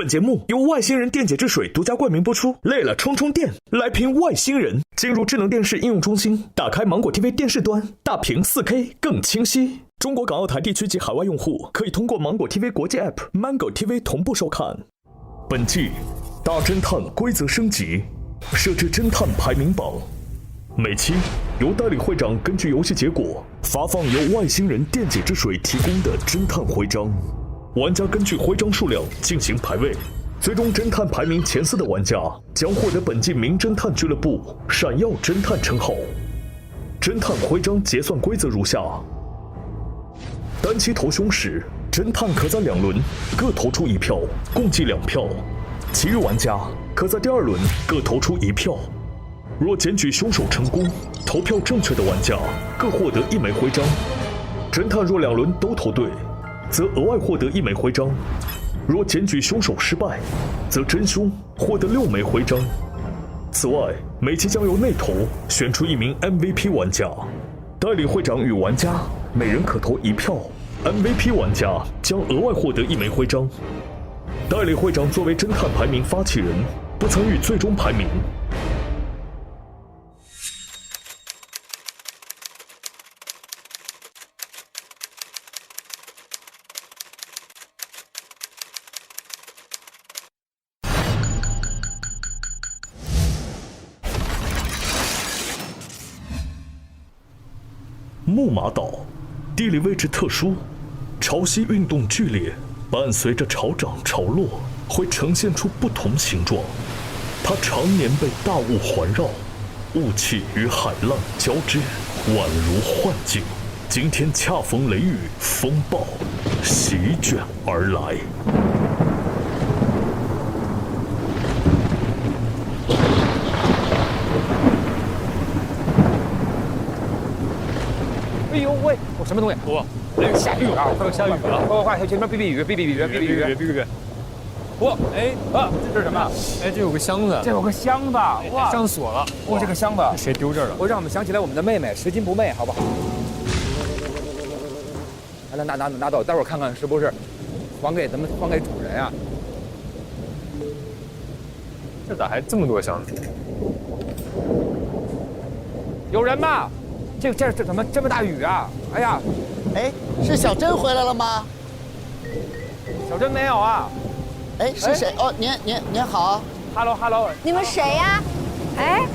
本节目由外星人电解质水独家冠名播出。累了充充电，来瓶外星人。进入智能电视应用中心，打开芒果 TV 电视端，大屏 4K 更清晰。中国港澳台地区及海外用户可以通过芒果 TV 国际 App Mango TV 同步收看。本季大侦探规则升级，设置侦探排名榜。每期由代理会长根据游戏结果发放由外星人电解质水提供的侦探徽章，玩家根据徽章数量进行排位，最终侦探排名前4的玩家将获得本季名侦探俱乐部闪耀侦探称号。侦探徽章结算规则如下：单期投凶时，侦探可在2轮各投出1票，共计2票；其余玩家可在第2轮各投出1票。若检举凶手成功，投票正确的玩家各获得1枚徽章。侦探若2轮都投对，则额外获得1枚徽章；若检举凶手失败，则真凶获得6枚徽章。此外，每期将由内投选出1名 MVP 玩家，代理会长与玩家每人可投1票。MVP 玩家将额外获得1枚徽章。代理会长作为侦探排名发起人，不参与最终排名。木马岛地理位置特殊，潮汐运动剧烈，伴随着潮涨潮落，会呈现出不同形状。它常年被大雾环绕，雾气与海浪交织，宛如幻境。今天恰逢雷雨风暴席卷而来。哎呦喂！我什么东西？哇！下雨啊！快下雨了！快！前面避避雨！避避雨！哇！哎啊！这是什么？哎，这有个箱子，这有个箱子！哇！箱子锁了。哇！这个箱子谁丢这儿了？我让我们想起来我们的妹妹拾金不昧，好不好？来拿走，待会儿看看是不是还给主人啊？这咋还这么多箱子？有人吗？这怎么这么大雨啊？哎呀！哎，是小珍回来了吗？小珍没有啊。哎，是谁？哦，您好。Hello。你们谁呀？哎，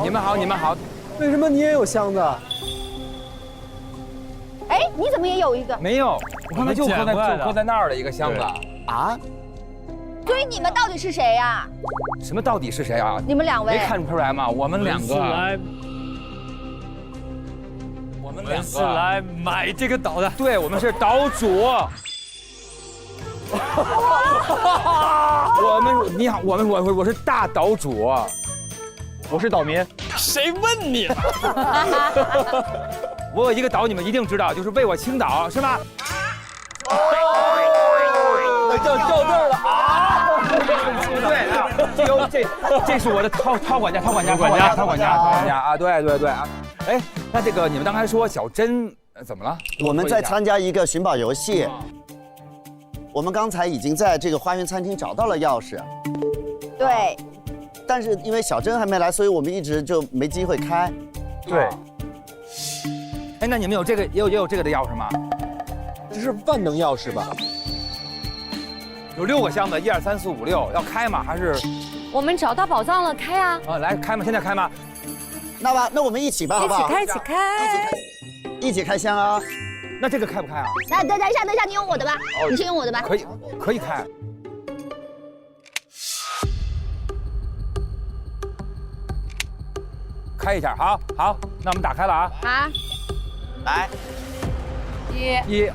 你们好。为什么你也有箱子？哎，你怎么也有一个？没有，我刚才就搁在那儿的一个箱子啊。所以你们到底是谁呀？什么到底是谁啊？你们2位没看出来吗？我们2个。我们是来买这个岛的，对，我们是岛主。你好，我是大岛主，我是岛民。谁问你？我有一个岛，你们一定知道，就是为我倾岛，是吗？叫这儿了啊！对，这是我的涛管家啊！对啊！哎，那这个你们刚才说小珍怎么了？我们在参加一个寻宝游戏，我们刚才已经在这个花园餐厅找到了钥匙。对，但是因为小珍还没来，所以我们一直就没机会开。对。哎，那你们有这个也有这个的钥匙吗？这是万能钥匙吧？有6个箱子，1、2、3、4、5、6，要开吗？还是？我们找到宝藏了，开啊！来开吗？现在开吗？那我们一起吧，好不好？一起开！一起开箱啊！那这个开不开啊？等一下，你用我的吧，你先用我的吧。可以开。开一下，好，那我们打开了啊。好，来1、 2、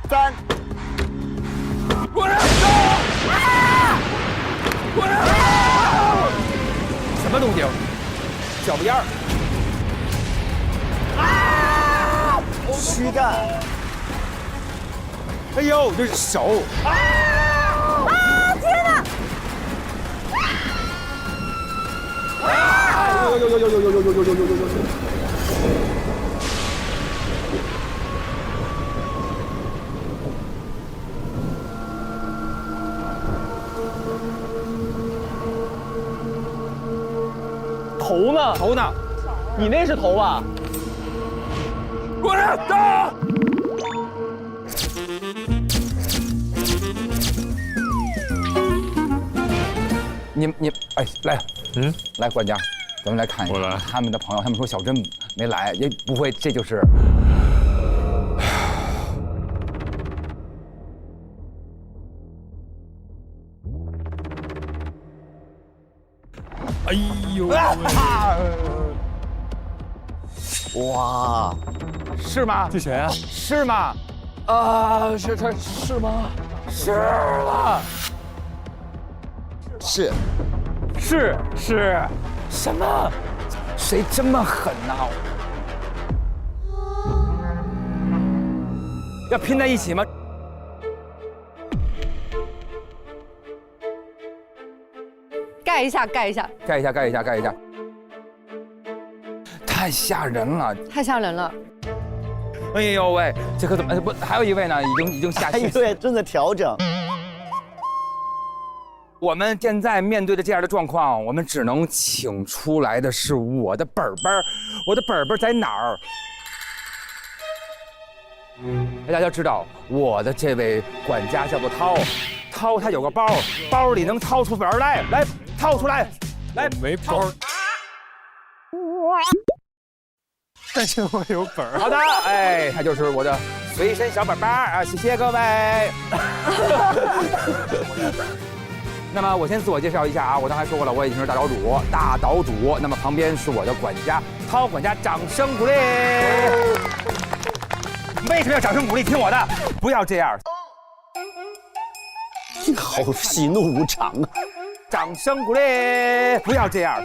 3。什么东西？脚不烟儿。躯干。哎呦，这是手。天哪！呢？头呢？你那是头吧？过来，打！你哎，来，来管家，咱们来看一下他们的朋友，他们说小珍没来，也不会，这就是。哎呦！哇，是吗？这谁啊？是吗？啊，是他是吗？是了，是什么？谁这么狠呐？要拼在一起吗？盖一下，盖一下，盖一下，盖一下，盖一下。太吓人了！太吓人了。哎呦喂，这可怎么不？还有一位呢，已经下还有去。一位正在调整。我们现在面对着这样的状况，我们只能请出来的是我的本本儿。我的本本在哪儿？大家知道，我的这位管家叫做涛，涛他有个包，包里能掏出本儿来，来掏出来，来没包。但是我有本儿。好的，哎，他就是我的随身小本本儿啊，谢谢各位。那么我先自我介绍一下啊，我刚才说过了，我已经是大岛主。那么旁边是我的管家涛管家，掌声鼓励。为什么要掌声鼓励？听我的，不要这样。好喜怒无常啊！掌声鼓励，不要这样。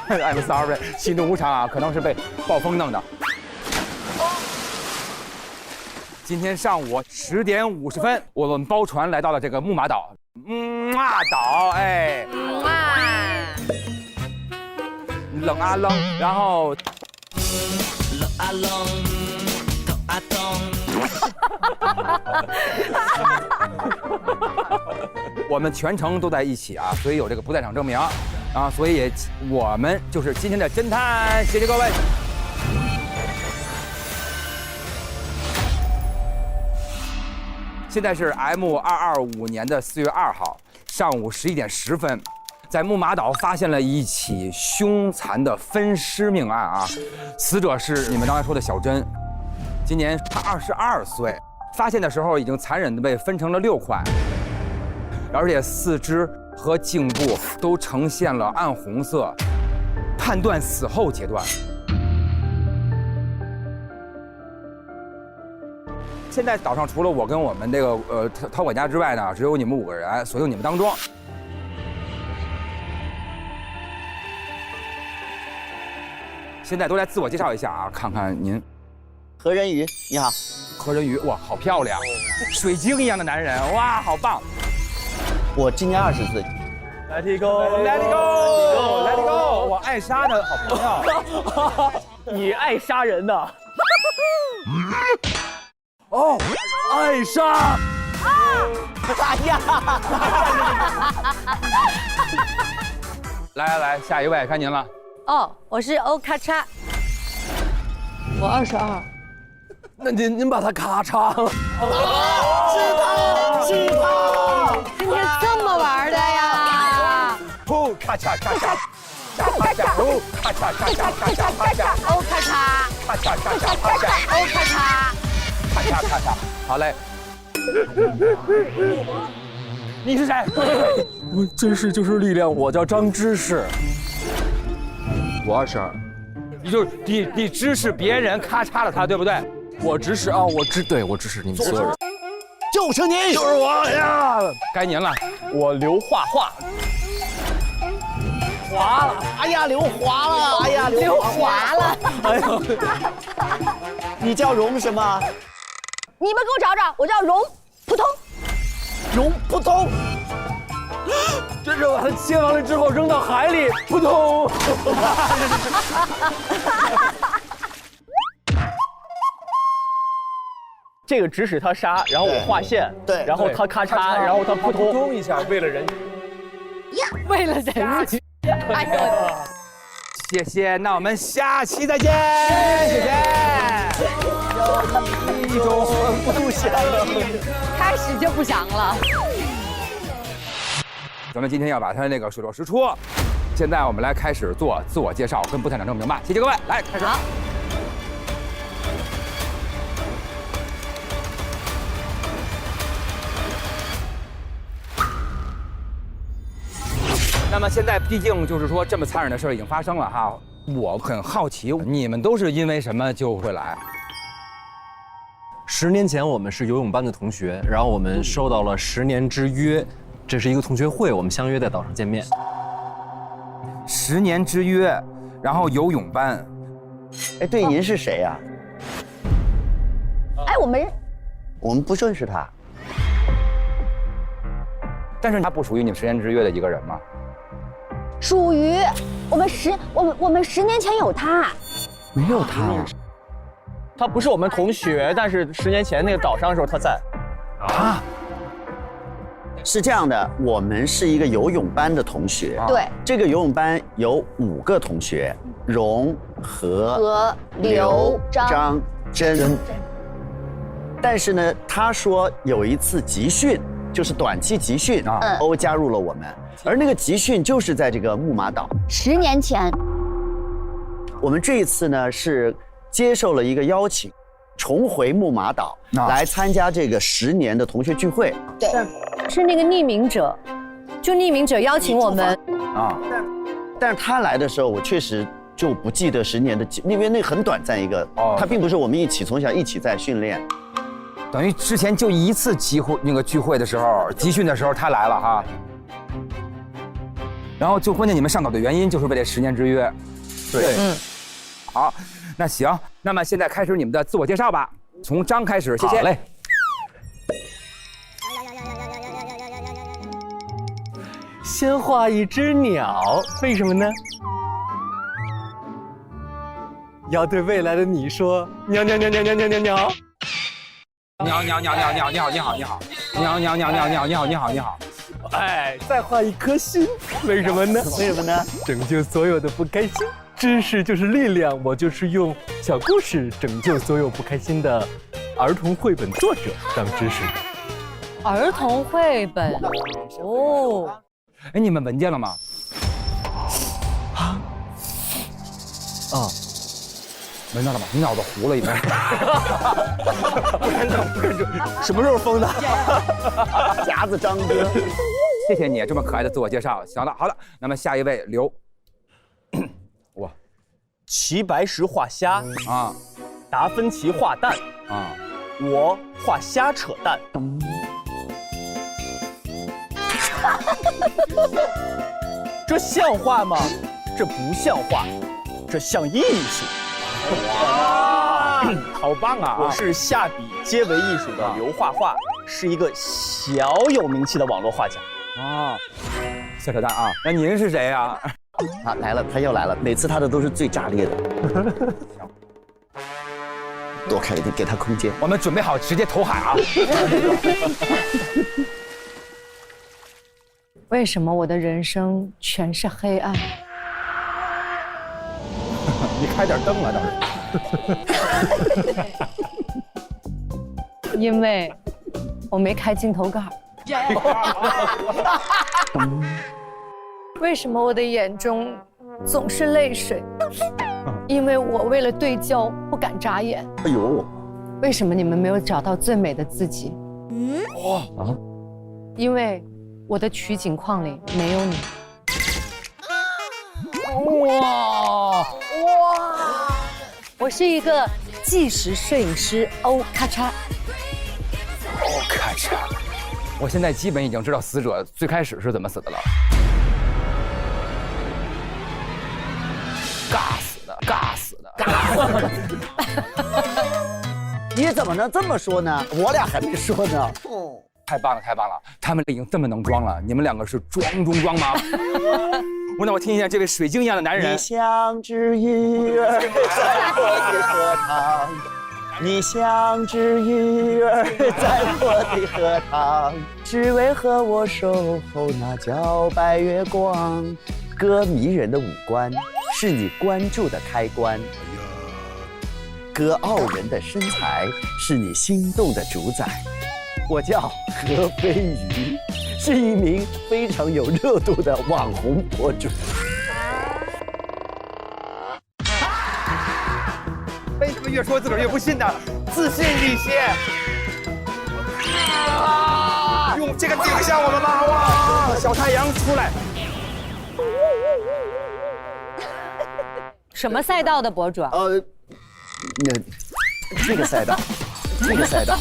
I'm sorry， 喜怒无常啊，可能是被暴风弄的。今天上午10点50分，我们包船来到了这个木马岛。岛，哎，冷啊冷，然后冷啊冷，痛啊痛。我们全程都在一起啊，所以有这个不在场证明啊，所以我们就是今天的侦探，谢谢各位。现在是 M225年的4月2号上午11点10分，在木马岛发现了一起凶残的分尸命案啊！死者是你们刚才说的小珍，今年她22岁，发现的时候已经残忍地被分成了6块，而且四肢和颈部都呈现了暗红色，判断死后阶段。现在岛上除了我跟我们这个涛管家之外呢，只有你们5个人，锁定你们当中。现在都来自我介绍一下啊，看看您。何人鱼，你好。何人鱼，哇，好漂亮，水晶一样的男人，哇，好棒。我今年20岁。Let it go，Let it go，Let it go， 我爱莎的好朋友。你爱杀人的。哦，爱莎！哎呀！来，下一位，该您了。哦，我是欧咔嚓，我22。那您把他咔嚓了。是他！今天这么玩的呀？呼，咔嚓咔嚓，咔嚓呼，咔嚓咔嚓咔嚓咔嚓，欧咔嚓，咔嚓咔嚓咔嚓，欧咔嚓。咔嚓咔嚓，好嘞。你是谁？我知识就是力量，我叫张知识。我22。你指使别人咔嚓了他，对不对？我指使啊，我指使你们所有人。就是你，就是我呀！该您了。我刘画画。滑了！哎呀，刘滑了！哎呀，刘滑了！哎呦，你叫荣什么？你们给我找找，我叫荣扑通。荣扑通。这是把它切完了之后扔到海里，扑通。这个指使他杀，然后我画线，对，然后他咔嚓，然后他扑通一下，为了人，为了人。哎呦！谢谢，那我们下期再见，谢谢。有一种不想开始就不想了。咱们今天要把它那个水落石出。现在我们来开始做自我介绍，跟不太讲证明白。谢谢各位，来开始。好。那么现在毕竟就是说这么残忍的事儿已经发生了哈，我很好奇，你们都是因为什么就会来？10年前我们是游泳班的同学，然后我们收到了10年之约，这是一个同学会，我们相约在岛上见面。10年之约，然后游泳班。哎，对，您是谁呀？哎，我们不认识他。但是他不属于你们10年之约的一个人吗？属于我们10年前有他，没有他。他不是我们同学，但是10年前那个岛上的时候他在。啊，是这样的，我们是一个游泳班的同学。对，这个游泳班有5个同学，荣、何、刘、张、真。但是呢，他说有一次集训，就是短期集训，欧加入了我们，而那个集训就是在这个木马岛。10年前，我们这一次呢是接受了一个邀请，重回木马岛来参加这个10年的同学聚会。对，是那个匿名者，就匿名者邀请我们啊。但是他来的时候，我确实就不记得10年的，因为那很短暂一个，他并不是我们从小一起在训练。等于之前就一次聚会的时候，集训的时候他来了哈。然后就关键你们上岛的原因就是为了10年之约。对，好，那行，那么现在开始你们的自我介绍吧，从张开始，谢谢。好嘞。先画一只鸟，为什么呢？要对未来的你说，鸟鸟鸟鸟鸟鸟鸟鸟。你好，你好，你好，你好，你好，你好，你好，你好，你好，你好，你好，你好，你好，你好，你好，你好。哎，再画一颗心，为什么呢？为什么呢？拯救所有的不开心。知识就是力量，我就是用小故事拯救所有不开心的儿童绘本作者张知识。儿童绘本哦。哎，你们闻见了吗？啊。闻到了吗？你脑子糊了，应该。不敢整，不敢整。什么时候封的？夹子张哥，谢谢你这么可爱的自我介绍。行了，好了，那么下一位刘。哇，齐白石画虾啊，达芬奇画蛋啊，我画虾扯蛋。这像话吗？这不像话，这像艺术。哇，好棒啊！我是下笔皆为艺术的刘画画，是一个小有名气的网络画家。啊，小扯淡啊！那您是谁呀？啊，来了，他又来了，每次他的都是最炸裂的。躲开一点，给他空间。我们准备好直接投海啊！为什么我的人生全是黑暗？你开点灯啊，倒是。因为我没开镜头盖。为什么我的眼中总是泪水？因为我为了对焦不敢眨眼。哎呦，为什么你们没有找到最美的自己？哇啊！因为我的取景框里没有你。哇！我是一个纪实摄影师欧咔嚓。欧咔嚓！我现在基本已经知道死者最开始是怎么死的了。尬死的，尬死的，尬死的。你怎么能这么说呢？我俩还没说呢。太棒了，太棒了！他们已经这么能装了，你们两个是装中装吗？那我听一下这位水晶一样的男人。你像只鱼儿在我的荷塘，你像只鱼儿在我的荷塘，只为和我守候那皎白月光。歌迷人的五官，是你关注的开关。歌傲人的身材是你心动的主宰。我叫何飞鱼，是一名非常有热度的网红博主。为什么越说自个儿越不信呢？自信一些。用这个顶向我们吧！哇，小太阳出来。什么赛道的博主啊？这个赛道，这个赛道。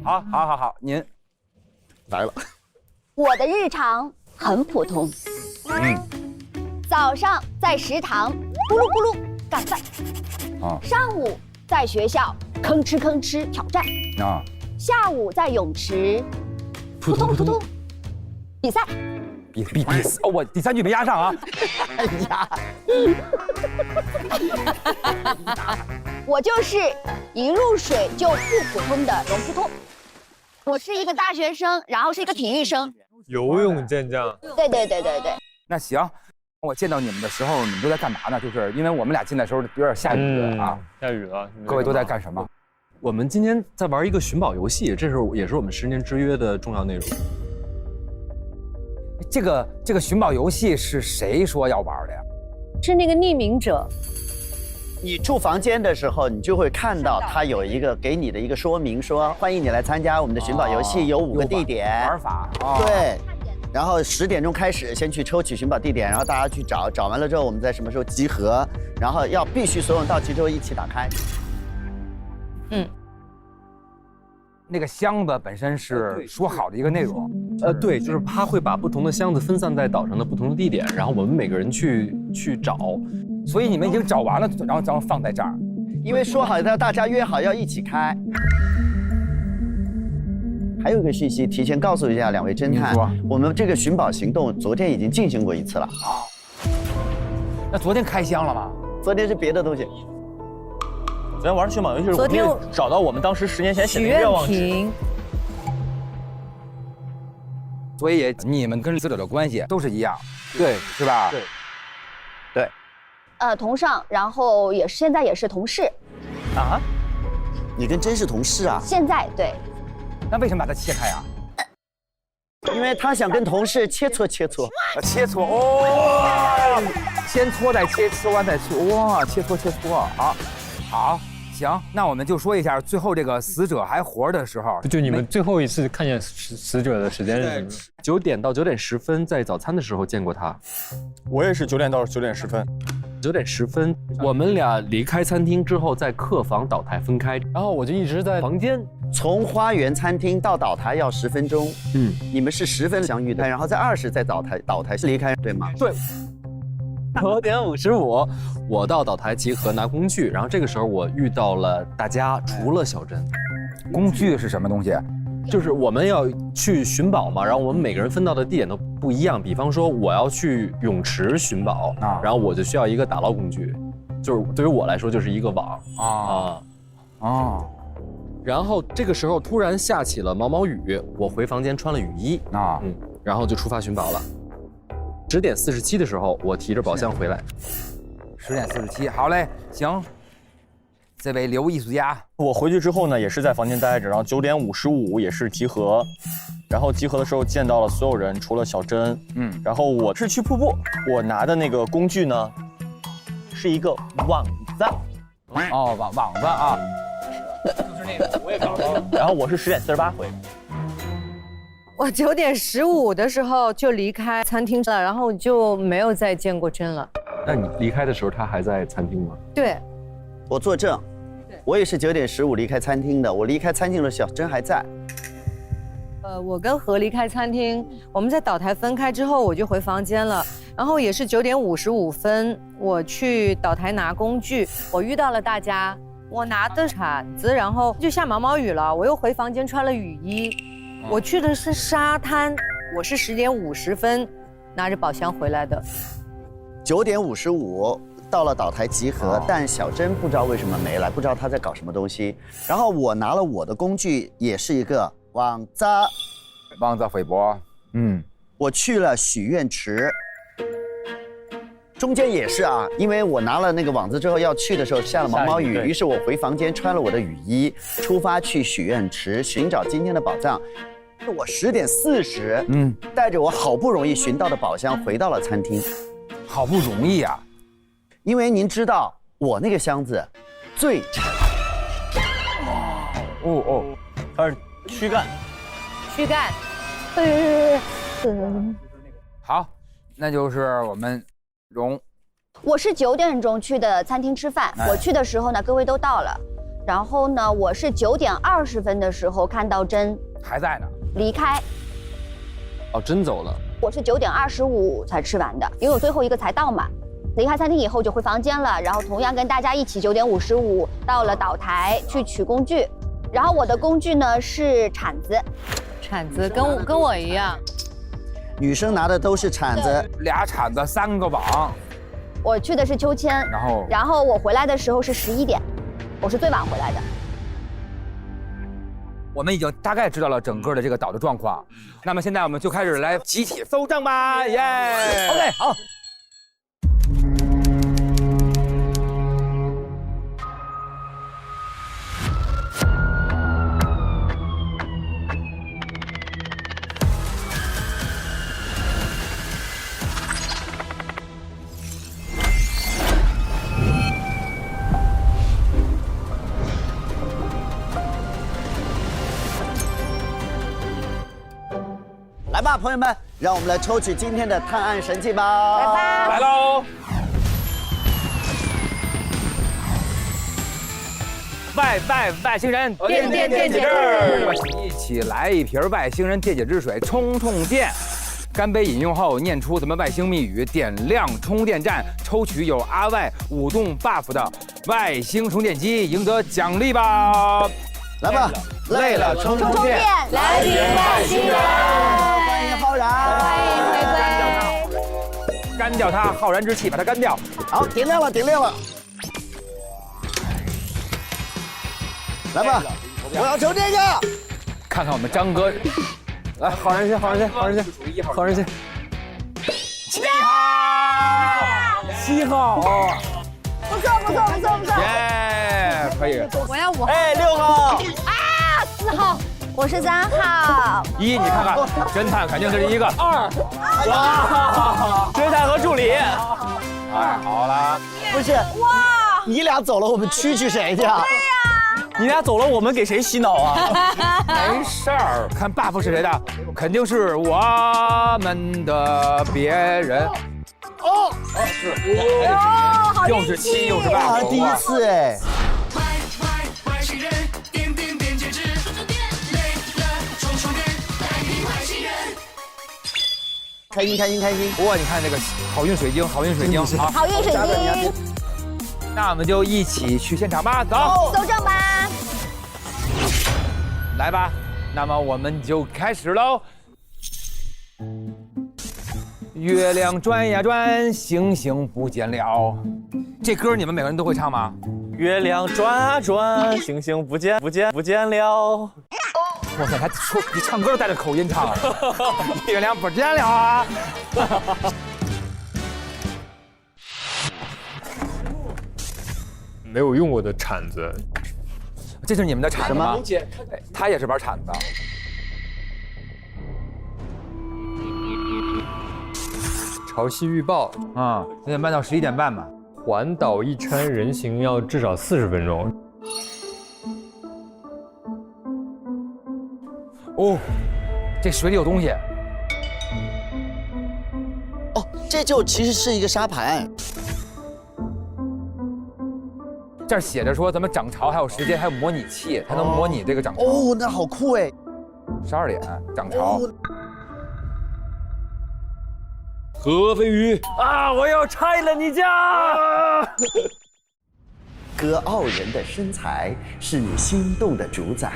好，您来了。我的日常很普通。早上在食堂咕噜咕噜干饭，上午在学校吭哧吭哧挑战，下午在泳池扑通扑通比赛。比哦，我第3句没押上啊！哎呀，我就是一入水就不普通的龙扑通。我是一个大学生，然后是一个体育生，游泳健将。对。那行，我见到你们的时候，你们都在干嘛呢？就是因为我们俩进来的时候有点下雨啊，下雨了。各位都在干什么？我们今天在玩一个寻宝游戏，这也是我们10年之约的重要内容。这个寻宝游戏是谁说要玩的呀？是那个匿名者。你住房间的时候，你就会看到它有一个给你的一个说明，说欢迎你来参加我们的寻宝游戏，有5个地点玩法。对，然后10点钟开始，先去抽取寻宝地点，然后大家去找，找完了之后，我们在什么时候集合，然后必须所有人到齐之后一起打开。那个箱子本身是说好的一个内容。对，就是他会把不同的箱子分散在岛上的不同的地点，然后我们每个人去找。所以你们已经找完了，然后放在这儿。因为说好的，大家约好要一起开。还有一个信息，提前告诉一下2位侦探，我们这个寻宝行动昨天已经进行过一次了。那昨天开箱了吗？昨天是别的东西。昨天玩的寻宝游戏是我们找到我们当时10年前写的愿望纸。所以你们跟死者的关系都是一样，对，是吧？对。同上，然后现在也是同事。啊？你跟真是同事啊？现在对。那为什么把它切开啊？因为他想跟同事切磋。切磋哦，先搓再切，搓完再切，哇，切磋，好，行，那我们就说一下最后这个死者还活的时候，就你们最后一次看见死者的时间是什么？9点到9点10分，在早餐的时候见过他。我也是9点到9点10分。9点10分，我们俩离开餐厅之后，在客房岛台分开，然后我就一直在房间。从花园餐厅到岛台要10分钟。你们是10分相遇的，然后在20在岛台离开，对吗？对。9点55，我到岛台集合拿工具，然后这个时候我遇到了大家，除了小珍。工具是什么东西？就是我们要去寻宝嘛，然后我们每个人分到的地点都不一样。比方说我要去泳池寻宝然后我就需要一个打捞工具，就是对于我来说就是一个网然后这个时候突然下起了毛毛雨，我回房间穿了雨衣然后就出发寻宝了。10点47的时候，我提着宝箱回来。10点47，好嘞，行。这位刘艺术家，我回去之后呢，也是在房间待着，然后9点55也是集合，然后集合的时候见到了所有人，除了小珍。然后我是去瀑布，我拿的那个工具呢，是一个网子。网子啊，就是那个我也找到了。然后我是10点48回。我9点15的时候就离开餐厅了，然后就没有再见过珍了。那你离开的时候，他还在餐厅吗？对，我作证。我也是9点15离开餐厅的，我离开餐厅的小珍还在。我跟何离开餐厅，我们在岛台分开之后，我就回房间了。然后也是9点55分，我去岛台拿工具，我遇到了大家，我拿的铲子，然后就下毛毛雨了，我又回房间穿了雨衣。我去的是沙滩，我是10点50分拿着宝箱回来的。9点55到了岛台集合，但小珍不知道为什么没来，不知道她在搞什么东西。然后我拿了我的工具，也是一个网子，王子回拨，我去了许愿池。中间也是啊，因为我拿了那个网子之后要去的时候下了毛毛雨，于是我回房间穿了我的雨衣，出发去许愿池寻找今天的宝藏。我10点40，带着我好不容易寻到的宝箱回到了餐厅。好不容易啊，因为您知道我那个箱子最沉。它是躯干。躯干。好，那就是我们荣。我是9点钟去的餐厅吃饭，我去的时候呢，各位都到了。然后呢，我是9点20分的时候看到珍还在呢，离开。哦，真走了。我是9点25才吃完的，因为我最后一个才到嘛。离开餐厅以后就回房间了，然后同样跟大家一起9点55到了岛台去取工具。然后我的工具呢是铲子，跟我一样。女生拿的都是铲子，2铲子3个网。我去的是秋千，然后我回来的时候是11点，我是最晚回来的。我们已经大概知道了整个的这个岛的状况，那么现在我们就开始来集体搜证吧，耶 ！OK， 好。来吧，朋友们，让我们来抽取今天的探案神器吧！来吧，来喽！外星人电解质，一起来一瓶外星人电解质水，充电。干杯饮用后，念出咱们外星密语，点亮充电站，抽取有阿外舞动 buff 的外星充电机，赢得奖励吧！来吧，累了充电，来宾外星人，欢迎浩然，欢迎回归，干掉它，浩然之气把它干掉。好，点亮了。来吧，我要抽这个。看看我们张哥，来，好人先。7号，不错，耶，可以。我要5号。哎，6号。 4号，我是3号。1，你看看，侦探肯定是1个。2，哇，侦探和助理。哎，好了。不是，哇，你俩走了，我们去谁去啊？你俩走了，我们给谁洗脑啊？没事儿，看 buff 是谁的，肯定是我们的别人。是，又是7又是8，第一次哎。外星人，点解质，累了充电，来瓶外星人。开心！哇，你看这个好运水晶，好，好运水晶。那我们就一起去现场吧，走，搜证吧。来吧，那么我们就开始喽。月亮转呀转，星星不见了。这歌你们每个人都会唱吗？月亮转啊转，星星不见了。哇塞，还说你唱歌带着口音唱，月亮不见了啊！没有用过的铲子，这是你们的铲子吗？哎，他也是玩铲子。潮汐预报啊，9点半到11点半吧。环岛一圈人行要至少40分钟。哦，这水里有东西。哦，这就其实是一个沙盘。这儿写着说咱们涨潮还有时间，还有模拟器，它能模拟这个涨潮。哦，那好酷哎！12点涨潮。何飞宇啊！我要拆了你家！歌傲人的身材是你心动的主宰。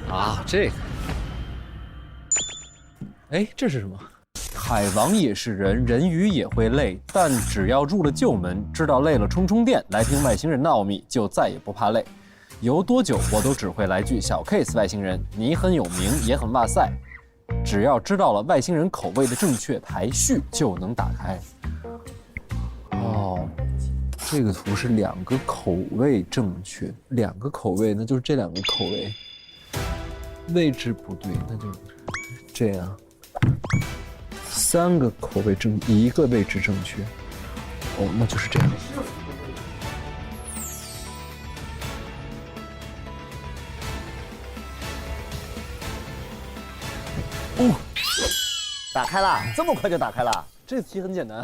啊，这个哎，这是什么？海王也是人，人鱼也会累，但只要入了旧门，知道累了充充电，来听外星人的奥秘，就再也不怕累。游多久我都只会来句小 case 外星人，你很有名也很哇塞，只要知道了外星人口味的正确排序，就能打开。哦，这个图是2个口味正确，2个口味，那就是这2个口味。位置不对，那就这样。3个口味正，1个位置正确。哦，那就是这样。哦，打开了，这么快就打开了。这个题很简单。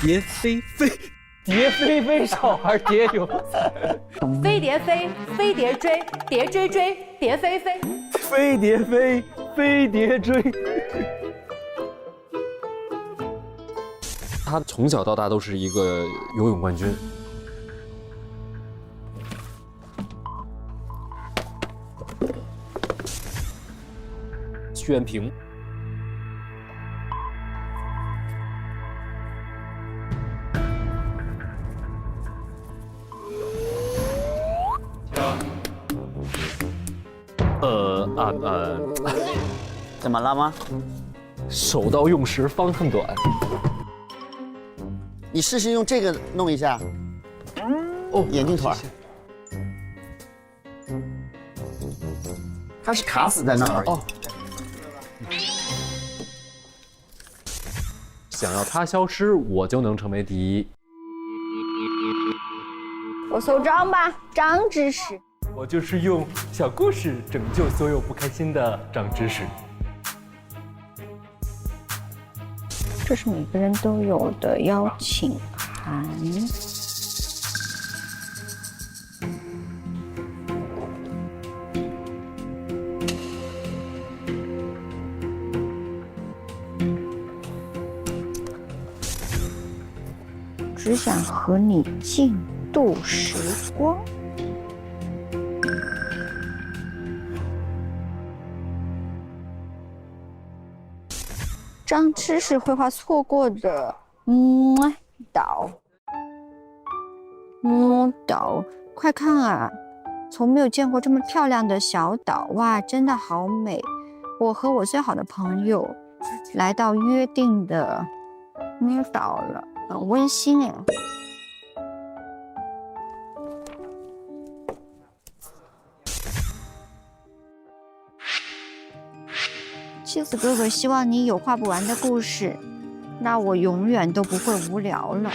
蝶飞飞，蝶飞飞，小孩蝶有。飞碟飞，飞碟追，碟追追，碟飞飞。飞碟飞，飞碟追。他从小到大都是一个游泳冠军。薛元平。怎么了吗？手到用时方恨短。你试试用这个弄一下。哦，眼镜腿儿。它是卡死在那儿。哦。想要它消失，我就能成为第一。我搜张吧，张知识。我就是用小故事拯救所有不开心的长知识。这是每个人都有的邀请函。只想和你共度时光。张知识绘画错过的岛，岛，快看啊！从没有见过这么漂亮的小岛，哇，真的好美！我和我最好的朋友来到约定的岛了，很温馨哎。妻子哥哥希望你有画不完的故事，那我永远都不会无聊了。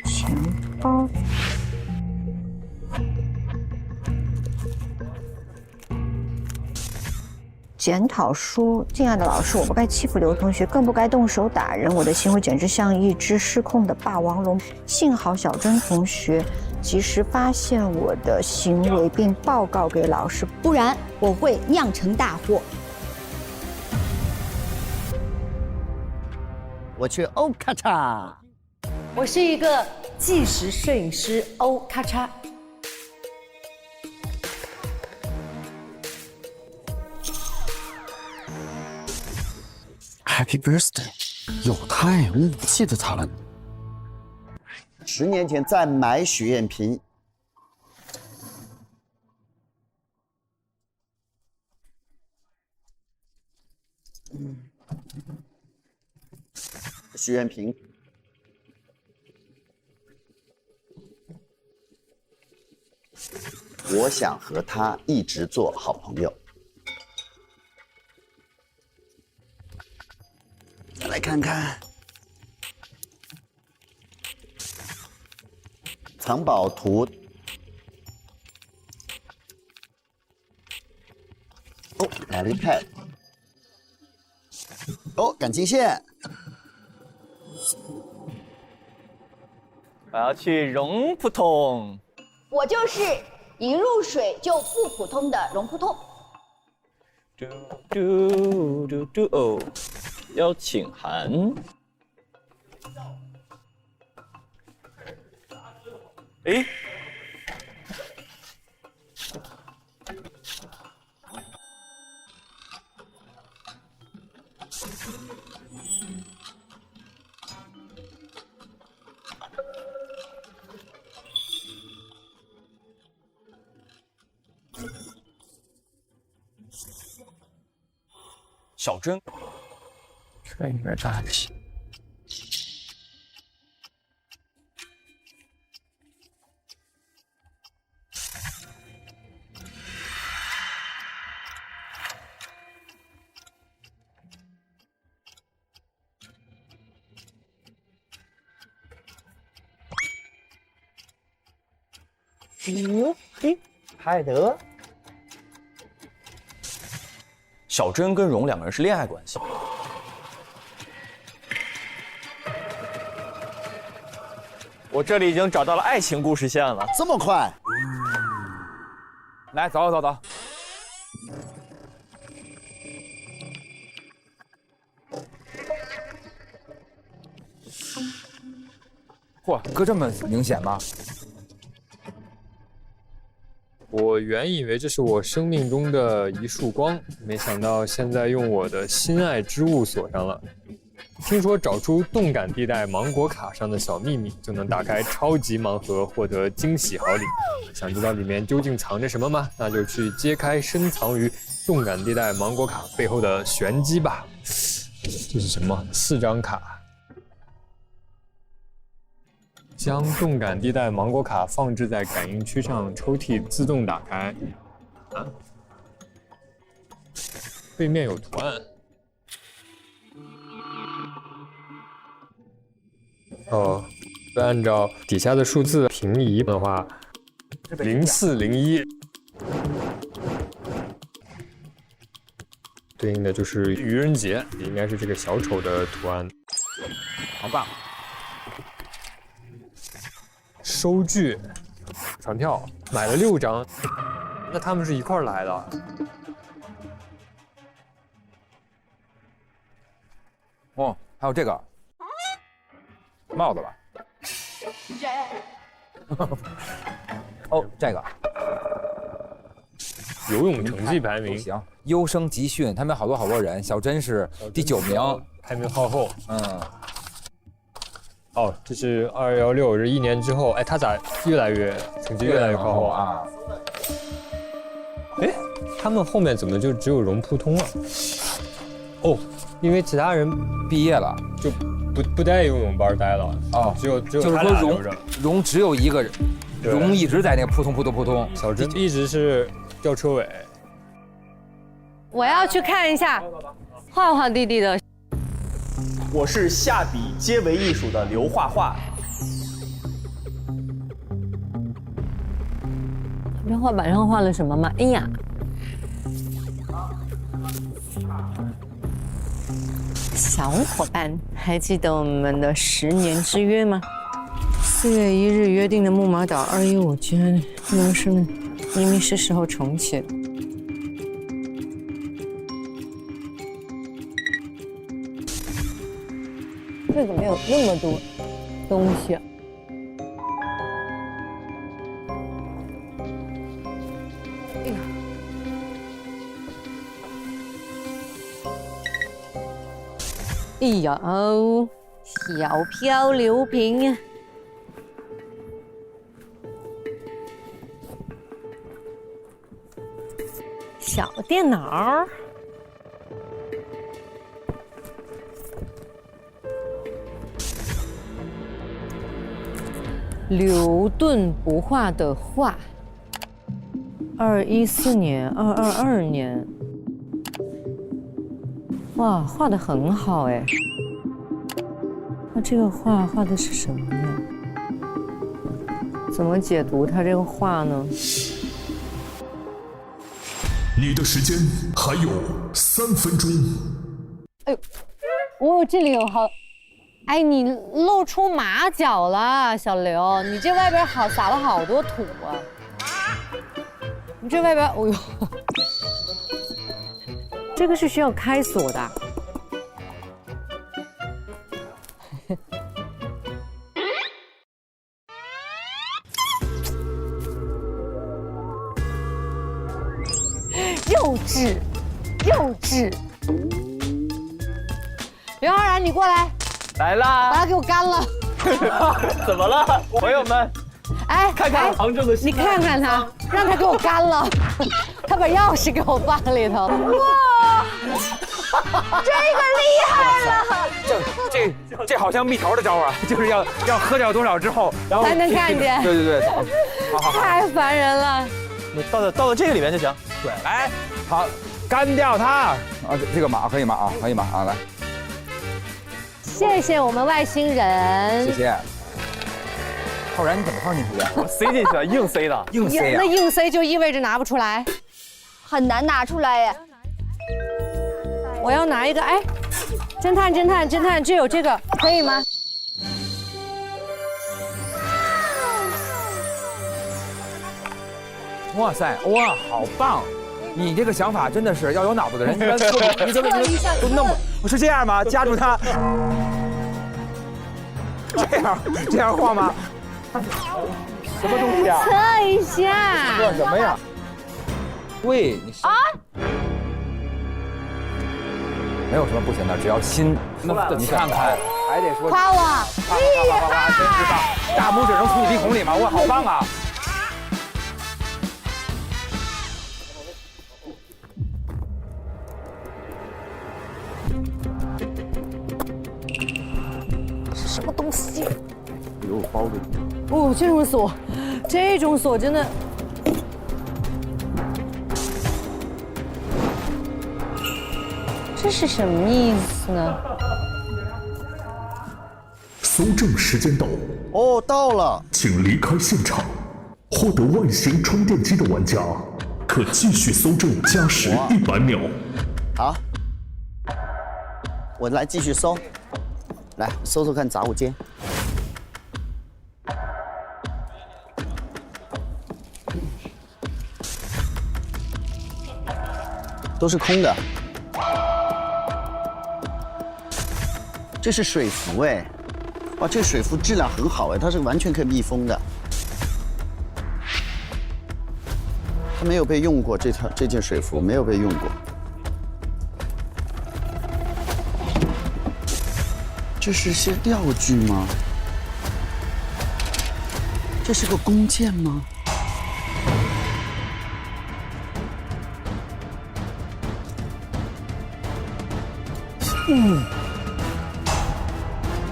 钱包。检讨书，敬爱的老师，我不该欺负刘同学，更不该动手打人，我的行为简直像一只失控的霸王龙。幸好小珍同学及时发现我的行为，并报告给老师，不然我会酿成大祸。我去欧咔嚓。我是一个纪实摄影师欧咔嚓。Happy birthday！ 有太武气的他了。10年前再买许愿瓶，许愿瓶，我想和他一直做好朋友。再来看看藏宝图。哦，来了一 pad。哦，感情线。我要去荣扑通。我就是一入水就不普通的龙扑通。哦，邀请函。哎。小珍，这里面大气。海德。小珍跟荣两个人是恋爱关系。我这里已经找到了爱情故事线了，这么快？来，走走走。嚯，哥这么明显吗？我原以为这是我生命中的一束光，没想到现在用我的心爱之物锁上了。听说找出动感地带芒果卡上的小秘密，就能打开超级盲盒，获得惊喜好礼。想知道里面究竟藏着什么吗？那就去揭开深藏于动感地带芒果卡背后的玄机吧。这是什么？4张卡。将动感地带芒果卡放置在感应区上，抽屉自动打开。啊，背面有图案。哦，按照底下的数字平移的话，0401，对应的就是愚人节，也应该是这个小丑的图案。好棒！收据，船票买了6张，那他们是一块儿来的。哦，还有这个帽子吧？哦，这个游泳成绩排名行，优生集训，他们好多人，小珍是第9名，排名靠后。嗯。哦，这是216，是1年之后，哎，他咋成绩越来越靠后啊？哎，他们后面怎么就只有荣扑通了？哦，因为其他人毕业了，就不带游泳班待了啊，只有就是说荣只有一个人，荣一直在那个扑通扑通扑通，小珍一直是吊车尾。我要去看一下画画弟弟的。我是下笔皆为艺术的刘画画。这画板上画了什么吗？哎呀，小伙伴，还记得我们的10年之约吗？4月1日约定的木马岛215，居然不能是明明是时候重启。这怎么有那么多东西啊？哎呀，小漂流瓶啊！小电脑。刘顿不画的画，214年、222年，哇，画得很好哎。那这个画画的是什么呀？怎么解读他这个画呢？你的时间还有3分钟。哎呦，哦，这里有好。哎，你露出马脚了，小刘，你这外边撒了好多土啊！你这外边，哦呦，这个是需要开锁的。幼稚，幼稚。刘昊然，你过来，来啦！把它给我干了。怎么了，朋友们？哎，看看杭州的，你看看他，让他给我干了。他把钥匙给我放里头。哇，这个厉害了！这好像蜜桃的招啊，就是要喝掉多少之后，然后才能看见。对，好，太烦人了。你倒到这个里面就行。对，来，好，干掉它啊！这个码可以吗？啊，可以吗？啊，来，谢谢我们外星人。谢谢。浩然，你怎么放进去的？我塞进去了，硬塞的。硬塞啊！那硬塞就意味着拿不出来。很难拿出来耶。我要拿一个，哎，侦探，就有这个，可以吗？哇塞，哇，好棒！你这个想法真的是要有脑子的人，一般你都弄不，我是这样吗？夹住它，这样晃吗？什么东西啊？测一下。测什么呀？对，你啊，没有什么不行的，只要心。你看看，还得说夸我，厉害，真是棒！大拇指能从你鼻孔里吗？哇，好棒啊！什么东西？有包的。哦，这种锁真的。这是什么意思呢？搜证时间到，哦，到了，请离开现场。获得外星充电机的玩家可继续搜证加时100秒。好，我来继续搜，来搜搜看杂物间。都是空的。这是水壶哎，哇，这水壶质量很好哎，它是完全可以密封的。它没有被用过，这件水壶没有被用过。这是些料具吗？这是个弓箭吗？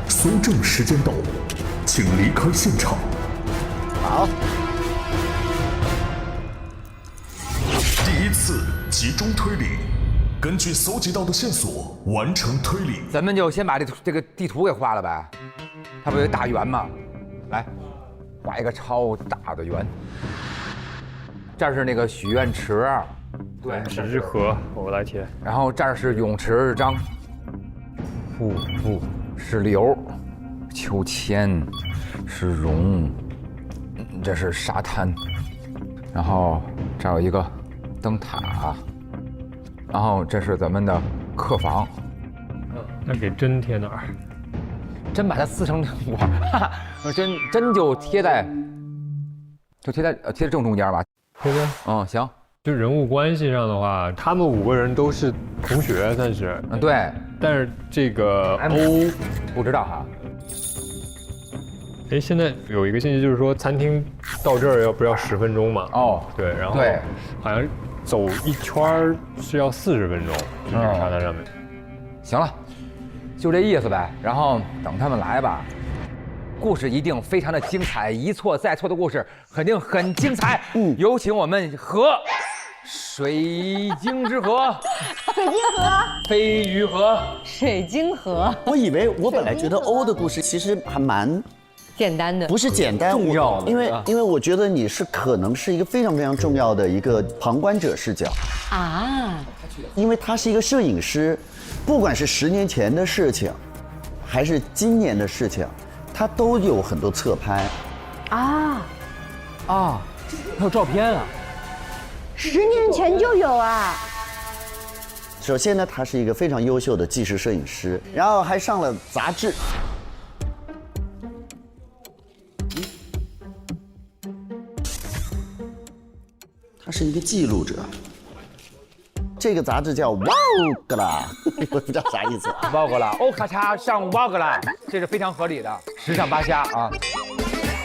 搜证时间到，请离开现场。好。第一次集中推理，根据搜集到的线索完成推理。咱们就先把这个地图给画了呗，它不有一大圆吗？来，画一个超大的圆。这儿是那个许愿池，对，是河，我来填。然后这儿是泳池章，是流，秋千是绒，这是沙滩，然后这儿有一个灯塔，然后这是咱们的客房。那给针贴哪儿？针把它撕成两块，针就贴在正中间吧。贴在。嗯，行。就人物关系上的话，他们5个人都是同学，算是。嗯，对。但是这个欧不知道哈。哎，现在有一个信息就是说，餐厅到这儿不要10分钟嘛？哦，对，然后对，好像走一圈是要40分钟，就这个沙滩上面。行了，就这意思呗。然后等他们来吧。故事一定非常的精彩，一错再错的故事肯定很精彩。有请我们水晶之河，水晶河，飞鱼河，水晶河。我本来觉得欧的故事其实还蛮简单的，不是简单重要的，因为我觉得你是可能是一个非常非常重要的一个旁观者视角啊，因为他是一个摄影师，不管是10年前的事情，还是今年的事情。他都有很多侧拍，还有照片啊，10年前就有啊。首先呢，他是一个非常优秀的纪实摄影师，然后还上了杂志。他是一个记录者。这个杂志叫 Vogue 啦，我不知道啥意思。Vogue 啦，哦咔嚓上 Vogue 啦，这是非常合理的，时尚八虾啊。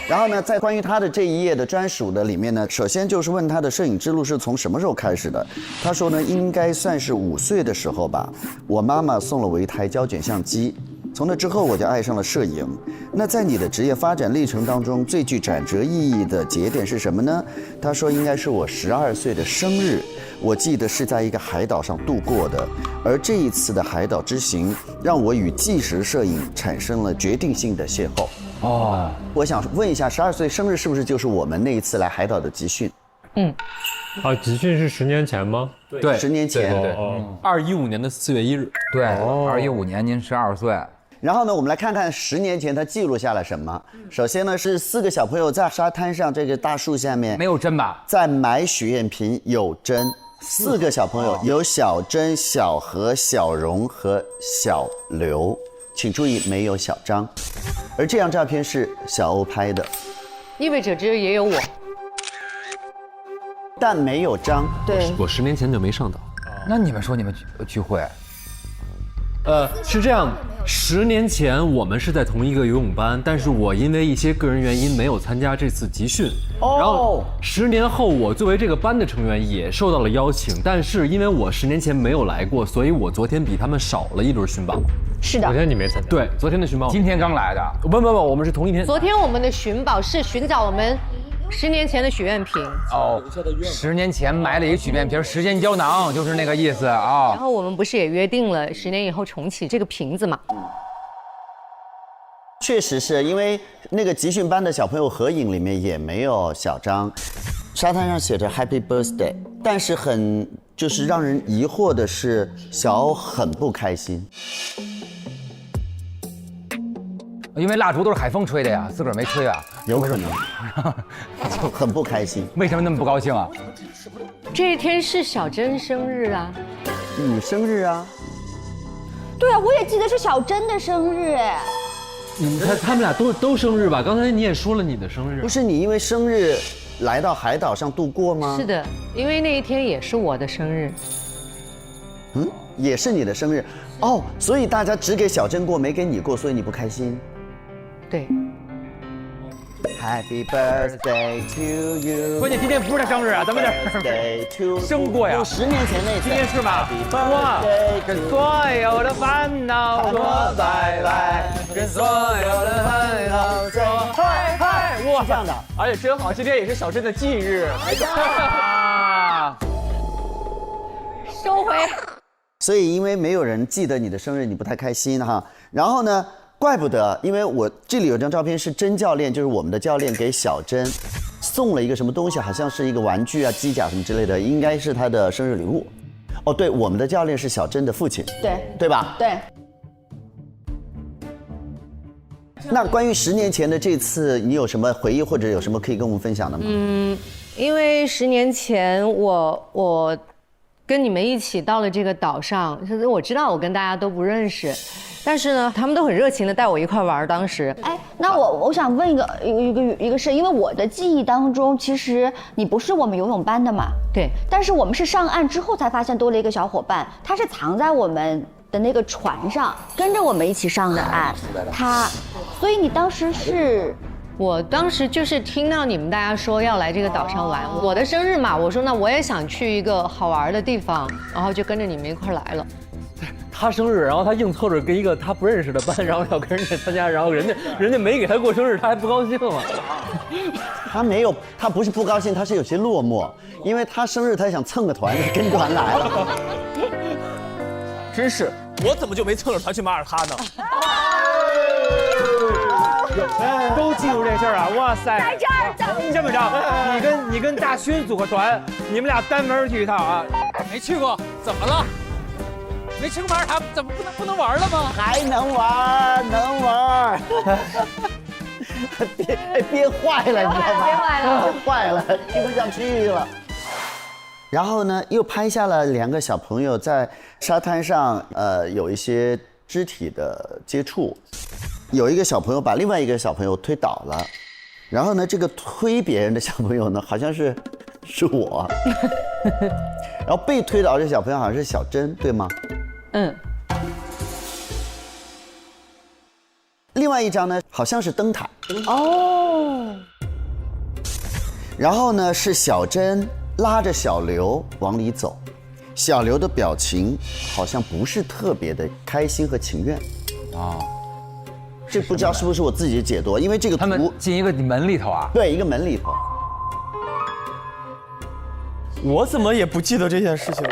然后呢，在关于他的这一页的专属的里面呢，首先就是问他的摄影之路是从什么时候开始的。他说呢，应该算是5岁的时候吧，我妈妈送了我一台胶卷相机，从那之后我就爱上了摄影。那在你的职业发展历程当中，最具转折意义的节点是什么呢？他说应该是我12岁的生日，我记得是在一个海岛上度过的，而这一次的海岛之行让我与纪实摄影产生了决定性的邂逅。哦，我想问一下，12岁生日是不是就是我们那一次来海岛的集训？集训是10年前吗？对，10年前。对，2015年的4月1日。对，2015年您12岁。然后呢，我们来看看10年前他记录下了什么。首先呢，是4个小朋友在沙滩上这个大树下面，没有针吧？在买许愿瓶，有针。4个小朋友有小珍、小何、小荣和小刘，请注意没有小张。而这张照片是小欧拍的，意味着这也有我，但没有张。对，我10年前就没上岛。那你们说你们聚会？是这样，10年前我们是在同一个游泳班，但是我因为一些个人原因没有参加这次集训。然后10年后，我作为这个班的成员也受到了邀请，但是因为我10年前没有来过，所以我昨天比他们少了一轮寻宝。是的昨。天你没参加？对，昨天的寻宝。今天刚来的。不，我们是同一天。昨天我们的寻宝是寻找我们10年前的许愿瓶，哦，10年前买了一个许愿瓶，时间胶囊就是那个意思啊。然后我们不是也约定了10年以后重启这个瓶子嘛？确实是因为那个集训班的小朋友合影里面也没有小张，沙滩上写着 Happy Birthday， 但是很就是让人疑惑的是，小欧很不开心。因为蜡烛都是海风吹的呀，自个儿没吹啊，有可能就很不开心。为什么那么不高兴啊？这一天是小珍生日啊，你生日啊？对啊，我也记得是小珍的生日哎。他们俩都生日吧？刚才你也说了你的生日。不是你因为生日来到海岛上度过吗？是的，因为那一天也是我的生日。也是你的生日哦，所以大家只给小珍过，没给你过，所以你不开心。对。Happy birthday to you。关键今天不是他生日啊，咱们这生过呀。 10年前那次。今天是吗？哇，跟所有的烦恼说拜拜，跟所有的烦恼说嗨嗨。哇，这样的，而且真好，今天也是小珍的忌日。啊！收回。所以因为没有人记得你的生日，你不太开心哈。然后呢？怪不得，因为我这里有张照片是甄教练，就是我们的教练给小珍送了一个什么东西，好像是一个玩具啊、机甲什么之类的，应该是他的生日礼物。哦，对，我们的教练是小珍的父亲，对吧？对。那关于10年前的这次，你有什么回忆或者有什么可以跟我们分享的吗？因为10年前我跟你们一起到了这个岛上，我知道我跟大家都不认识。但是呢，他们都很热情的带我一块玩。当时，哎，那我想问一个事，因为我的记忆当中，其实你不是我们游泳班的嘛？对。但是我们是上岸之后才发现多了一个小伙伴，他是藏在我们的那个船上，跟着我们一起上的岸。所以你当时是？我当时就是听到你们大家说要来这个岛上玩，我的生日嘛，我说那我也想去一个好玩的地方，然后就跟着你们一块来了。他生日，然后他硬凑着跟一个他不认识的班，然后要跟人家参加，然后人家没给他过生日，他还不高兴了。他没有，他不是不高兴，他是有些落寞，因为他生日他想蹭个团，跟团来了。真是，我怎么就没蹭着团去马耳他呢？都记住这事儿啊！哇塞，在这儿这么着，你跟大勋组个团，你们俩单门去一趟啊！没去过，怎么了？没去过马耳他，怎么不能玩了吗？还能玩，能玩。憋坏了，你知道吗？憋坏了，听不下去了。然后呢，又拍下了2个小朋友在沙滩上，有一些肢体的接触。有一个小朋友把另外一个小朋友推倒了，然后呢，这个推别人的小朋友呢，好像是我，然后被推倒的小朋友好像是小珍，对吗？嗯。另外一张呢，好像是灯塔。哦。然后呢，是小珍拉着小刘往里走，小刘的表情好像不是特别的开心和情愿。啊，这不知道是不是我自己的解读，因为这个图他们进一个门里头啊。对，一个门里头。我怎么也不记得这件事情。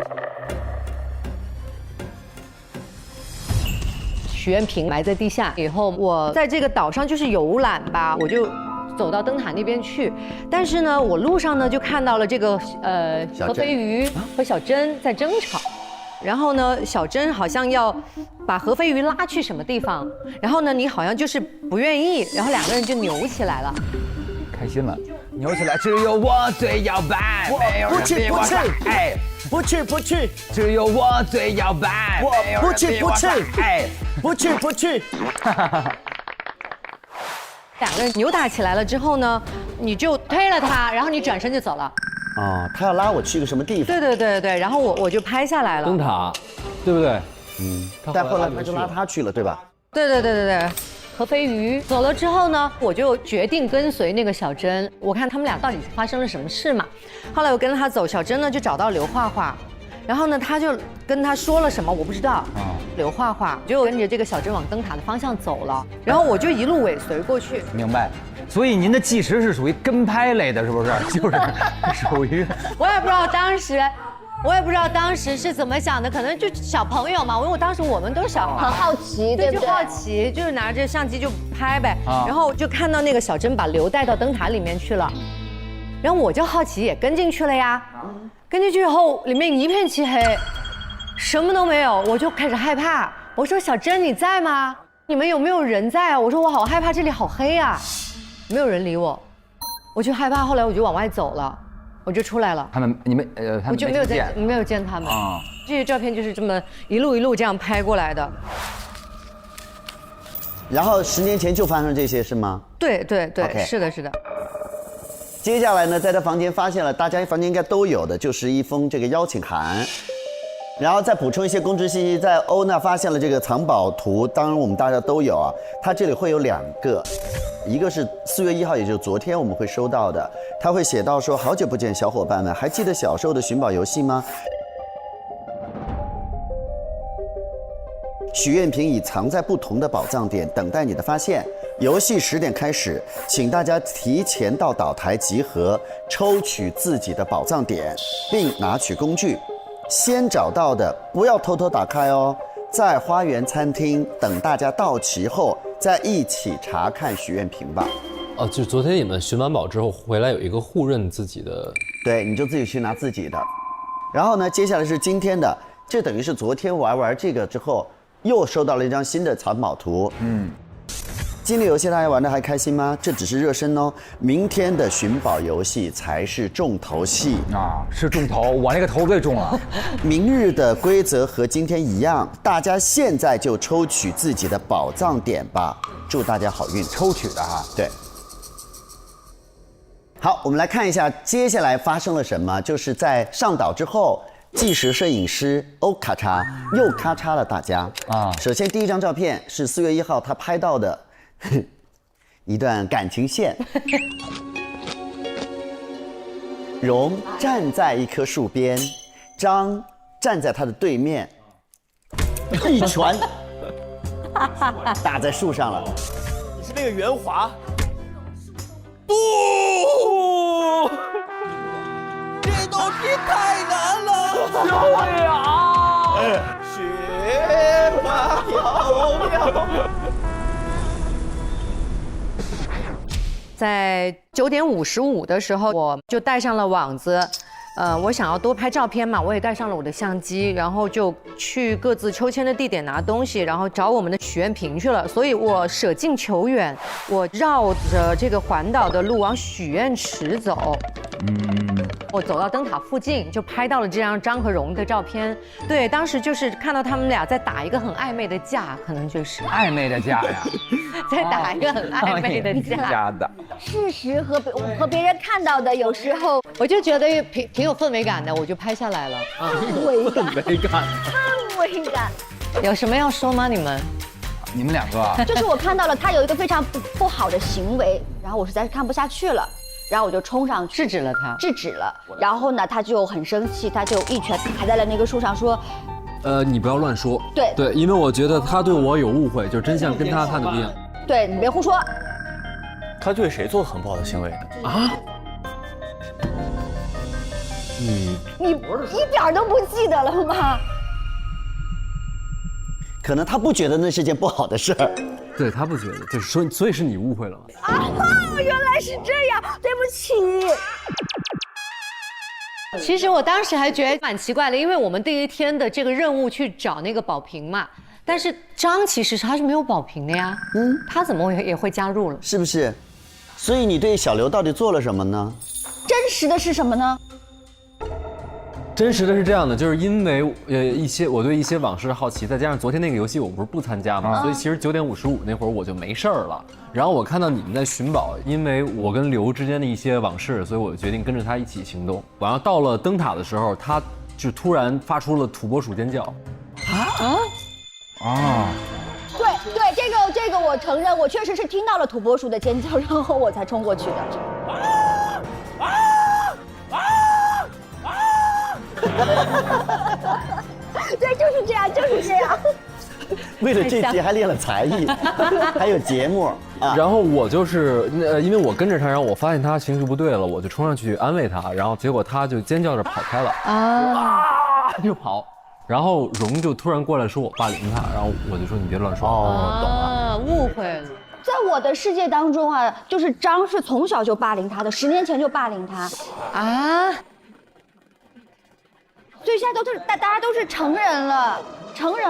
许愿瓶埋在地下以后，我在这个岛上就是游览吧，我就走到灯塔那边去。但是呢，我路上呢就看到了这个何飞鱼和小珍在争吵。然后呢，小珍好像要把何飞鱼拉去什么地方，然后呢，你好像就是不愿意，然后2个人就扭起来了。开心了，扭起来，只有我最摇摆，没有人比我帅。哎，不去，只有我最摇摆，我不去，哎，不去。 2个人扭打起来了之后呢，你就推了他，然后你转身就走了。哦，他要拉我去一个什么地方？对，然后我就拍下来了。灯塔，对不对？但后来他就拉他去了，对吧？对。何飞鱼走了之后呢，我就决定跟随那个小珍，我看他们俩到底发生了什么事嘛。后来我跟着他走，小珍呢就找到刘画画，然后呢他就跟他说了什么我不知道。刘画画就跟着这个小珍往灯塔的方向走了，然后我就一路尾随过去。明白。所以您的纪实是属于跟拍类的，是不是？就是属于。我也不知道当时是怎么想的，可能就小朋友嘛，因为我当时我们都是小孩，很好奇，对不对？就好奇，就是拿着相机就拍呗，然后就看到那个小珍把刘带到灯塔里面去了，然后我就好奇也跟进去了呀，跟进去以后里面一片漆黑，什么都没有，我就开始害怕，我说小珍你在吗？你们有没有人在啊？我说我好害怕，这里好黑啊，没有人理我，我就害怕，后来我就往外走了。我就出来了，他们我就没有见他们啊。这些照片就是这么一路这样拍过来的。然后10年前就发生这些是吗？对，是的。接下来呢，在他房间发现了大家房间应该都有的，就是一封这个邀请函。然后再补充一些公知信息，在欧娜发现了这个藏宝图，当然我们大家都有啊。它这里会有2个，一个是4月1号，也就是昨天我们会收到的，他会写到说：好久不见，小伙伴们，还记得小时候的寻宝游戏吗？许愿瓶已藏在不同的宝藏点，等待你的发现。游戏10点开始，请大家提前到岛台集合，抽取自己的宝藏点，并拿取工具。先找到的不要偷偷打开哦，在花园餐厅等大家到齐后，再一起查看许愿瓶吧。哦，就昨天你们寻完宝之后回来有一个互认自己的，对，你就自己去拿自己的。然后呢，接下来是今天的，这等于是昨天玩这个之后，又收到了一张新的藏宝图。今天游戏大家玩得还开心吗？这只是热身哦，明天的寻宝游戏才是重头戏啊！是重头，我那个头最重了。明日的规则和今天一样，大家现在就抽取自己的宝藏点吧，祝大家好运。抽取的哈，对。好，我们来看一下接下来发生了什么，就是在上岛之后。纪实摄影师欧咔嚓又咔嚓了大家啊！首先第一张照片是4月1号他拍到的一段感情线。荣站在一棵树边，张站在他的对面，一拳打在树上了。你是那个袁华？不，这东西太难了。对啊，雪花飘飘。在9点55的时候，我就带上了网子，我想要多拍照片嘛，我也带上了我的相机，然后就去各自抽签的地点拿东西，然后找我们的许愿瓶去了。所以我舍近求远，我绕着这个环岛的路往许愿池走。我走到灯塔附近，就拍到了这张张和荣的照片。对，当时就是看到他们俩在打一个很暧昧的架，可能就是暧昧的架呀，在打一个很暧昧的架。事实和别人看到的有时候，我就觉得挺有氛围感的，我就拍下来了。啊，氛围感，氛围感。有什么要说吗？你们？你们两个就是我看到了他有一个非常不好的行为，然后我实在是看不下去了。然后我就冲上去制止了他，制止了。然后呢，他就很生气，他就一拳打在了那个树上，说：“你不要乱说。”对，因为我觉得他对我有误会，就真相跟他看的不一样。对你别胡说。他对谁做了很不好的行为啊？你一点都不记得了吗？可能他不觉得那是件不好的事儿。对他不觉得，就是说，所以是你误会了。啊，原来是这样，对不起。其实我当时还觉得蛮奇怪的，因为我们第一天的这个任务去找那个宝瓶嘛，但是张其实他是没有宝瓶的呀，他怎么也会加入了？是不是？所以你对小刘到底做了什么呢？真实的是什么呢？真实的是这样的，就是因为我对一些往事的好奇，再加上昨天那个游戏我不是不参加嘛，所以其实9点55那会儿我就没事儿了。然后我看到你们在寻宝，因为我跟刘之间的一些往事，所以我决定跟着他一起行动。然后到了灯塔的时候，他就突然发出了土拨鼠尖叫。对，这个我承认，我确实是听到了土拨鼠的尖叫，然后我才冲过去的。对，就是这样，就是这样。为了这集还练了才艺，还有节目啊。然后我就是因为我跟着他，然后我发现他形势不对了，我就冲上去安慰他，然后结果他就尖叫着跑开了就跑。然后荣就突然过来说我霸凌他，然后我就说你别乱说。懂了，误会了。在我的世界当中啊，就是张是从小就霸凌他的，10年前就霸凌他啊。所以现在大家都是成人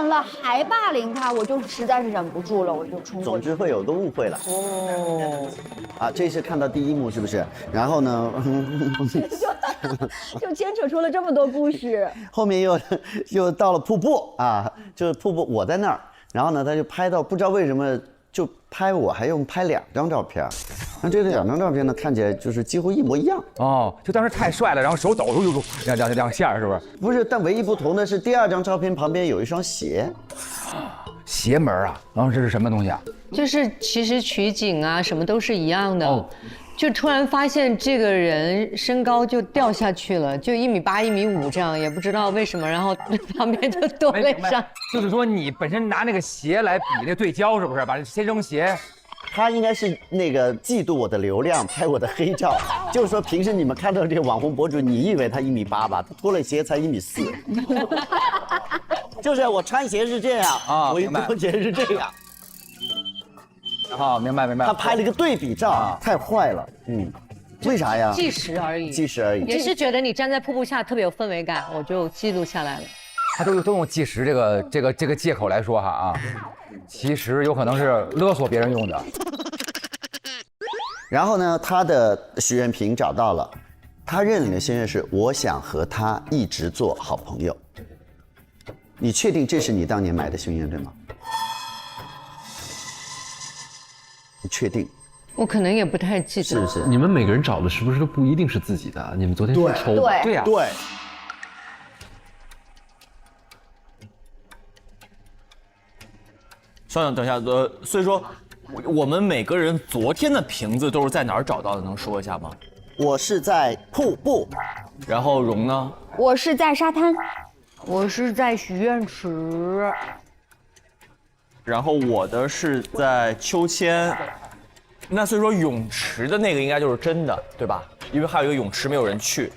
了还霸凌他，我就实在是忍不住了，我就冲过去。总之会有个误会了。这是看到第一幕是不是？然后呢，就牵扯出了这么多故事。后面又到了瀑布啊，就是瀑布我在那儿，然后呢他就拍到不知道为什么就拍我，还用拍2张照片。那这2张照片呢，看起来就是几乎一模一样就当时太帅了，然后手抖，两下是不是？不是，但唯一不同的是第2张照片旁边有一双鞋，鞋门啊，然后这是什么东西啊？就是其实取景啊，什么都是一样的。就突然发现这个人身高就掉下去了，就1.8米、1.5米这样，也不知道为什么，然后旁边就多了一双。就是说你本身拿那个鞋来比那对焦，是不是？把先扔鞋。他应该是那个嫉妒我的流量，拍我的黑照。就是说，平时你们看到这个网红博主，你以为他1.8米吧？他脱了鞋才1.4米。就是我穿鞋是这样我一脱鞋是这样。明白。他拍了一个对比照，太坏了。为啥呀？计时而已。也是觉得你站在瀑布下特别有氛围感，我就记录下来了。他都用计时这个借口来说其实有可能是勒索别人用的。然后呢，他的许愿瓶找到了，他认领的心愿是我想和他一直做好朋友。你确定这是你当年买的心愿对吗？你确定？我可能也不太记得。是不是？你们每个人找的是不是都不一定是自己的？你们昨天是抽的。对呀。对。稍等，等一下，所以说，我们每个人昨天的瓶子都是在哪儿找到的？能说一下吗？我是在瀑布，然后荣呢？我是在沙滩，我是在许愿池，然后我的是在秋千。那所以说泳池的那个应该就是真的，对吧？因为还有一个泳池没有人去。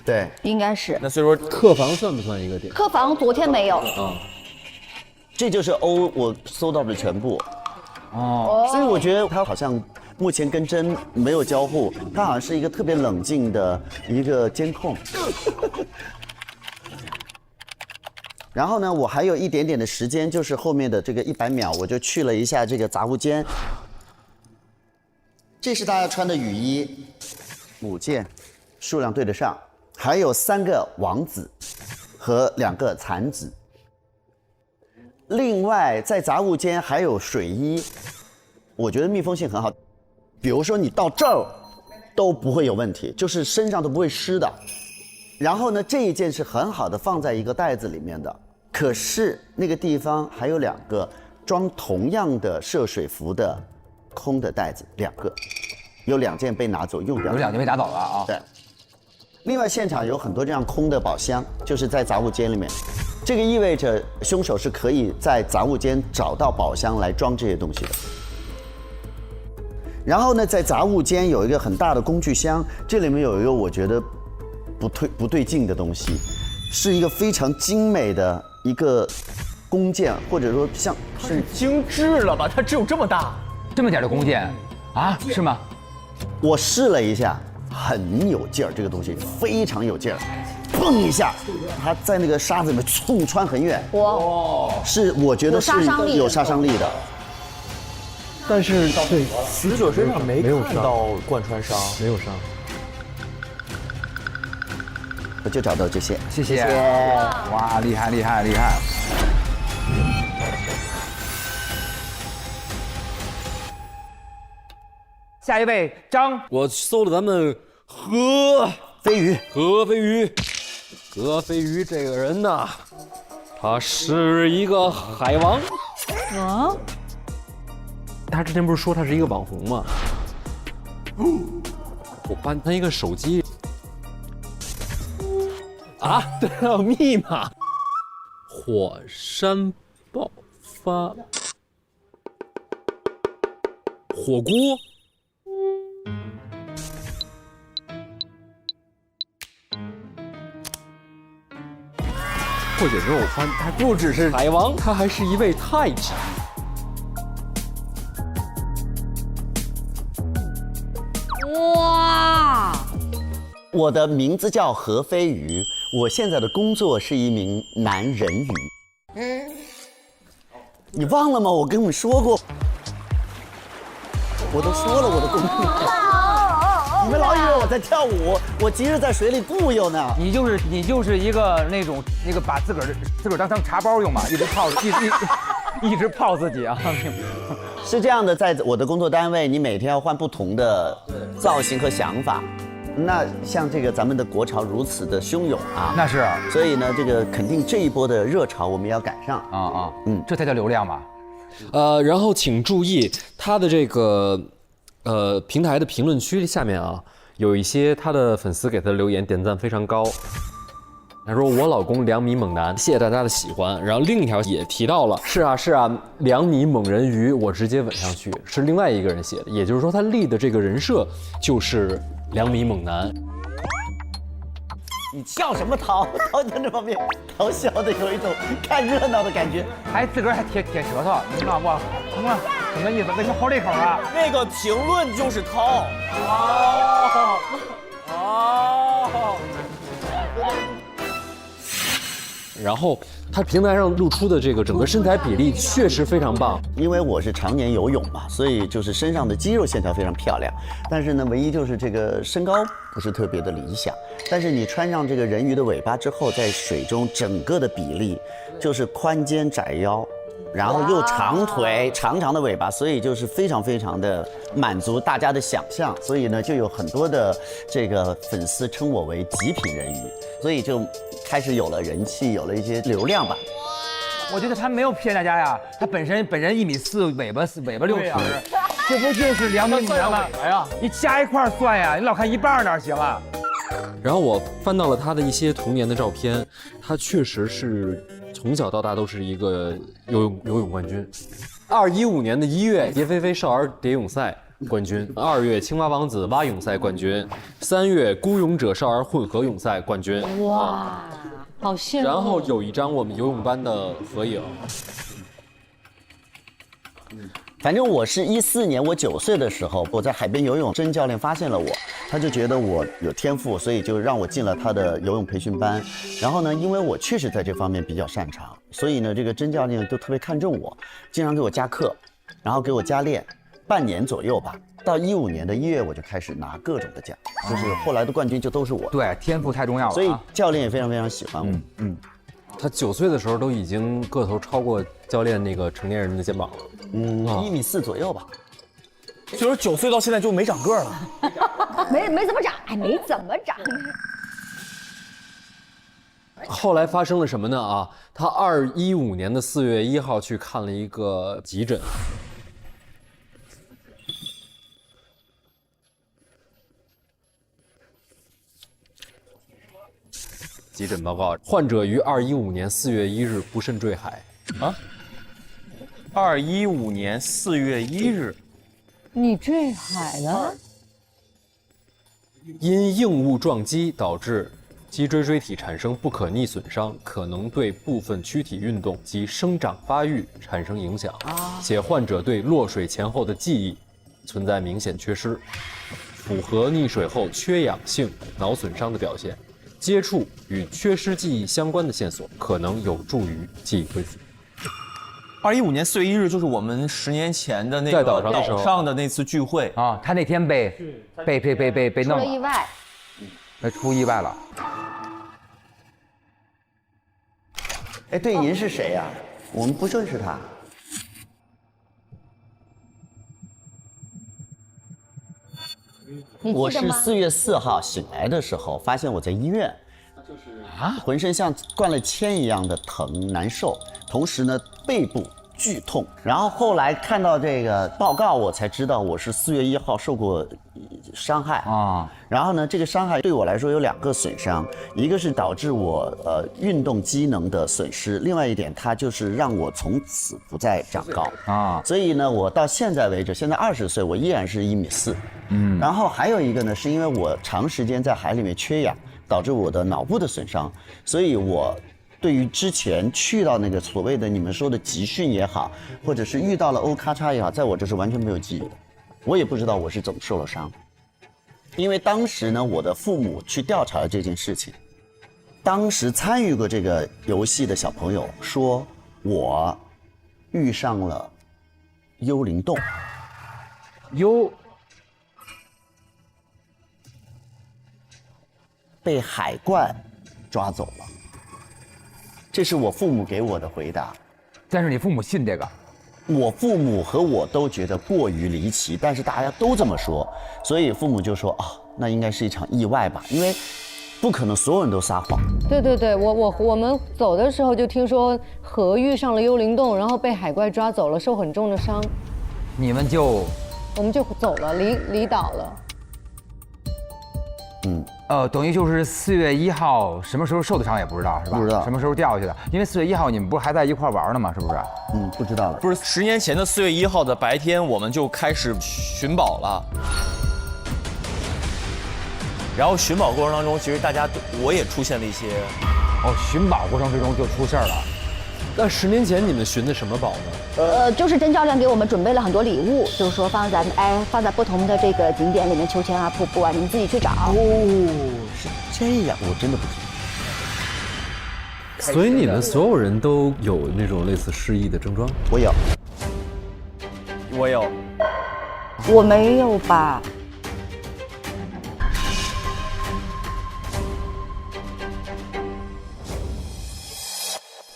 对，应该是。那所以说客房算不算一个点？客房昨天没有。这就是我搜到的全部。所以我觉得他好像目前跟真没有交互，他好像是一个特别冷静的一个监控。然后呢，我还有一点点的时间，就是后面的这个100秒，我就去了一下这个杂物间。这是大家穿的雨衣， 5件，数量对得上，还有3个王子和2个残子。另外，在杂物间还有水衣，我觉得密封性很好。比如说你到这儿都不会有问题，就是身上都不会湿的。然后呢，这一件是很好的放在一个袋子里面的。可是那个地方还有2个装同样的涉水服的空的袋子，2个，有2件被拿走用掉，有2件被拿走了啊。对。另外，现场有很多这样空的宝箱，就是在杂物间里面。这个意味着凶手是可以在杂物间找到宝箱来装这些东西的。然后呢，在杂物间有一个很大的工具箱，这里面有一个我觉得不对劲的东西，是一个非常精美的一个弓箭，或者说像是精致了吧？它只有这么大，这么点的弓箭啊？是吗？我试了一下，很有劲儿，这个东西非常有劲儿，砰一下，它在那个沙子里面冲穿很远。哇，是我觉得是有杀伤力的。但是对死者身上没看到贯穿伤，没有伤。我就找到这些，谢谢。哇，厉害厉害厉害！下一位张，我搜了咱们何飞鱼这个人呐，他是一个海王。啊？他之前不是说他是一个网红吗？我翻他一个手机。啊，对，还有密码。火山爆发，火锅。破解之后，我发现他不只是海王，他还是一位太极。哇！我的名字叫何飞鱼，我现在的工作是一名男人鱼。你忘了吗？我跟你们说过，我都说了我的工作。你们老以为我在跳舞，我其实在水里固有呢。你就是一个那种把自个儿当茶包用嘛，一直泡自己啊。是这样的，在我的工作单位，你每天要换不同的造型和想法。那像这个咱们的国潮如此的汹涌啊，那是，所以呢，这个肯定这一波的热潮我们也要赶上啊。这才叫流量嘛。然后请注意他的这个平台的评论区下面啊，有一些他的粉丝给他的留言点赞非常高。他说我老公2米猛男，谢谢大家的喜欢。然后另一条也提到了，是啊，2米猛人鱼，我直接吻上去，是另外一个人写的，也就是说他立的这个人设就是2米猛男。你笑什么陶在这方面陶笑的有一种看热闹的感觉，还自个儿还舔舌头，你看我什么意思？为什么好这口啊？那个评论就是掏。然后他平台上露出的这个整个身材比例确实非常棒，因为我是常年游泳嘛，所以就是身上的肌肉线条非常漂亮。但是呢，唯一就是这个身高不是特别的理想。但是你穿上这个人鱼的尾巴之后，在水中整个的比例就是宽肩窄腰，然后又长腿、长长的尾巴，所以就是非常非常的满足大家的想象。所以呢，就有很多的这个粉丝称我为极品人鱼，所以就开始有了人气，有了一些流量吧。我觉得他没有骗大家呀，他本人1.4米，尾巴60，这不就是2米猛吗？你加一块算呀，你老看一半哪行啊？然后我翻到了他的一些童年的照片，他确实是从小到大都是一个游泳冠军。2015年的1月，蝶飞飞少儿蝶泳赛冠军；2月，青蛙王子蛙泳赛冠军；3月，孤勇者少儿混合泳赛冠军。哇，好羡慕！然后有一张我们游泳班的合影。反正我是14年，我9岁的时候，我在海边游泳，甄教练发现了我，他就觉得我有天赋，所以就让我进了他的游泳培训班。然后呢，因为我确实在这方面比较擅长，所以呢，这个甄教练都特别看重我，经常给我加课，然后给我加练，半年左右吧。到15年的1月我就开始拿各种的奖，就是后来的冠军就都是我。对，天赋太重要了。所以教练也非常非常喜欢我。他9岁的时候都已经个头超过教练那个成年人的肩膀了。1.4米左右吧。就是9岁到现在就没长个儿了。没怎么长，哎，没怎么长。后来发生了什么呢？啊，他2015年的4月1号去看了一个急诊。急诊报告，患者于2015年4月1日不慎坠海。啊？2015年4月1日，你坠海了？因硬物撞击导致脊椎椎体产生不可逆损伤，可能对部分躯体运动及生长发育产生影响，且患者对落水前后的记忆存在明显缺失，符合溺水后缺氧性脑损伤的表现。接触与缺失记忆相关的线索，可能有助于记忆恢复。2015年4月1日就是我们10年前的那个在岛上的时候岛上的那次聚会啊，他那天被出弄了意外，出意外了。哎，对银是谁呀？我们不认识他。我是4月4号醒来的时候，发现我在医院，浑身像灌了铅一样的疼难受，同时呢背部剧痛。然后后来看到这个报告，我才知道我是4月1号受过伤害啊。然后呢，这个伤害对我来说有2个损伤，一个是导致我运动机能的损失，另外一点它就是让我从此不再长高啊。所以呢，我到现在为止，现在20岁，我依然是1.4米。然后还有一个呢，是因为我长时间在海里面缺氧，导致我的脑部的损伤，所以我对于之前去到那个所谓的你们说的集训也好，或者是遇到了咔嚓也好，在我这是完全没有记忆的，我也不知道我是怎么受了伤。因为当时呢，我的父母去调查了这件事情，当时参与过这个游戏的小朋友说，我遇上了幽灵洞。被海怪抓走了，这是我父母给我的回答。但是你父母信这个？我父母和我都觉得过于离奇，但是大家都这么说，所以父母就说那应该是一场意外吧，因为不可能所有人都撒谎。对，我们走的时候就听说河遇上了幽灵洞，然后被海怪抓走了，受很重的伤。我们就走了，离岛了。等于就是4月1号什么时候受的伤也不知道是吧？不知道什么时候掉下去的，因为4月1号你们不是还在一块玩呢吗？是不是？不知道了。不是10年前的4月1号的白天，我们就开始寻宝了。然后寻宝过程当中，其实我也出现了一些，寻宝过程之中就出事儿了。那10年前你们寻的什么宝呢？就是甄教练给我们准备了很多礼物，就是说放在不同的这个景点里面，秋千啊、瀑布啊，你们自己去找。是这样，我真的不知道。所以你们所有人都有那种类似失忆的症状？我有。我没有吧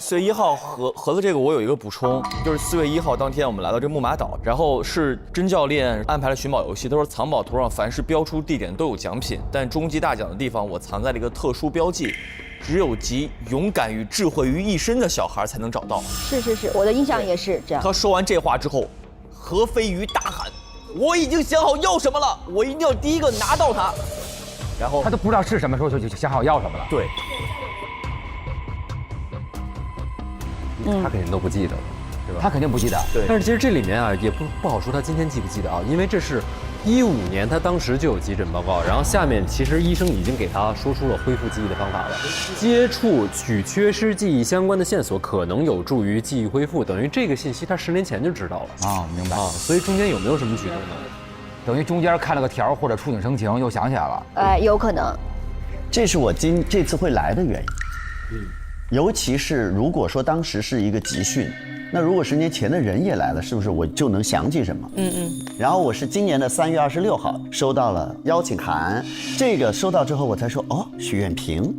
？4月1号盒子这个我有一个补充，就是4月1号当天我们来到这木马岛，然后是甄教练安排了寻宝游戏，他说藏宝图上凡是标出地点都有奖品，但终极大奖的地方我藏在了一个特殊标记，只有集勇敢与智慧于一身的小孩才能找到。是，我的印象也是这样。他说完这话之后，何飞鱼大喊：“我已经想好要什么了，我一定要第一个拿到它。”然后他都不知道是什么时候就想好要什么了。对。他肯定都不记得了，对吧？他肯定不记得。对。但是其实这里面啊，也不好说他今天记不记得啊，因为这是15年，他当时就有急诊报告，然后下面其实医生已经给他说出了恢复记忆的方法了。接触与缺失记忆相关的线索可能有助于记忆恢复，等于这个信息他10年前就知道了。明白。所以中间有没有什么举动呢？等于中间看了个条或者触景生情，又想起来了。有可能。这是我这次会来的原因。尤其是如果说当时是一个集训，那如果10年前的人也来了，是不是我就能想起什么？然后我是今年的3月26号收到了邀请函，这个收到之后我才说哦，许愿瓶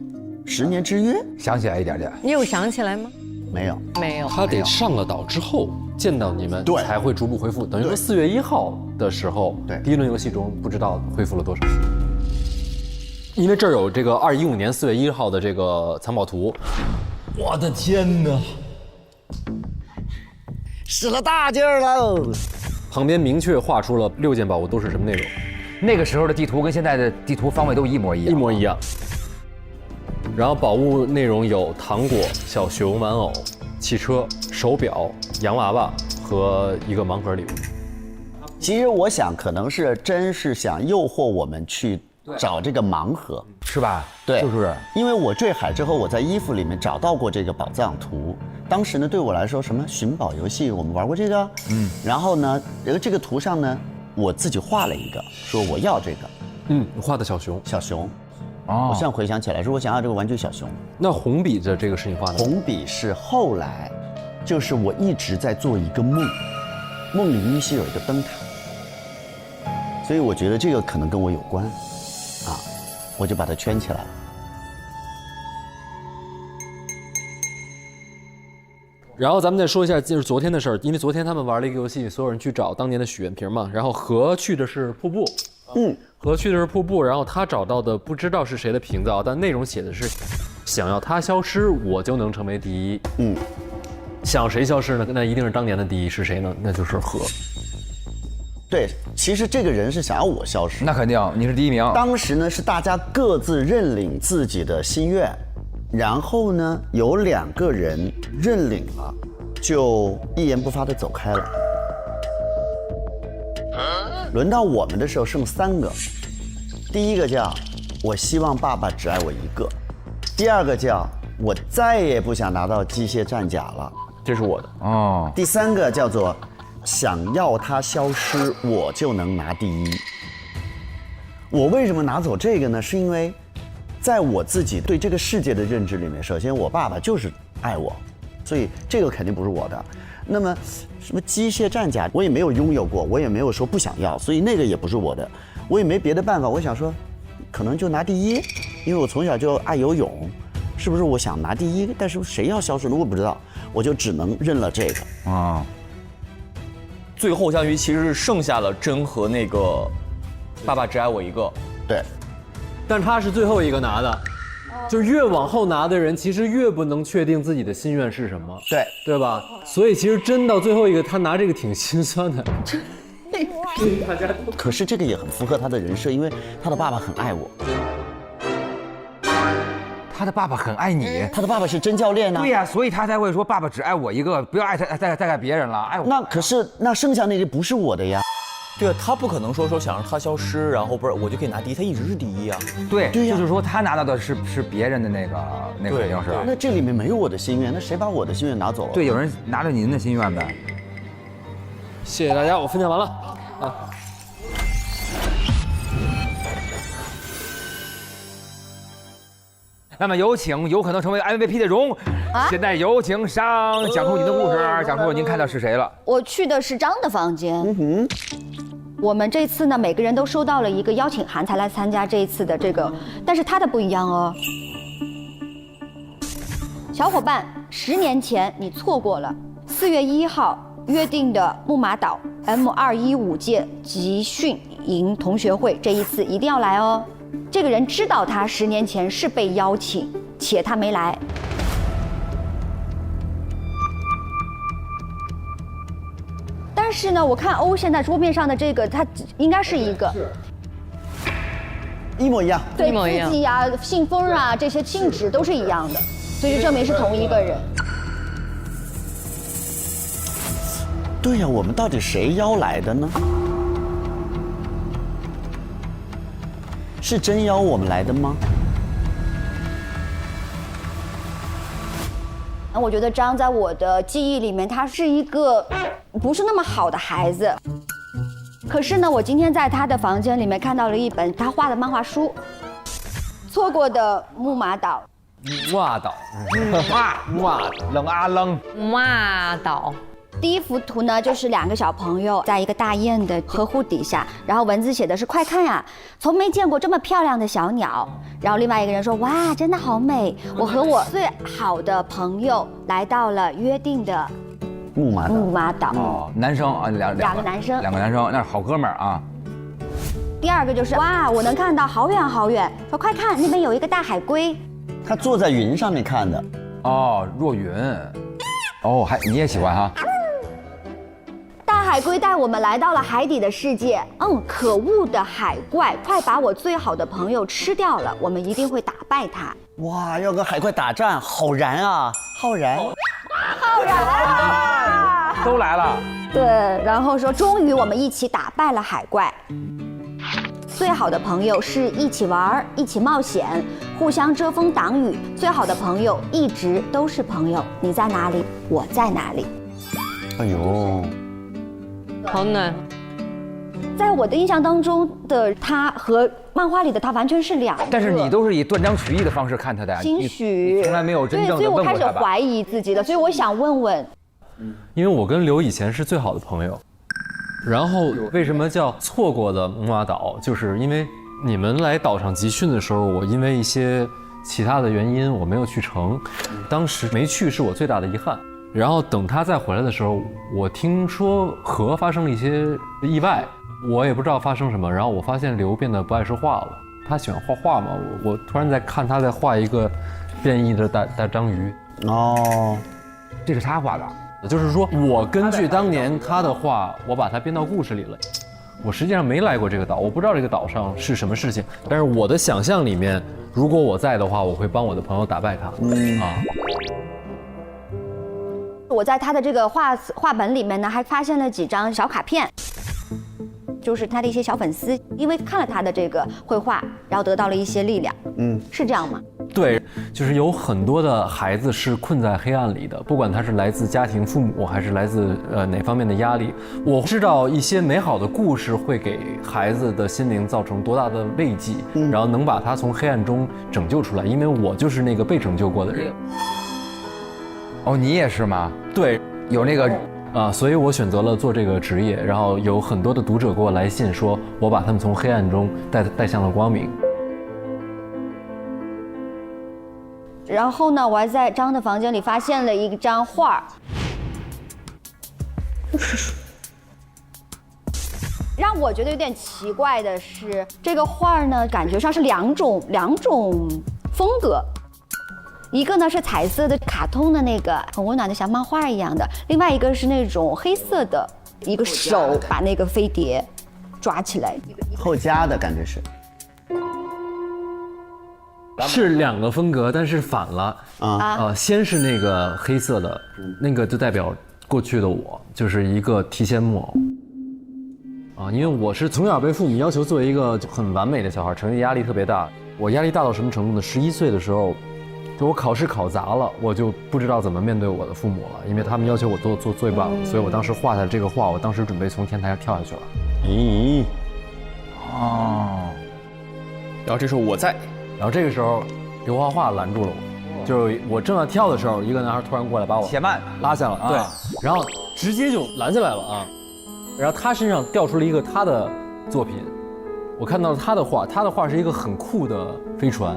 ，10年之约，想起来一点点。你有想起来吗？没有，没有。他得上了岛之后见到你们，才会逐步恢复。等于说4月1号的时候，第一轮游戏中不知道恢复了多少。因为这儿有这个2015年4月1号的这个藏宝图，我的天哪，使了大劲儿了。旁边明确画出了6件宝物都是什么内容。那个时候的地图跟现在的地图方位都一模一样，一模一样。然后宝物内容有糖果、小熊玩偶、汽车、手表、洋娃娃和一个盲盒礼物。其实我想，可能是真是想诱惑我们去找这个盲盒，是吧？对，是不是？因为我坠海之后，我在衣服里面找到过这个宝藏图。当时呢，对我来说，什么寻宝游戏，我们玩过这个。然后呢，这个图上呢，我自己画了一个，说我要这个。你画的小熊。小熊。哦。我现在回想起来，说我想要这个玩具小熊。那红笔的这个是你画的？红笔是后来，就是我一直在做一个梦，梦里依稀有一个灯塔。所以我觉得这个可能跟我有关，啊，我就把它圈起来了。然后咱们再说一下，就是昨天的事儿，因为昨天他们玩了一个游戏，所有人去找当年的许愿瓶嘛。然后何去的是瀑布，何去的是瀑布，然后他找到的不知道是谁的瓶子啊，但内容写的是，想要它消失，我就能成为第一。想谁消失呢？那一定是当年的第一，是谁呢？那就是何。对，其实这个人是想要我消失，那肯定，你是第一名。当时呢是大家各自认领自己的心愿，然后呢有2个人认领了，就一言不发地走开了。轮到我们的时候剩3个，第一个叫我希望爸爸只爱我一个，第2个叫我再也不想拿到机械战甲了，这是我的哦。第3个叫做想要它消失，我就能拿第一。我为什么拿走这个呢？是因为在我自己对这个世界的认知里面，首先我爸爸就是爱我，所以这个肯定不是我的。那么什么机械战甲我也没有拥有过，我也没有说不想要，所以那个也不是我的，我也没别的办法。我想说可能就拿第一，因为我从小就爱游泳，是不是我想拿第一？但是谁要消失了我不知道，我就只能认了这个啊。最后相当于其实是剩下了真和那个爸爸只爱我一个。对，但他是最后一个拿的，就是越往后拿的人，其实越不能确定自己的心愿是什么，对吧？所以其实真到最后一个，他拿这个挺心酸的。大家可是这个也很符合他的人设，因为他的爸爸很爱我。他的爸爸很爱你，他的爸爸是真教练呢。对呀，所以他才会说爸爸只爱我一个，不要爱他再爱别人了，爱我。那可是那剩下那个不是我的呀。对啊，他不可能说想让他消失，然后不是我就可以拿第一，他一直是第一啊。对，就是说他拿到的是别人的那个肯定是。那这里面没有我的心愿，那谁把我的心愿拿走了？对，有人拿着您的心愿呗。谢谢大家，我分享完了啊。那么有请有可能成为 MVP 的荣，现在有请上讲述您的故事，讲述您看到是谁了。我去的是张的房间。我们这次呢，每个人都收到了一个邀请函才来参加这一次的这个，但是他的不一样哦。小伙伴，10年前你错过了4月1号约定的木马岛 M215届集训营同学会，这一次一定要来哦。这个人知道他10年前是被邀请，且他没来。但是呢，我看欧现在桌面上的这个，他应该是一个，一模一样，对，字迹啊、信封啊这些性质都是一样的，所以就证明是同一个人。对呀，我们到底谁邀来的呢？是真邀我们来的吗？我觉得张在我的记忆里面，他是一个不是那么好的孩子。可是呢，我今天在他的房间里面看到了一本他画的漫画书，《错过的木马岛》。哇岛，冷啊冷。哇岛。第一幅图呢，就是2个小朋友在一个大雁的呵护底下，然后文字写的是快看呀，从没见过这么漂亮的小鸟。然后另外一个人说，哇，真的好美，我和我最好的朋友来到了约定的木马岛。哦，男生啊，两个男生，那是好哥们儿啊。第二个就是哇，我能看到好远好远，说快看，那边有一个大海龟。他坐在云上面看的。哦，若云。哦，你也喜欢哈？大海龟带我们来到了海底的世界。可恶的海怪，快把我最好的朋友吃掉了，我们一定会打败他。哇，要跟海怪打战，好燃啊，浩然。都来了。对，然后说终于我们一起打败了海怪。最好的朋友是一起玩，一起冒险，互相遮风挡雨。最好的朋友一直都是朋友，你在哪里，我在哪里。哎呦，好暖。在我的印象当中的他和漫画里的他完全是两个。但是你都是以断章取义的方式看他的呀，兴许你从来没有真正的问过他吧？对，所以我开始怀疑自己了，所以我想问问，因为我跟刘以前是最好的朋友，然后为什么叫错过的木马岛，就是因为你们来岛上集训的时候，我因为一些其他的原因我没有去成，当时没去是我最大的遗憾。然后等他再回来的时候，我听说河发生了一些意外，我也不知道发生什么。然后我发现刘变得不爱说话了。他喜欢画画嘛，我突然在看他在画一个变异的大章鱼。哦，这是他画的。就是说我根据当年他的画，我把它编到故事里了。我实际上没来过这个岛，我不知道这个岛上是什么事情。但是我的想象里面，如果我在的话，我会帮我的朋友打败他。我在他的这个画本里面呢，还发现了几张小卡片，就是他的一些小粉丝，因为看了他的这个绘画，然后得到了一些力量。是这样吗？对，就是有很多的孩子是困在黑暗里的，不管他是来自家庭、父母，还是来自哪方面的压力。我知道一些美好的故事会给孩子的心灵造成多大的慰藉，然后能把他从黑暗中拯救出来。因为我就是那个被拯救过的人。哦，你也是吗？对，有那个所以我选择了做这个职业。然后有很多的读者给我来信说，我把他们从黑暗中带向了光明。然后呢，我还在张的房间里发现了一张画，让我觉得有点奇怪的是，这个画呢，感觉上是两种风格。一个呢是彩色的卡通的那个很温暖的像漫画一样的，另外一个是那种黑色的，一个手把那个飞碟抓起来，后加的感觉是。是两个风格，但是反了先是那个黑色的，那个就代表过去的我，就是一个提线木偶因为我是从小被父母要求做一个很完美的小孩，成绩压力特别大。我压力大到什么程度呢？11岁的时候，就我考试考砸了，我就不知道怎么面对我的父母了，因为他们要求我做最棒的，所以我当时画的这个画，我当时准备从天台上跳下去了。咦，然后这时候我在。然后这个时候，刘画画拦住了我，就是我正要跳的时候，一个男孩突然过来把我且慢拉下了，对，然后直接就拦下来了然后他身上掉出了一个他的作品，我看到了他的画，他的画是一个很酷的飞船。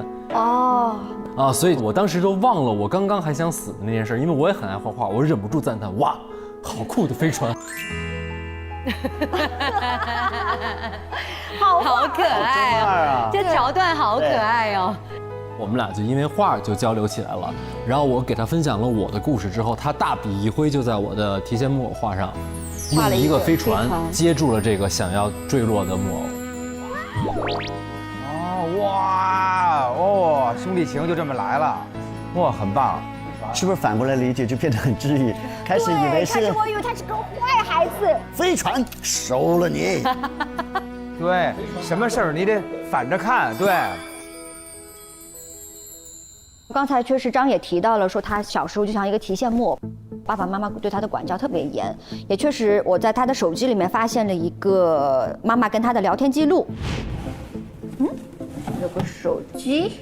所以我当时都忘了我刚刚还想死的那件事，因为我也很爱画画，我忍不住赞叹：哇，好酷的飞船！好可爱啊！这桥段好可爱哦。我们俩就因为画就交流起来了，然后我给他分享了我的故事之后，他大笔一挥就在我的提线木偶画上，用一个飞船接住了这个想要坠落的木偶。兄弟情就这么来了，哇，很棒。是不是反过来理解就变得很治愈？开始以为是，我以为他是个坏孩子。飞船收了你。对，什么事儿你得反着看。对。刚才确实张也提到了，说他小时候就像一个提线木偶，爸爸妈妈对他的管教特别严。也确实，我在他的手机里面发现了一个妈妈跟他的聊天记录。有个手机。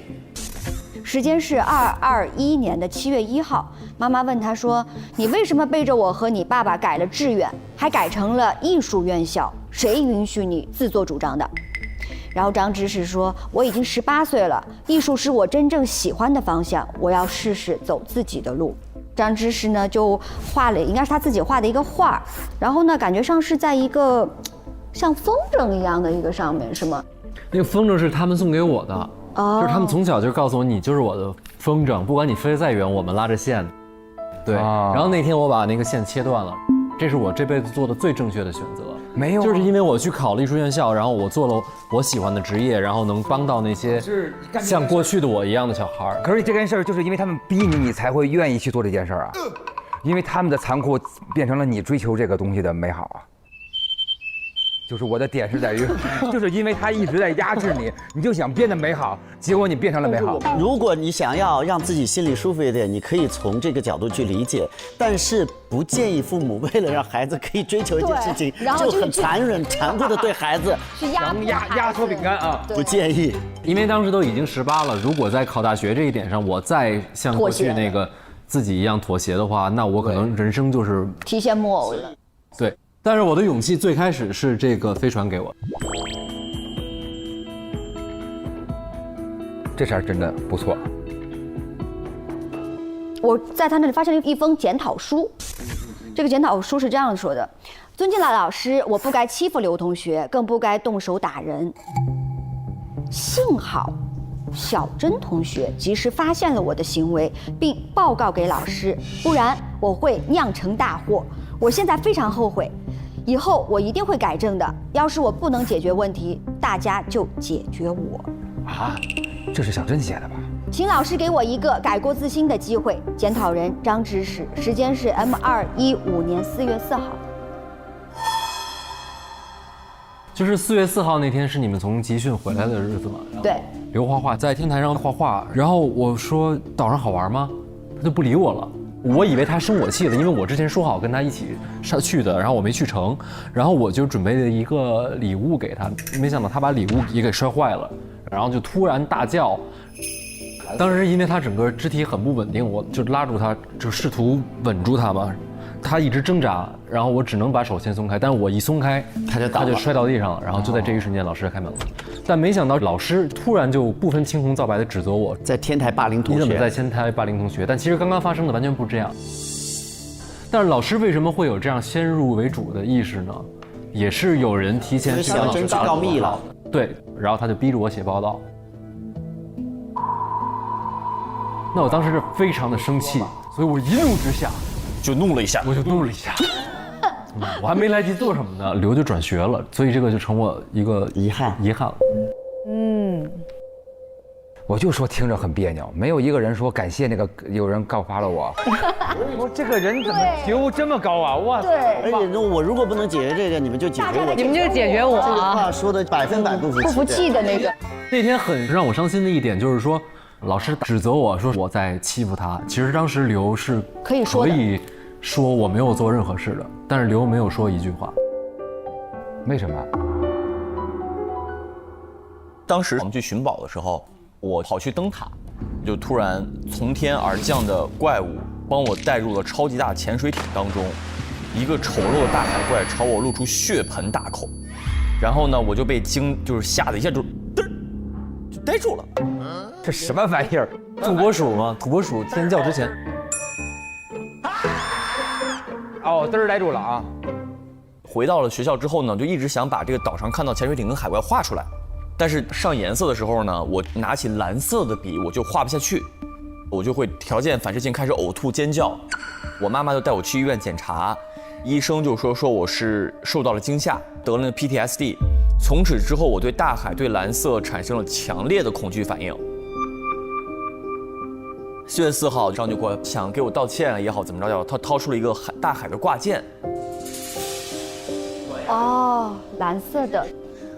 时间是221年的7月1号。妈妈问他说：“你为什么背着我和你爸爸改了志愿，还改成了艺术院校？谁允许你自作主张的？”然后张芝士说：“我已经18岁了，艺术是我真正喜欢的方向，我要试试走自己的路。”张芝士呢就画了，应该是他自己画的一个画，然后呢感觉上是在一个像风筝一样的一个上面，是吗？那个风筝是他们送给我的，就是他们从小就告诉我，你就是我的风筝，不管你飞得再远，我们拉着线。对，然后那天我把那个线切断了，这是我这辈子做的最正确的选择。没有，就是因为我去考了艺术院校，然后我做了我喜欢的职业，然后能帮到那些像过去的我一样的小孩儿。可是这件事儿就是因为他们逼你，你才会愿意去做这件事儿啊，因为他们的残酷变成了你追求这个东西的美好啊。就是我的点是在于，就是因为他一直在压制你，你就想变得美好，结果你变成了美好。如果你想要让自己心里舒服一点，你可以从这个角度去理解，但是不建议父母为了让孩子可以追求一件事情，就很残忍、残酷的对孩子去压缩饼干啊，不建议。因为当时都已经18了，如果在考大学这一点上，我再像过去那个自己一样妥协的话，那我可能人生就是提线木偶了。对。但是我的勇气最开始是这个飞船给我，这事儿真的不错。我在他那里发现了一封检讨书，这个检讨书是这样说的：尊敬的老师，我不该欺负刘同学，更不该动手打人。幸好小珍同学及时发现了我的行为，并报告给老师，不然我会酿成大祸。我现在非常后悔，以后我一定会改正的。要是我不能解决问题，大家就解决我。啊，这是小珍写的吧？请老师给我一个改过自新的机会。检讨人张芝士，时间是 M215年4月4号。就是4月4号那天是你们从集训回来的日子嘛？对。刘画画在天台上画画，然后我说岛上好玩吗？他就不理我了。我以为他生我气了，因为我之前说好跟他一起去的，然后我没去成，然后我就准备了一个礼物给他，没想到他把礼物也给摔坏了，然后就突然大叫。当时因为他整个肢体很不稳定，我就拉住他，就试图稳住他嘛。他一直挣扎，然后我只能把手先松开，但是我一松开，他就摔到地上了，然后就在这一瞬间，老师开门了。但没想到老师突然就不分青红皂白的指责我在天台霸凌同学，你怎么在天台霸凌同学？但其实刚刚发生的完全不是这样。但是老师为什么会有这样先入为主的意识呢？也是有人提前去跟老师告密了，对，然后他就逼着我写报道。那我当时是非常的生气，所以我一怒之下就怒了一下，我还没来及做什么呢，刘就转学了，所以这个就成我一个遗憾了。我就说听着很别扭，没有一个人说感谢那个有人告发了我。我这个人怎么觉悟这么高啊？哇！对，而且我如果不能解决这个，你们就解决我。你们就解决我。这个话说的100%不服气。不服气的那个。那天很让我伤心的一点就是说，老师指责我说我在欺负他。其实当时刘是可以说我没有做任何事的，但是刘没有说一句话。为什么？当时我们去寻宝的时候，我跑去灯塔，就突然从天而降的怪物帮我带入了超级大潜水艇当中，一个丑陋的大海怪朝我露出血盆大口，然后呢，我就被就是吓得一下就呆住了。这什么玩意儿？土拨鼠吗？土拨鼠天叫之前。哦，嘚儿呆住了啊！回到了学校之后呢，就一直想把这个岛上看到潜水艇跟海怪画出来，但是上颜色的时候呢，我拿起蓝色的笔，我就画不下去，我就会条件反射性开始呕吐尖叫。我妈妈就带我去医院检查，医生就说我是受到了惊吓，得了 PTSD。从此之后，我对大海、对蓝色产生了强烈的恐惧反应。4月4号，张就过来想给我道歉也好，怎么着也好，他掏出了一个大海的挂件。哦，蓝色的。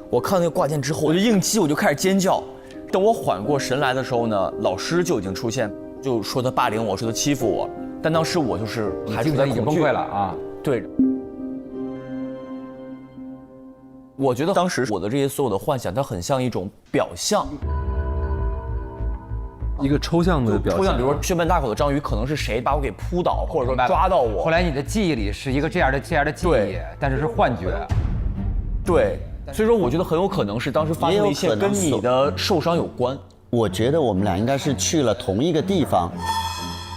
我看到那个挂件之后，我就应激，我就开始尖叫。等我缓过神来的时候呢，老师就已经出现，就说他霸凌我，说他欺负我。但当时我就是还处在恐惧，已经崩溃了啊！对。我觉得当时我的这些所有的幻想，它很像一种表象。一个抽象的表现。抽象，比如说血盆大口的章鱼，可能是谁把我给扑倒，或者说抓到我。后来你的记忆里是一个这样的记忆，但是是幻觉。对，所以说我觉得很有可能是当时发生的一切跟你的受伤有关。我觉得我们俩应该是去了同一个地方。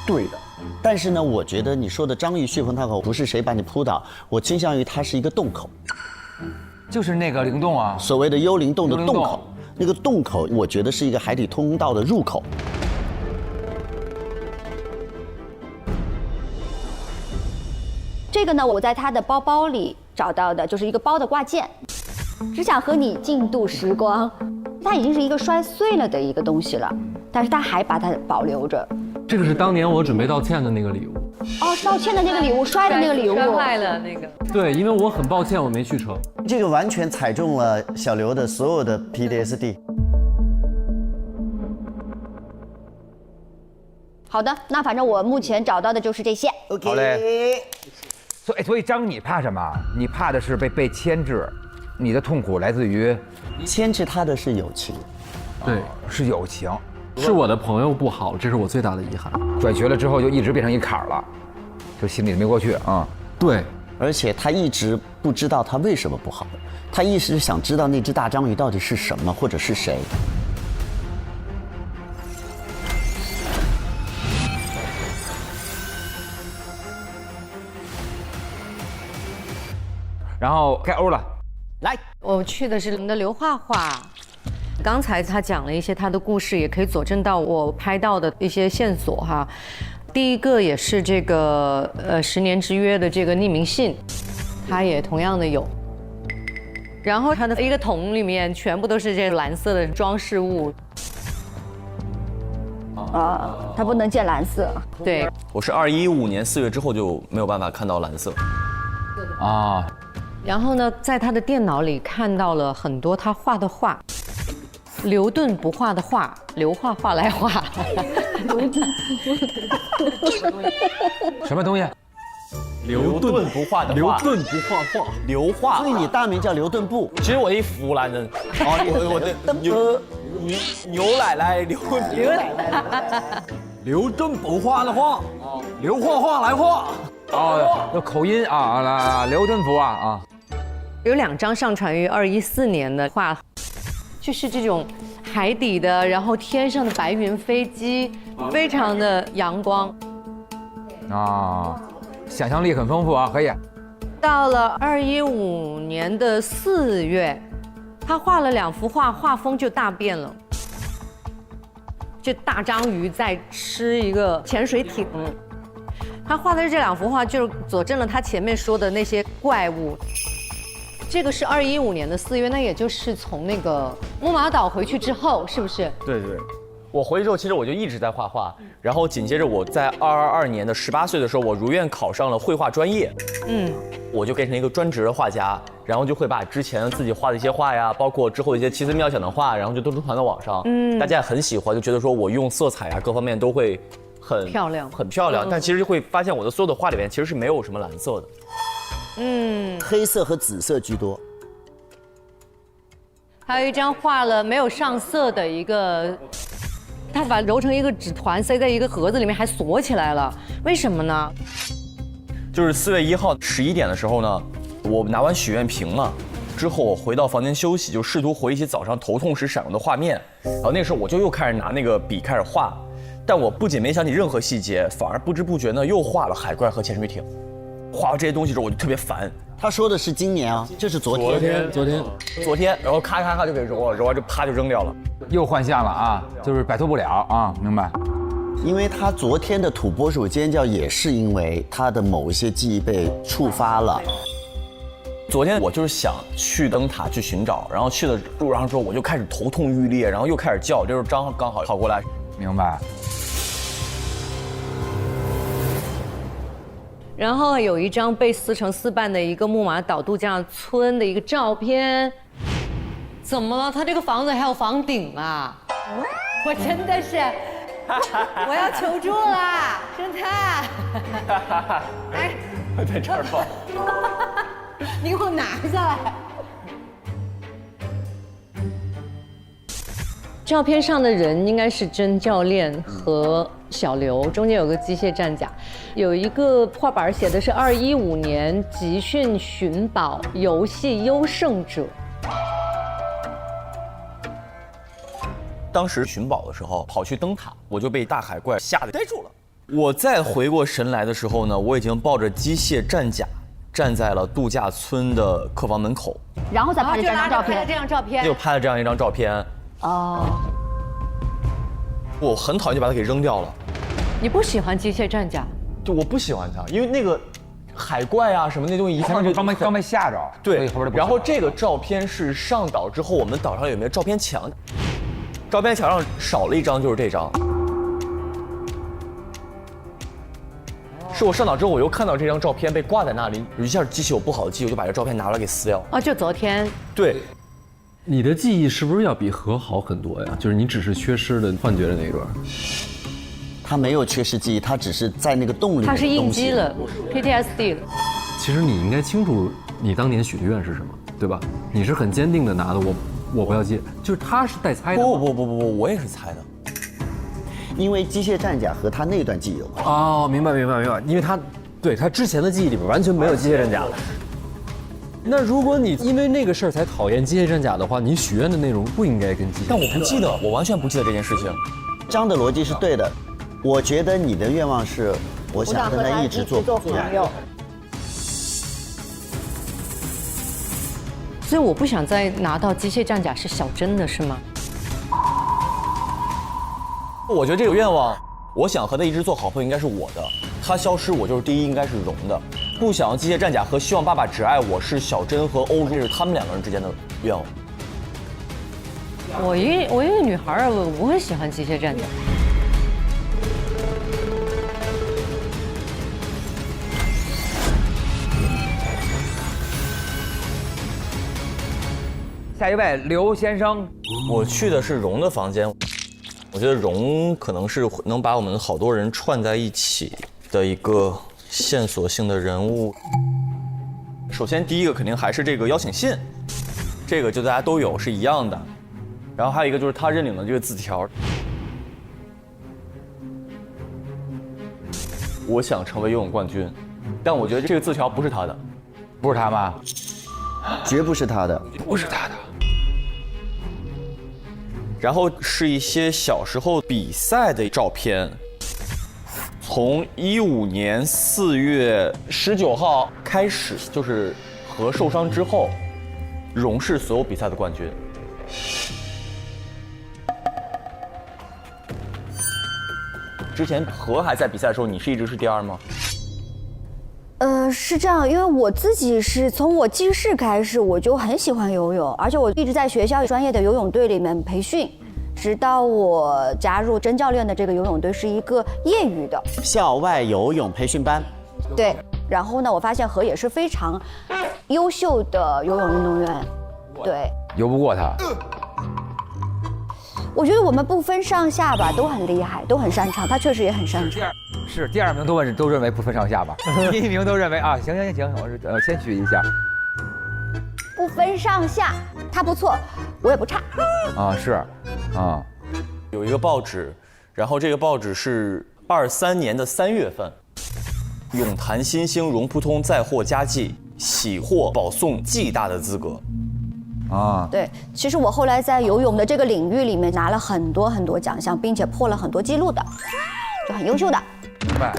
对的。但是呢，我觉得你说的章鱼血盆大口不是谁把你扑倒，我倾向于它是一个洞口，就是那个灵洞啊，所谓的幽灵洞的洞口。那个洞口，我觉得是一个海底通道的入口。这个呢，我在他的包包里找到的，就是一个包的挂件。只想和你共度时光，它已经是一个摔碎了的一个东西了，但是他还把它保留着。这个是当年我准备道歉的那个礼物。哦，道歉的那个礼物，摔的那个礼物，摔坏了那个。对，因为我很抱歉我没去成。这个完全踩中了小刘的所有的 PTSD。好的，那反正我目前找到的就是这些。好嘞。所以张，你怕什么？你怕的是被牵制，你的痛苦来自于牵制他的是友情。对，是友情。是我的朋友不好，这是我最大的遗憾。转学了之后就一直变成一坎儿了，就心里没过去啊。对，而且他一直不知道他为什么不好，他一直想知道那只大章鱼到底是什么或者是谁。然后该欧了，来，我去的是我们的刘画画。刚才他讲了一些他的故事，也可以佐证到我拍到的一些线索哈。第一个也是这个10年之约的这个匿名信，他也同样的有。然后他的一个桶里面全部都是这蓝色的装饰物。它不能见蓝色。对，我是2015年4月之后就没有办法看到蓝色。啊。然后呢，在他的电脑里看到了很多他画的画。刘顿不画的画，刘画画来画。什么东西？刘顿不画的画。刘顿不画画。刘画。所以你大名叫刘顿布。其实我一湖南人。我的牛奶奶刘奶奶。刘顿不画的画，刘画画来画。哦，有口音啊，刘顿福啊。有2张上传于2014年的画。就是这种海底的，然后天上的白云飞机，非常的阳光。想象力很丰富啊，可以。到了2015年的4月，他画了2幅画，画风就大变了。就大章鱼在吃一个潜水艇。他画的这2幅画，就是佐证了他前面说的那些怪物。这个是2015年的4月，那也就是从那个木马岛回去之后，是不是？对。我回去之后，其实我就一直在画画，然后紧接着我在222年的18岁的时候，我如愿考上了绘画专业，我就变成一个专职的画家，然后就会把之前自己画的一些画呀，包括之后一些奇思妙想的画，然后就都传到网上，大家也很喜欢，就觉得说我用色彩啊各方面都会很漂亮，但其实会发现我的所有的画里面其实是没有什么蓝色的。黑色和紫色居多。还有一张画了没有上色的一个，他把揉成一个纸团塞在一个盒子里面，还锁起来了，为什么呢？就是4月1号11点的时候呢，我拿完许愿瓶了之后，我回到房间休息，就试图回忆起早上头痛时闪过的画面，然后那时候我就又开始拿那个笔开始画，但我不仅没想起任何细节，反而不知不觉呢又画了海怪和潜水艇。画完这些东西之后，我就特别烦。他说的是今年啊，这是昨天，然后咔咔咔就给揉了，揉完就啪就扔掉了，又幻象了啊，就是摆脱不了啊，明白？因为他昨天的土拨鼠尖叫也是因为他的某一些记忆被触发了。昨天我就是想去灯塔去寻找，然后去的路上之后我就开始头痛欲裂，然后又开始叫，这时候张刚好跑过来，明白？然后有一张被撕成4瓣的一个木马岛度假村的一个照片，怎么了？他这个房子还有房顶啊！我真的是，我要求助啦，生菜！来，在这儿放，你给我拿下来。照片上的人应该是甄教练和小刘，中间有个机械战甲，有一个画板写的是2015年集训寻宝游戏优胜者。当时寻宝的时候跑去灯塔，我就被大海怪吓得呆住了。我再回过神来的时候呢，我已经抱着机械战甲站在了度假村的客房门口，然后再拍了这张照片。这张照片就拍了这样一张照片。哦，我很讨厌，就把它给扔掉了。你不喜欢机械战甲？就我不喜欢它，因为那个海怪啊什么那东西一看就刚被吓着。对，后边然后这个照片是上岛之后，我们岛上有没有照片墙？照片墙上少了一张，就是这张。是我上岛之后，我又看到这张照片被挂在那里，有一下激起我不好的记忆，我就把这照片拿来给撕掉。哦，就昨天。对，你的记忆是不是要比何好很多呀？就是你只是缺失的幻觉的那一段。他没有缺失记忆，他只是在那个洞里。他是应激了 ，PTSD 了。其实你应该清楚你当年许的愿是什么，对吧？你是很坚定的拿的我不要接，就是他是带猜的。不，我也是猜的。因为机械战甲和他那段记忆有关。哦，明白，因为他之前的记忆里边完全没有机械战甲。那如果你因为那个事儿才讨厌机械战甲的话，你许愿的内容不应该跟机械。但我不记得，我完全不记得这件事情。张的逻辑是对的，我觉得你的愿望是，我想跟他一直做朋友。所以我不想再拿到机械战甲是小珍的，是吗？我觉得这个愿望，我想和他一直做好朋友应该是我的，他消失我就是第一，应该是荣的。不想要机械战甲和希望爸爸只爱我是小珍和欧这是他们两个人之间的愿望。我一个女孩儿，我不会喜欢机械战甲。下一位刘先生，我去的是荣的房间，我觉得荣可能是能把我们好多人串在一起的一个线索性的人物。首先第一个肯定还是这个邀请信，这个就大家都有是一样的，然后还有一个就是他认领的这个字条。我想成为游泳冠军，但我觉得这个字条不是他的，不是他吗？绝不是他的，不是他的。然后是一些小时候比赛的照片，从15年4月19号开始，就是何受伤之后，荣是所有比赛的冠军。之前何还在比赛的时候，你是一直是第二吗？是这样，因为我自己是从我记事开始，我就很喜欢游泳，而且我一直在学校专业的游泳队里面培训，直到我加入甄教练的这个游泳队是一个业余的校外游泳培训班。对，然后呢，我发现何也是非常优秀的游泳运动员，对，游不过他。我觉得我们不分上下吧，都很厉害，都很擅长，他确实也很擅长。是第二名都认为不分上下吧，第一名都认为啊，行，我是谦虚一下，不分上下，他不错，我也不差。啊是，啊，有一个报纸，然后这个报纸是23年的3月份，泳坛新星荣扑通再获佳绩，喜获保送暨大的资格。啊，对，其实我后来在游泳的这个领域里面拿了很多奖项，并且破了很多记录的，就很优秀的。明白，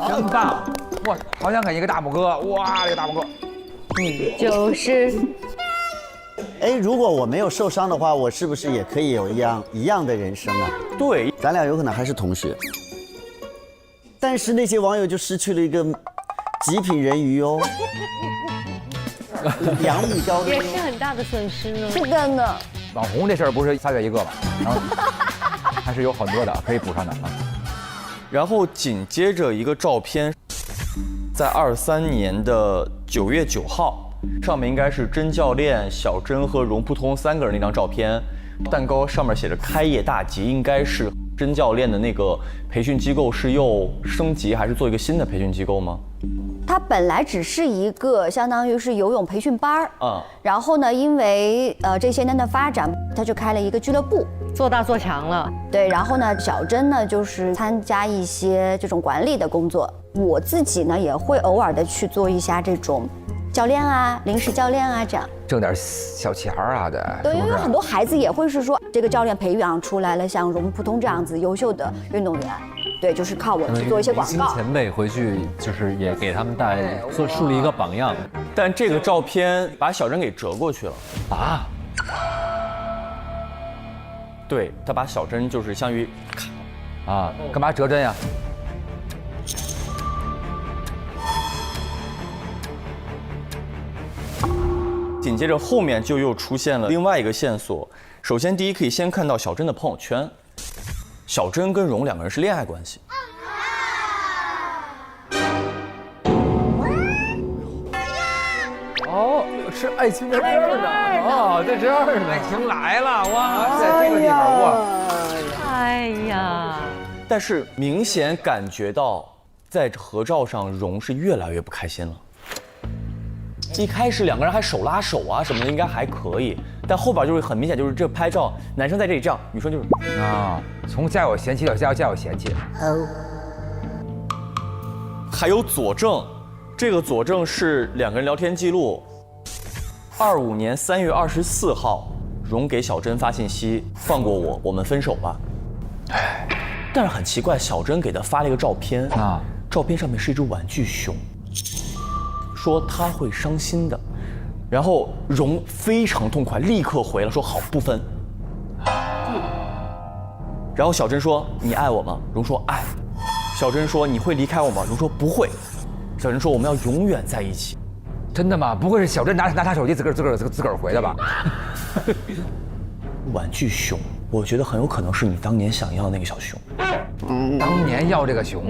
真棒！哇，好想给一个大拇哥！哇，这个大拇哥，你就是。哎，如果我没有受伤的话，我是不是也可以有一样的人生啊？对，咱俩有可能还是同学，但是那些网友就失去了一个极品人鱼哦。2米高也是很大的损失呢。是的呢。网红这事儿不是3月1个吧？然后还是有很多的可以补上的啊。然后紧接着一个照片，在23年的9月9号，上面应该是甄教练、小珍和荣扑通3个人那张照片，蛋糕上面写着开业大吉，应该是甄教练的那个培训机构是又升级还是做一个新的培训机构吗？它本来只是一个相当于是游泳培训班儿，然后呢，因为这些年的发展，他就开了一个俱乐部，做大做强了。对，然后呢，小珍呢就是参加一些这种管理的工作，我自己呢也会偶尔的去做一下这种教练啊、临时教练啊这样。挣点小钱啊的。对，因为很多孩子也会是说，这个教练培养出来了像荣扑通这样子优秀的运动员。对，就是靠我去做一些广告。前辈回去就是也给他们树立一个榜样。但这个照片把小珍给折过去了啊！对，他把小珍就是相当于啊，干嘛折针呀？紧接着后面就又出现了另外一个线索。首先，第一可以先看到小珍的朋友圈。小珍跟荣两个人是恋爱关系。哦，是爱情在这儿呢，哦，在这儿呢，爱情来了，哇，在这个地方哇，哎呀！但是明显感觉到，在合照上荣是越来越不开心了。一开始两个人还手拉手啊什么的，应该还可以，但后边就是很明显，就是这拍照，男生在这里这样，女生就是啊，从家有嫌弃到家有嫌弃。还有佐证，这个佐证是两个人聊天记录。25年3月24号，荣给小珍发信息，放过我，我们分手吧。但是很奇怪，小珍给他发了一个照片啊，照片上面是一只玩具熊。说他会伤心的，然后荣非常痛快，立刻回了说好不分。然后小珍说你爱我吗？荣说爱。小珍说你会离开我吗？荣说不会。小珍说我们要永远在一起。真的吗？不会是小珍拿他手机自个儿回的吧？玩具熊，我觉得很有可能是你当年想要的那个小熊。当年要这个熊，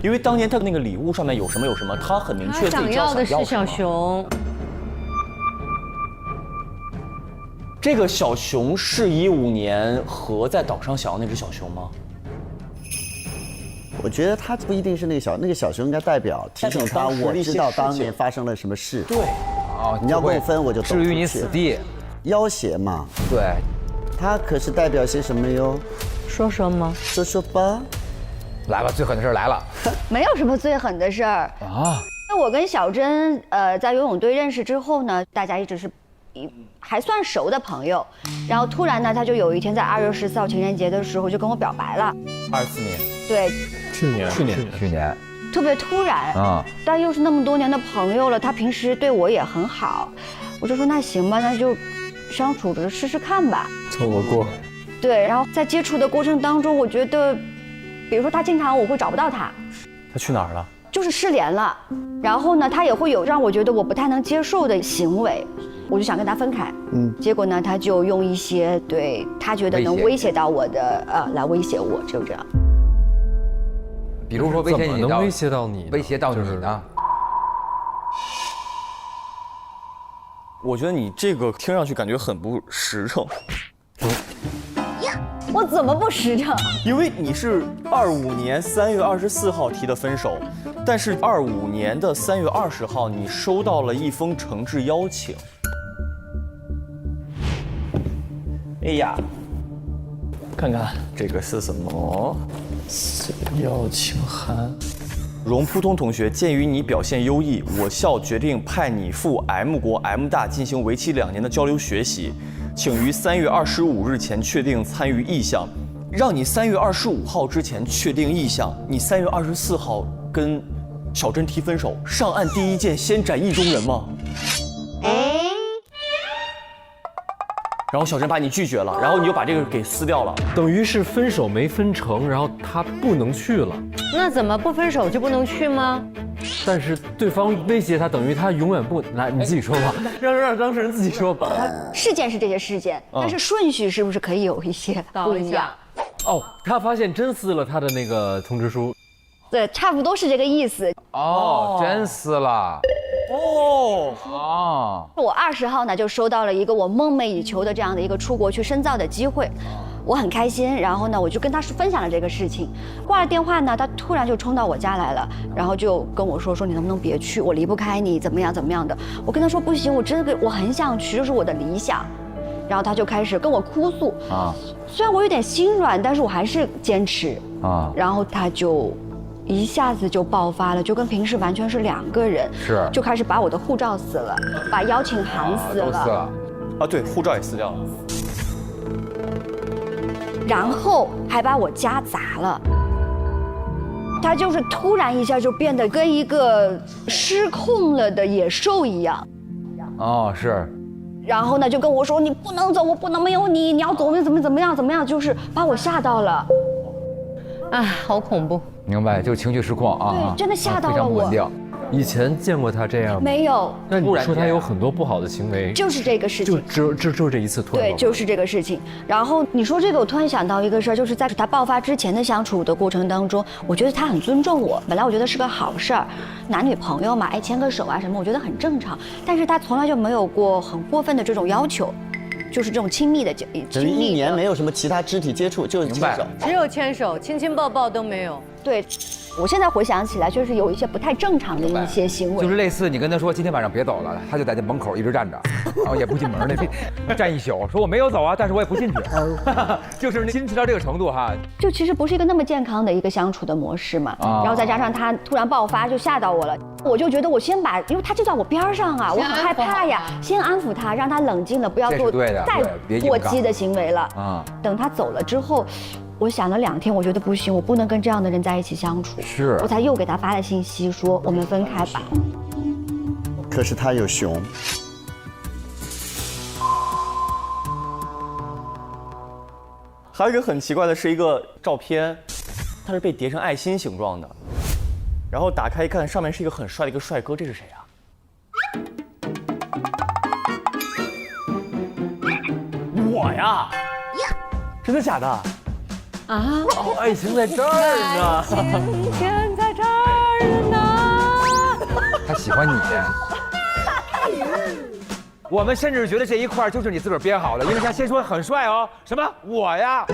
因为当年他的那个礼物上面有什么，他很明确自己想要的是小熊。这个小熊是15年和在岛上想要那只小熊吗？我觉得他不一定是那个小熊，应该代表提醒他，我知道当年发生了什么事。对，啊，你要跟我分，我就置于你死地，要挟嘛。对，他可是代表些什么哟？说吗？说吧。来吧，最狠的事来了。没有什么最狠的事儿啊。那我跟小珍在游泳队认识之后呢，大家一直是还算熟的朋友。然后突然呢，他就有一天在2月14号情人节的时候就跟我表白了。24年。对。去年。特别突然啊，但又是那么多年的朋友了，他平时对我也很好，我就说那行吧，那就相处着试试看吧，凑合过。对，然后在接触的过程当中，我觉得，比如说他经常我会找不到他去哪儿了？就是失联了，然后呢，他也会有让我觉得我不太能接受的行为，我就想跟他分开，结果呢，他就用一些对他觉得能威胁到我的来威胁我，就这样。比如说威胁你能威胁到你，威胁到你呢？我觉得你这个听上去感觉很不实诚。我怎么不实诚？因为你是25年3月24号提的分手，但是25年的3月20号你收到了一封诚挚邀请。哎呀，看看这个是什么？邀请函。荣扑通同学，鉴于你表现优异，我校决定派你赴 M 国 M 大进行为期2年的交流学习，请于3月25日前确定参与意向，让你3月25号之前确定意向。你3月24号跟小珍提分手，上岸第一件先斩意中人吗？然后小珍把你拒绝了，然后你就把这个给撕掉了，等于是分手没分成，然后他不能去了。那怎么不分手就不能去吗？但是对方威胁他，等于他永远不来，你自己说吧，让当事人自己说吧。事件是这些事件，但是顺序是不是可以有一些不一样？哦，他发现真撕了他的那个通知书。对，差不多是这个意思。哦，真撕了。我20号呢就收到了一个我梦寐以求的这样的一个出国去深造的机会，我很开心，然后呢，我就跟他分享了这个事情。挂了电话呢，他突然就冲到我家来了，然后就跟我说你能不能别去，我离不开你，怎么样的。我跟他说不行，我很想去，这是我的理想。然后他就开始跟我哭诉啊，虽然我有点心软，但是我还是坚持啊。然后他就一下子就爆发了，就跟平时完全是2个人，是就开始把我的护照撕了，把邀请函撕了，都撕了啊，对，护照也撕掉了，然后还把我家砸了。他就是突然一下就变得跟一个失控了的野兽一样。哦，是。然后呢，就跟我说你不能走，我不能没有你，你要走怎么样，就是把我吓到了。啊，好恐怖！明白，就情绪失控啊，对，真的吓到了我。以前见过他这样吗？没有。那你说他有很多不好的行为，就是这个事情，就这一次突然。对，就是这个事情。然后你说这个，我突然想到一个事儿，就是在他爆发之前的相处的过程当中，我觉得他很尊重我，本来我觉得是个好事儿，男女朋友嘛，哎，牵个手啊什么，我觉得很正常。但是他从来就没有过很过分的这种要求。就是这种亲密的，等于1年没有什么其他肢体接触，就是牵手，只有牵手，亲亲抱抱都没有。对，我现在回想起来，就是有一些不太正常的一些行为，就是类似你跟他说今天晚上别走了，他就在这门口一直站着，然后也不进门那站一宿，说我没有走啊，但是我也不进去，就是矜持到这个程度哈。就其实不是一个那么健康的一个相处的模式嘛，然后再加上他突然爆发，就吓到我了，我就觉得我先因为他就在我边上啊，我很害怕呀，先安抚他，让他冷静了，不要做再过激的行为了啊。等他走了之后。我想了2天，我觉得不行，我不能跟这样的人在一起相处，是我才又给他发了信息说我们分开吧。可是他有熊，还有一个很奇怪的是一个照片，它是被叠成爱心形状的，然后打开一看，上面是一个很帅的一个帅哥，这是谁啊？我呀？真的假的？啊！哦，爱情在这儿呢，今天在这儿呢。他喜欢你。我们甚至觉得这一块就是你自个儿编好的，因为他先说很帅哦，什么我呀，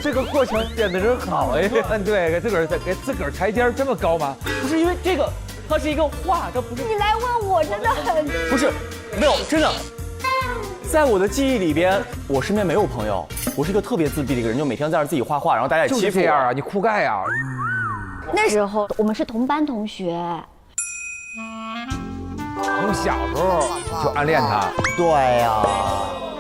这个过程演得真好哎。对，给自个儿台阶这么高吗？不是因为这个，它是一个画，它不是。你来问我真的很不是，没有真的。在我的记忆里边，我身边没有朋友，我是一个特别自闭的一个人，就每天在这自己画画，然后大家也欺负我。就是这样啊，你酷盖啊。那时候我们是同班同学，从小时候就暗恋他。对呀。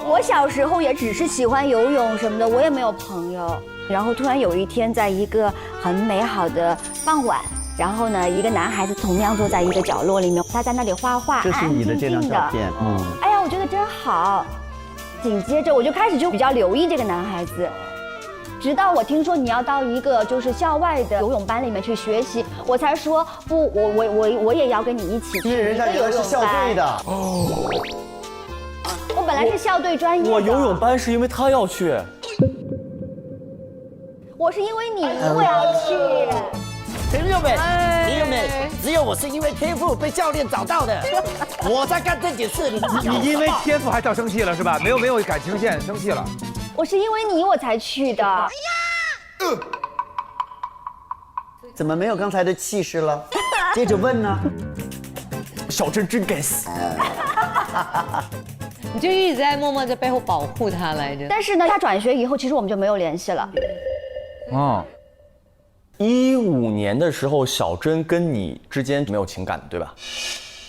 我小时候也只是喜欢游泳什么的，我也没有朋友。然后突然有一天，在一个很美好的傍晚。然后呢，一个男孩子同样坐在一个角落里面，他在那里画画，这是你的这张照片，哎呀，我觉得真好。紧接着我就开始比较留意这个男孩子，直到我听说你要到一个就是校外的游泳班里面去学习，我才说不，我也要跟你一起去。因为人家原来是校队的哦。我本来是校队专业的。我游泳班是因为他要去。我是因为你我要去。朋友们，只有我是因为天赋被教练找到的，我在干这件事。你因为天赋还到生气了是吧？没有感情线，生气了。我是因为你我才去的。怎么没有刚才的气势了？接着问呢？小珍真该死。你就一直在默默在背后保护他来着。但是呢，他转学以后，其实我们就没有联系了。15年的时候，小珍跟你之间没有情感的，对吧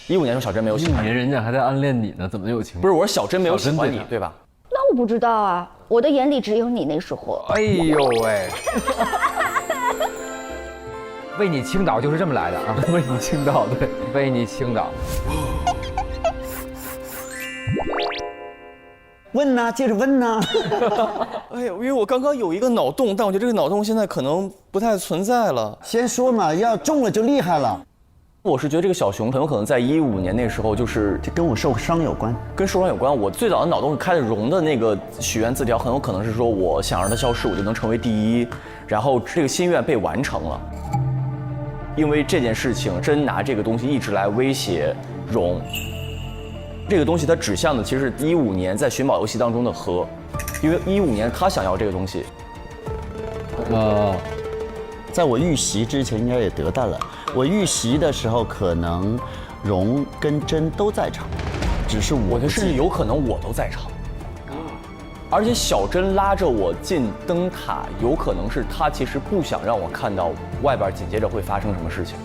？15年的时候，小珍没有喜欢你，人家还在暗恋你呢，怎么有情感？不是，我说小珍没有喜欢你，对吧？那我不知道啊，我的眼里只有你那时候。哎呦喂！为你倾倒就是这么来的啊！为你倾倒，对，为你倾倒。问呢，接着问呢。哎呀，因为我刚刚有一个脑洞，但我觉得这个脑洞现在可能不太存在了。先说嘛，要中了就厉害了。我是觉得这个小熊很有可能在15年那时候，就是这跟我受伤有关，跟受伤有关。我最早的脑洞是开的容的那个许愿字条，很有可能是说我想让它消失，我就能成为第一，然后这个心愿被完成了。因为这件事情，真拿这个东西一直来威胁容。这个东西它指向的其实是15年在寻宝游戏当中的和因为15年他想要这个东西。在我遇袭之前应该也得到了。我遇袭的时候，可能荣跟真都在场，只是我的是有可能我都在场。而且小珍拉着我进灯塔，有可能是她其实不想让我看到外边紧接着会发生什么事情，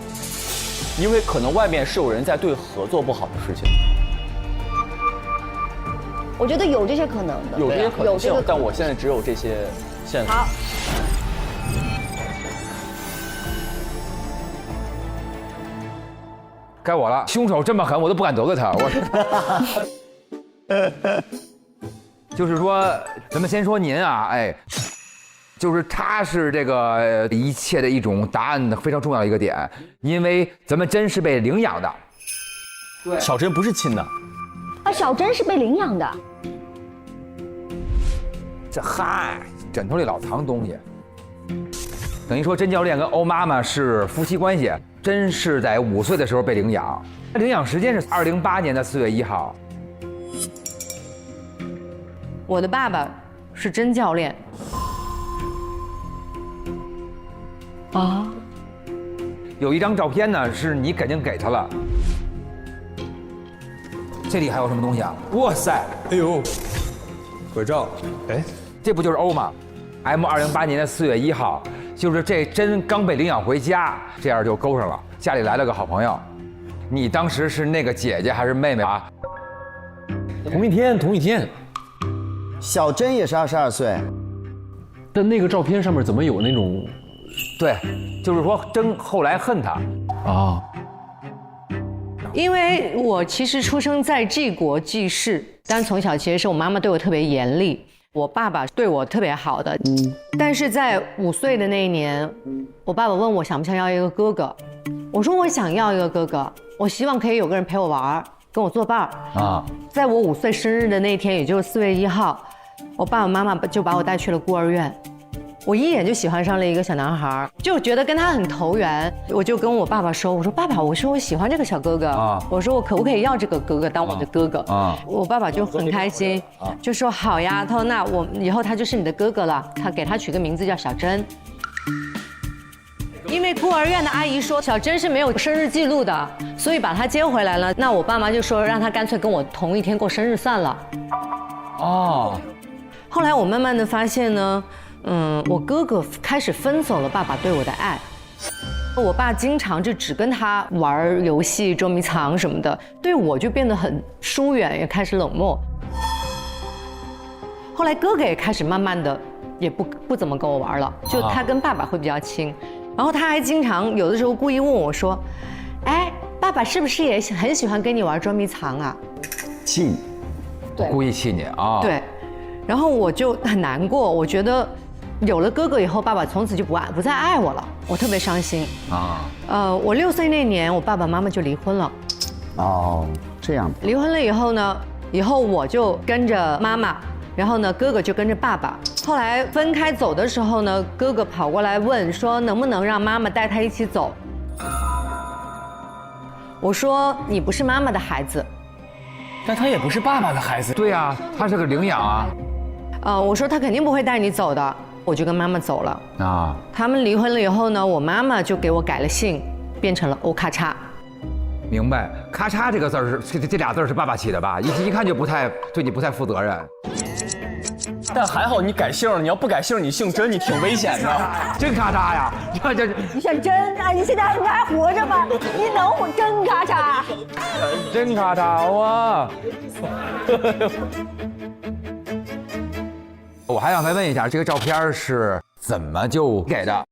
因为可能外面是有人在对合作不好的事情。我觉得有这些可能的，有这些可能性，但我现在只有这些线索。好，该我了。凶手这么狠，我都不敢得罪他。就是说，咱们先说您啊，哎，就是他是这个一切的一种答案的非常重要的一个点，因为咱们真是被领养的。对，小珍不是亲的。啊，小珍是被领养的。这嗨，枕头里老藏东西。等于说，甄教练跟欧妈妈是夫妻关系，真是在5岁的时候被领养。领养时间是2008年的4月1号。我的爸爸是甄教练。啊？有一张照片呢，是你肯定给他了。这里还有什么东西啊？哇塞！哎呦，合照。哎，这不就是欧吗 ？M 2008年的4月1号，就是这真刚被领养回家，这样就勾上了。家里来了个好朋友，你当时是那个姐姐还是妹妹啊？同一天。小珍也是22岁，但那个照片上面怎么有那种？对，就是说真后来恨他啊。因为我其实出生在济国济世，但从小其实是我妈妈对我特别严厉，我爸爸对我特别好的。但是在5岁的那一年，我爸爸问我想不想要一个哥哥，我说我想要一个哥哥，我希望可以有个人陪我玩，跟我作伴啊。在我5岁生日的那天，也就是4月1号，我爸爸妈妈就把我带去了孤儿院。我一眼就喜欢上了一个小男孩，就觉得跟他很投缘，我就跟我爸爸说：“我说爸爸，我说我喜欢这个小哥哥啊，我说我可不可以要这个哥哥当我的哥哥啊？”我爸爸就很开心，就说：“好呀。”他说：“那我以后他就是你的哥哥了。”他给他取个名字叫小珍。因为孤儿院的阿姨说小珍是没有生日记录的，所以把她接回来了。那我爸妈就说让她干脆跟我同一天过生日算了。哦。后来我慢慢的发现呢。我哥哥开始分走了爸爸对我的爱，我爸经常就只跟他玩游戏、捉迷藏什么的，对我就变得很疏远，也开始冷漠。后来哥哥也开始慢慢的也不怎么跟我玩了，就他跟爸爸会比较亲，然后他还经常有的时候故意问我说：“哎，爸爸是不是也很喜欢跟你玩捉迷藏啊？”气你，对，故意气你啊？对，然后我就很难过，我觉得。有了哥哥以后，爸爸从此就不再爱我了，我特别伤心啊。我6岁那年，我爸爸妈妈就离婚了。哦，这样。离婚了以后呢，我就跟着妈妈，然后呢，哥哥就跟着爸爸。后来分开走的时候呢，哥哥跑过来问说，能不能让妈妈带他一起走？我说你不是妈妈的孩子，但他也不是爸爸的孩子。对呀，他是个领养啊。我说他肯定不会带你走的。我就跟妈妈走了啊。他们离婚了以后呢，我妈妈就给我改了姓，变成了欧咔嚓。明白，咔嚓这个字是这俩字是爸爸起的吧？一看就对你不太负责任。但还好你改姓，你要不改姓，你姓甄，你挺危险的。真咔嚓呀！你姓甄啊？你现在还活着吗？你能活真咔嚓？真咔嚓哇！我还想再问一下，这个照片是怎么就给的？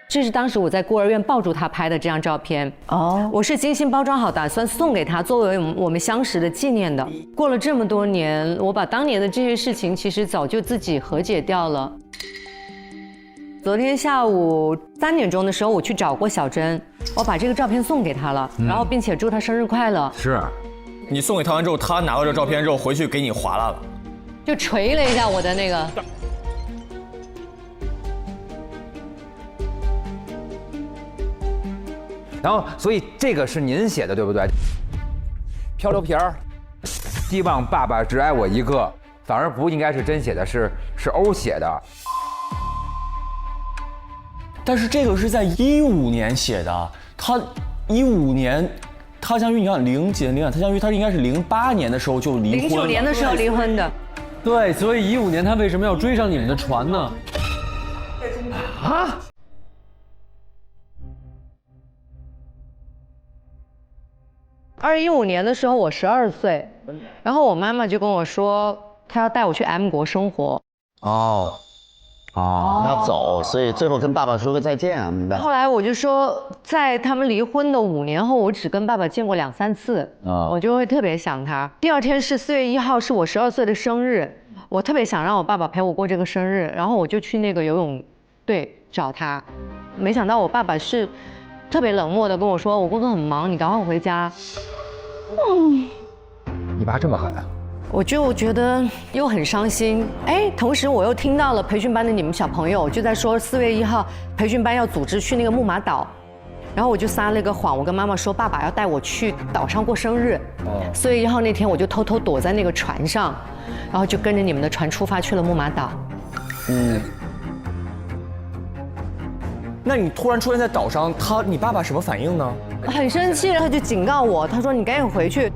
这是当时我在孤儿院抱住他拍的这张照片。哦，我是精心包装好，打算送给他，作为我们相识的纪念的。过了这么多年，我把当年的这些事情其实早就自己和解掉了。昨天下午3点钟的时候，我去找过小珍，我把这个照片送给她了，然后并且祝她生日快乐。是，你送给他完之后，他拿到这照片之后回去给你划拉了。就捶了一下我的那个，然后所以这个是您写的对不对？漂流瓶儿，希望爸爸只爱我一个，反而不应该是真写的，是欧写的。但是这个是在15年写的，他15年，他相当于你看0几年，他相当于他应该是08年的时候就离婚了。09年的时候离婚的。对，所以15年他为什么要追上你们的船呢？啊！2015年的时候我12岁，然后我妈妈就跟我说，她要带我去 M 国生活。要走，所以最后跟爸爸说个再见啊，明白？后来我就说，在他们离婚的5年后，我只跟爸爸见过2、3次，我就会特别想他。第2天是4月1号，是我12岁的生日，我特别想让我爸爸陪我过这个生日，然后我就去那个游泳队找他，没想到我爸爸是特别冷漠的跟我说，我工作很忙，你赶快回家。你爸这么狠啊？我就觉得又很伤心，同时我又听到了培训班的你们小朋友就在说4月1号培训班要组织去那个木马岛，然后我就撒了一个谎，我跟妈妈说爸爸要带我去岛上过生日。4月1号那天我就偷偷躲在那个船上，然后就跟着你们的船出发去了木马岛。那你突然出现在岛上，你爸爸什么反应呢？很生气，然后就警告我，他说你赶紧回去。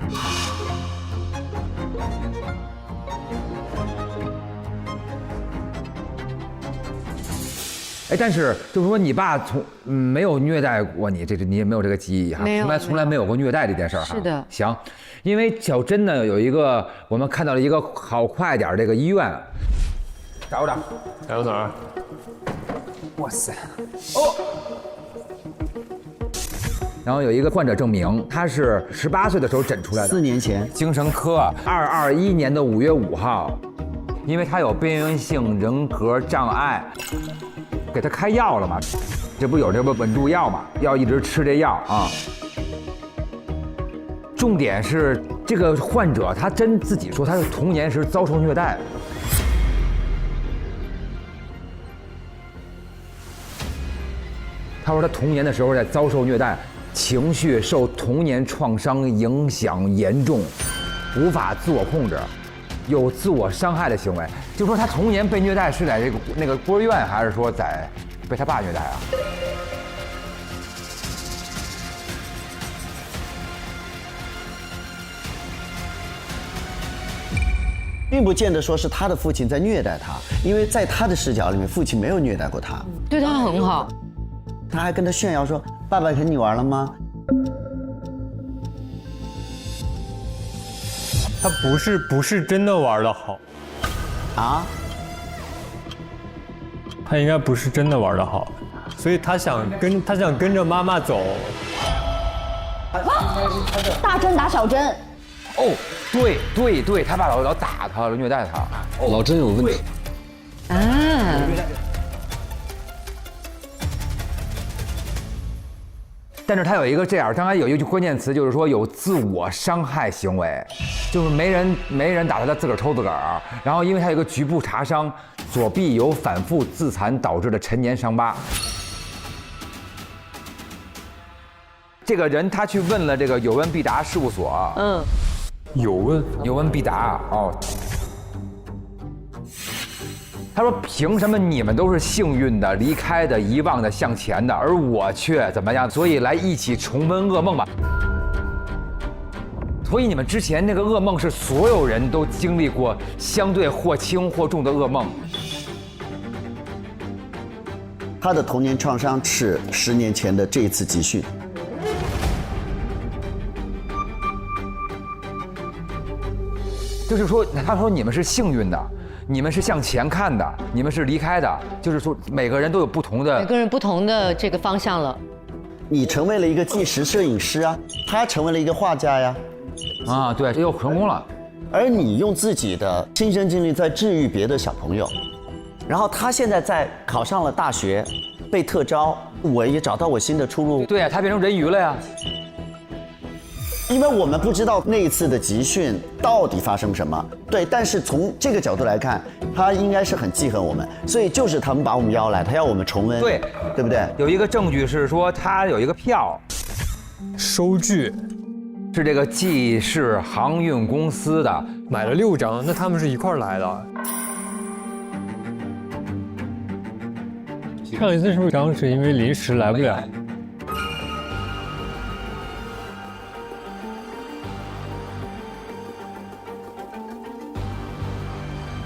但是就是说你爸没有虐待过你，你也没有这个记忆哈，从来没有过虐待这件事儿哈。是的。行，因为小珍呢有一个，我们看到了一个好快点这个医院，找找哪儿？哇塞，然后有一个患者证明，他是18岁的时候诊出来的， 4年前，精神科，2021年的5月5号，因为他有边缘性人格障碍。给他开药了嘛？这不有这个稳住药嘛？要一直吃这药啊。重点是这个患者他真自己说他是童年时遭受虐待。他说他童年的时候在遭受虐待，情绪受童年创伤影响严重，无法自我控制。有自我伤害的行为，就说他童年被虐待是在那个孤儿院，还是说在被他爸虐待啊？并不见得说是他的父亲在虐待他，因为在他的视角里面，父亲没有虐待过他，对他很好。他还跟他炫耀说：“爸爸跟你玩了吗？”他不是真的玩得好，啊？他应该不是真的玩得好，所以他想跟着妈妈走。大珍打小珍。对，他爸老打他，虐待他。老珍有问题。但是他有一个这样，刚才有一句关键词，就是说有自我伤害行为，就是没人打他自个儿抽自个儿，然后因为他有一个局部查伤，左臂有反复自残导致的陈年伤疤。这个人他去问了这个有问必答事务所，有问必答哦。他说：“凭什么你们都是幸运的、离开的、遗忘的、向前的，而我却怎么样？所以来一起重温噩梦吧。所以你们之前那个噩梦是所有人都经历过，相对或轻或重的噩梦。他的童年创伤是10年前的这一次集训。就是说，他说你们是幸运的。”你们是向前看的，你们是离开的，就是说每个人都有不同的，每个人不同的这个方向了。你成为了一个纪实摄影师啊，他成为了一个画家呀，对，这又成功了。而你用自己的亲身经历在治愈别的小朋友，然后他现在考上了大学，被特招，我也找到我新的出路。对呀，他变成人鱼了呀。因为我们不知道那一次的集训到底发生什么，对，但是从这个角度来看，他应该是很记恨我们，所以就是他们把我们邀来，他要我们重温，对不对？有一个证据是说他有一个票，收据，是这个济世航运公司的，买了6张，那他们是一块儿来的。上一次是不是当时因为临时来不了？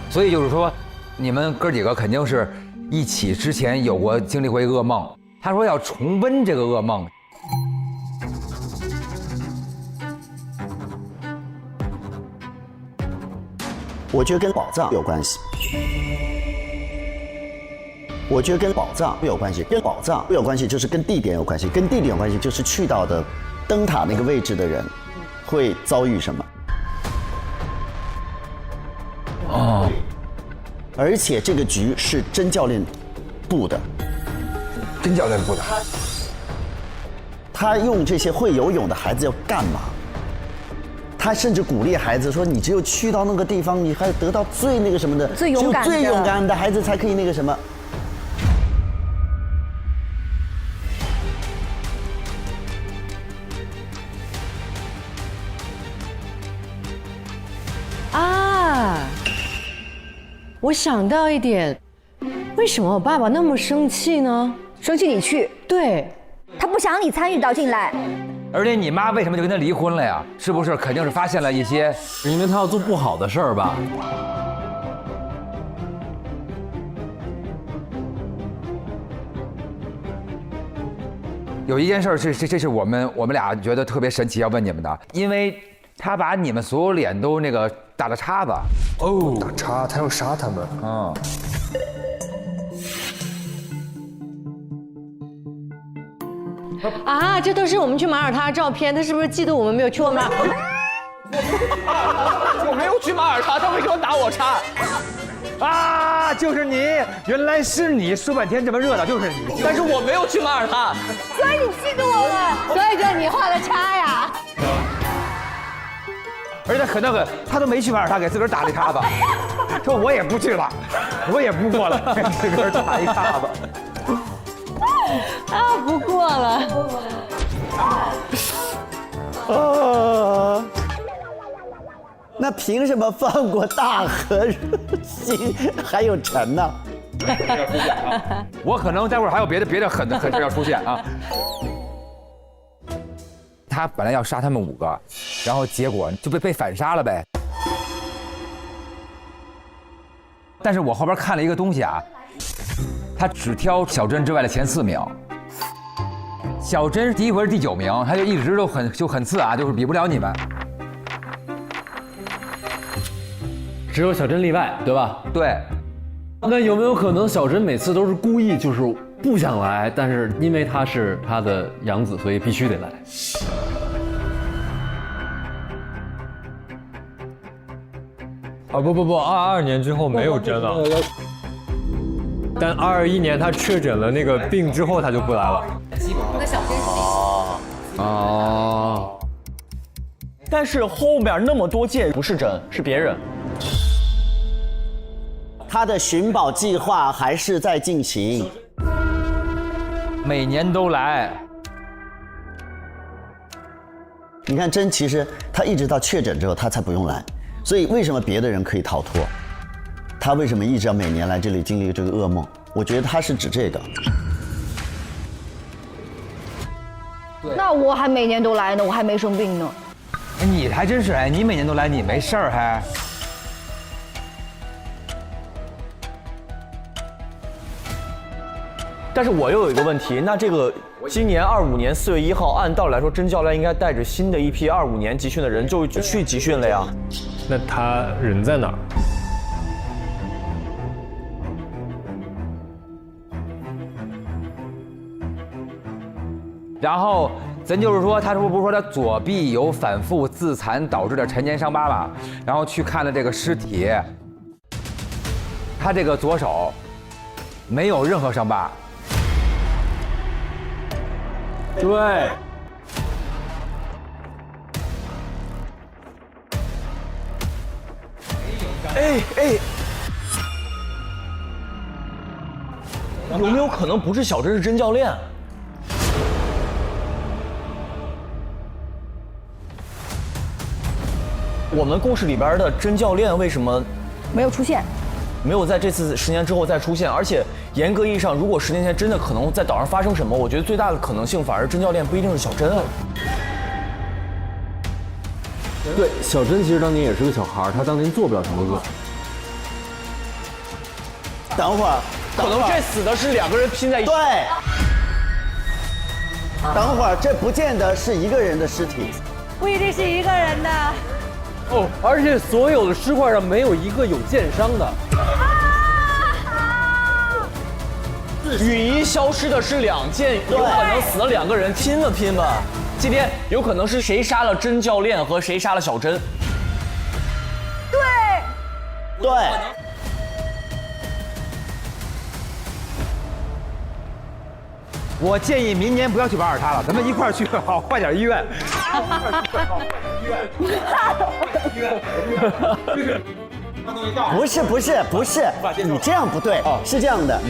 所以就是说，你们哥几个肯定是一起之前有过经历过一个噩梦。他说要重温这个噩梦。我觉得跟宝藏有关系。我觉得跟宝藏有关系，跟宝藏有关系，就是跟地点有关系，跟地点有关系，就是去到的灯塔那个位置的人会遭遇什么。哦，而且这个局是甄教练布的，甄教练布的。他用这些会游泳的孩子要干嘛？他甚至鼓励孩子说：“你只有去到那个地方，你还得到最那个什么的，最勇敢的，最勇敢的孩子才可以那个什么。”啊，我想到一点，为什么我爸爸那么生气呢？生气你去，对，他不想让你参与到进来。而且你妈为什么就跟他离婚了呀？是不是肯定是发现了一些？是因为他要做不好的事儿吧？有一件事这是我们俩觉得特别神奇，要问你们的，因为他把你们所有脸都那个打了叉子。哦，打叉，他要杀他们。嗯。啊，这都是我们去马耳他的照片，他是不是嫉妒我们没有去过马耳他？我没有去马耳他，他为什么打我叉？啊，就是你，原来是你，说半天这么热闹就是你，但是我没有去马耳他，所以你嫉妒我们，所以就是你画的叉呀。而且狠得很，他都没去马耳他，给自个儿打了一叉子，说我也不去了，我也不过了，给自个儿打一叉子。啊，不过了。啊！那凭什么放过大和心还有陈呢？我可能待会儿还有别的狠事要出现啊。他本来要杀他们5个，然后结果就被反杀了呗。但是我后边看了一个东西啊，他只挑小珍之外的前4名。小珍第一回是第9名，他就一直都很次啊，就是比不了你们。只有小珍例外，对吧？对。那有没有可能小珍每次都是故意就是不想来，但是因为她是他的养子，所以必须得来？啊不，22年之后没有真了，但21年他确诊了那个病之后他就不来了。那小珍是哦。但是后面那么多件不是真，是别人。他的寻宝计划还是在进行，每年都来。你看真，其实他一直到确诊之后，他才不用来。所以为什么别的人可以逃脱，他为什么一直要每年来这里经历这个噩梦？我觉得他是指这个。那我还每年都来呢，我还没生病呢。你还真是哎，你每年都来，你没事儿还。但是我又有一个问题，那这个今年25年4月1号，按道理来说，甄教练应该带着新的一批25年集训的人就去集训了呀。那他人在哪儿？然后咱就是说，他不是说他左臂有反复自残导致的陈年伤疤嘛？然后去看了这个尸体，他这个左手没有任何伤疤。对。哎，有没有可能不是小珍是甄教练？我们故事里边的甄教练为什么没有出现？没有在这次10年之后再出现，而且严格意义上，如果10年前真的可能在岛上发生什么，我觉得最大的可能性反而甄教练不一定是小珍啊。对，小珍其实当年也是个小孩，她当年做不了什么恶。等会儿，可能这死的是2个人拼在一起。对。等会儿，这不见得是一个人的尸体，不一定是一个人的。哦，而且所有的尸块上没有一个有剑伤的。雨衣消失的是2件，有可能死了2个人，拼了拼吧。今天有可能是谁杀了甄教练和谁杀了小珍。对。我建议明年不要去瓦尔他了，咱们一块儿去好坏点医院。不是，你这样不对。是这样的，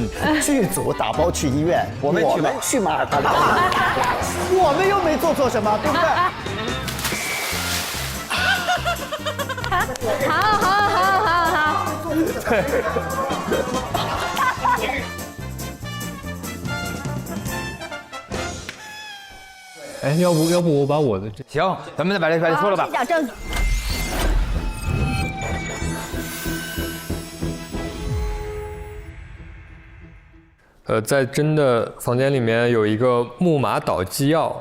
剧组打包去医院，我们去马尔他岛，我们又没做错什么，对不对？好。对。哎，要不我把我的行，咱们再把这说了吧。去讲证据。在真的房间里面有一个木马岛纪要。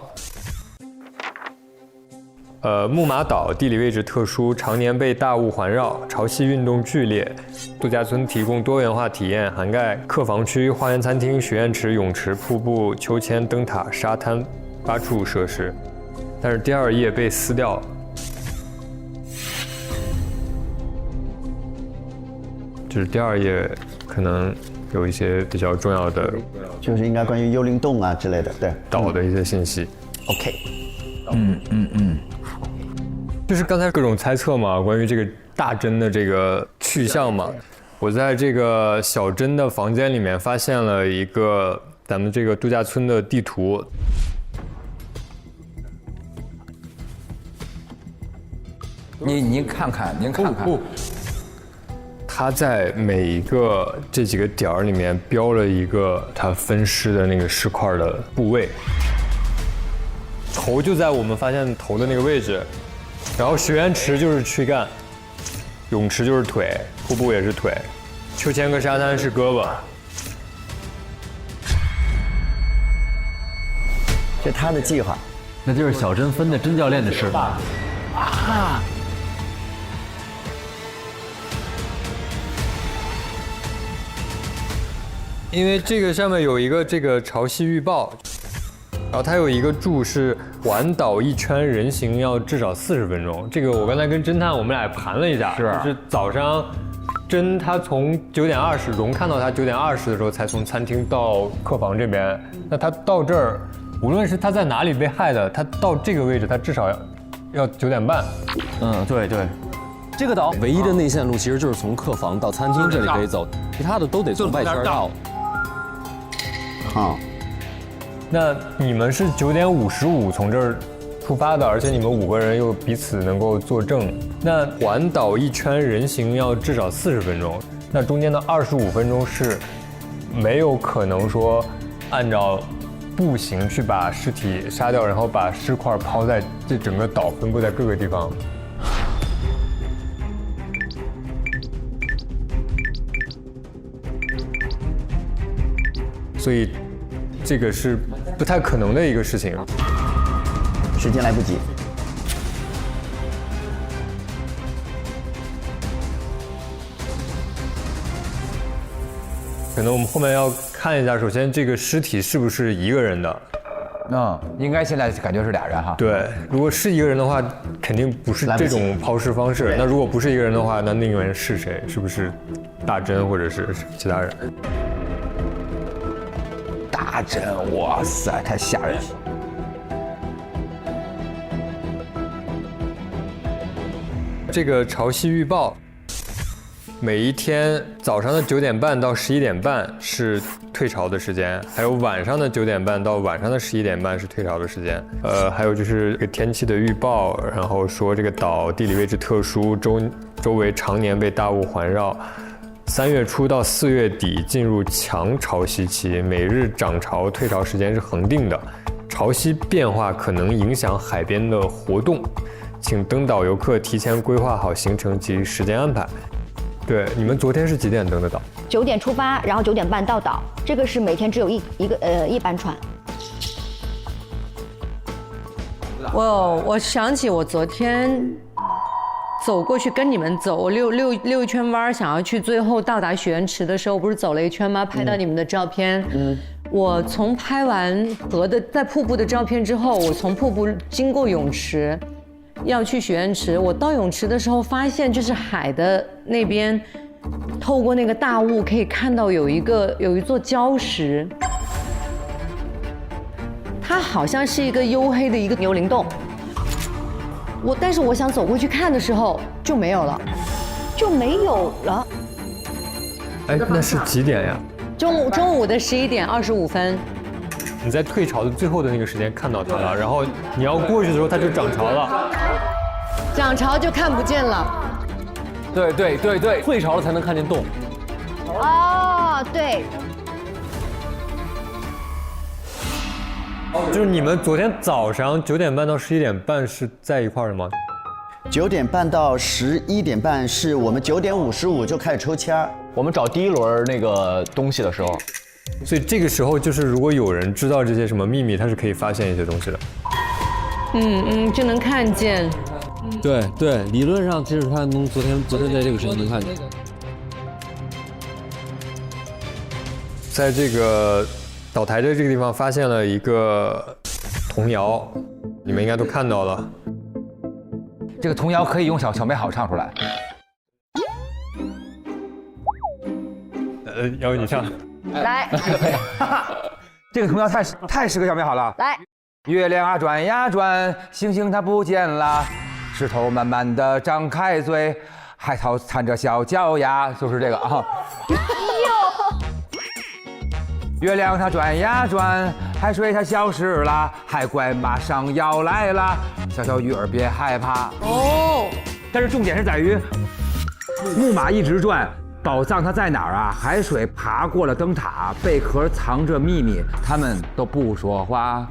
木马岛地理位置特殊，常年被大雾环绕，潮汐运动剧烈。度假村提供多元化体验，涵盖客房区、花园餐厅、许愿池、泳池、瀑布、秋千、灯塔、沙滩8处设施。但是第2页被撕掉了。就是第2页可能有一些比较重要的，就是应该关于幽灵洞啊之类的，对岛的一些信息。OK。就是刚才各种猜测嘛，关于这个大珍的这个去向嘛，我在这个小珍的房间里面发现了一个咱们这个度假村的地图。您看看，他在每一个这几个点儿里面标了一个他分尸的那个尸块的部位，头就在我们发现头的那个位置。然后许愿池就是躯干，泳池就是腿，瀑布也是腿，秋千和沙滩是胳膊。这他的计划，那就是小珍分的甄教练的事吧？啊！因为这个上面有一个这个潮汐预报。然后它有一个注是环岛1圈人行要至少40分钟，这个我刚才跟侦探我们俩盘了一下，就是早上甄他从9点20，荣看到他9点20的时候才从餐厅到客房这边，那他到这儿，无论是他在哪里被害的，他到这个位置他至少要9点半。对。这个岛唯一的内线路其实就是从客房到餐厅这里可以走，其他的都得从外圈绕。好。那你们是9点55从这儿出发的，而且你们5个人又彼此能够作证。那环岛1圈人行要至少40分钟，那中间的25分钟是没有可能说按照步行去把尸体杀掉，然后把尸块抛在这整个岛分布在各个地方。所以这个是不太可能的一个事情，时间来不及。可能我们后面要看一下，首先这个尸体是不是一个人的？应该现在感觉是俩人哈。对，如果是一个人的话，肯定不是这种抛尸方式。那如果不是一个人的话，那个人是谁？是不是大珍或者是其他人？大珍，哇塞，太吓人了。这个潮汐预报，每一天早上的9点半到11点半是退潮的时间，还有晚上的9点半到晚上的11点半是退潮的时间。还有就是这个天气的预报，然后说这个岛地理位置特殊，周围常年被大雾环绕。3月初到4月底进入强潮汐期，每日涨潮退潮时间是恒定的，潮汐变化可能影响海边的活动，请登岛游客提前规划好行程及时间安排。对，你们昨天是几点登的岛？9点出发，然后9点半到岛。这个是每天只有一班船。我想起我昨天走过去跟你们走，我溜一圈弯，想要去最后到达许愿池的时候，不是走了一圈吗？拍到你们的照片。我从拍完在瀑布的照片之后，我从瀑布经过泳池。要去许愿池，我到泳池的时候发现，就是海的那边，透过那个大雾可以看到有一座礁石，它好像是一个黝黑的一个牛鳞洞。但是我想走过去看的时候就没有了，哎，那是几点呀？中午的11点25分。你在退潮的最后的那个时间看到它了，然后你要过去的时候它就涨潮了，涨潮就看不见了。对，退潮了才能看见洞。哦，对。就是你们昨天早上9点半到11点半是在一块儿的吗？9点半到11点半是我们9点55就开始抽签，我们找第一轮那个东西的时候。所以这个时候就是如果有人知道这些什么秘密，他是可以发现一些东西的。就能看见。对，理论上其实他能昨天在这个时间能看见。在这个岛台的这个地方发现了一个童谣，你们应该都看到了。这个童谣可以用小美好唱出来。要不你唱。来，这个童谣太适合小美好了。来，月亮啊转呀转，星星它不见了，石头慢慢的张开嘴，海草缠着小脚丫，就是这个啊。月亮它转呀转，海水它消失了，海怪马上要来了，小小鱼儿别害怕。哦，但是重点是在于木马一直转。宝藏它在哪儿啊？海水爬过了灯塔，贝壳藏着秘密，他们都不说话。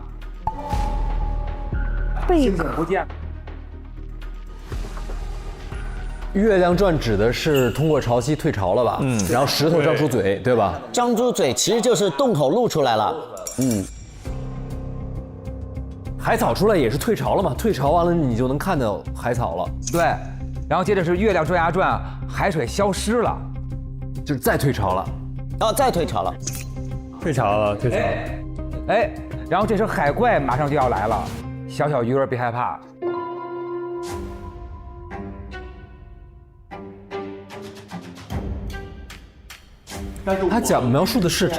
贝壳不见。月亮转指的是通过潮汐退潮了吧？然后石头张出嘴，对吧？张出嘴其实就是洞口露出来了。海草出来也是退潮了嘛？退潮完了你就能看到海草了。对，然后接着是月亮转呀转，海水消失了。就是再退潮了，再退潮了，退潮了。哎，然后这时候海怪马上就要来了，小小鱼儿别害怕。他描述的是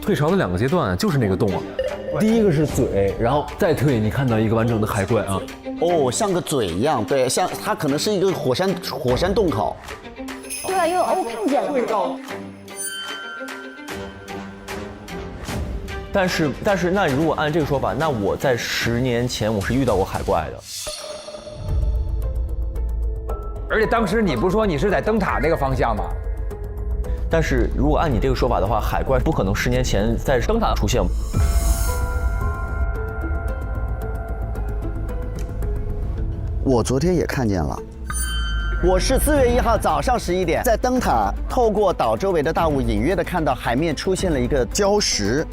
退潮的2个阶段，就是那个洞啊。第一个是嘴，然后再退，你看到一个完整的海怪啊。像个嘴一样，对，像它可能是一个火山洞口。对啊，因为我看见了。但是，那如果按这个说法，那我在10年前我是遇到过海怪的。而且当时你不是说你是在灯塔那个方向吗？但是如果按你这个说法的话，海怪不可能10年前在灯塔出现。我昨天也看见了。我是4月1号早上11点，在灯塔透过岛周围的大雾，隐约的看到海面出现了一个礁石。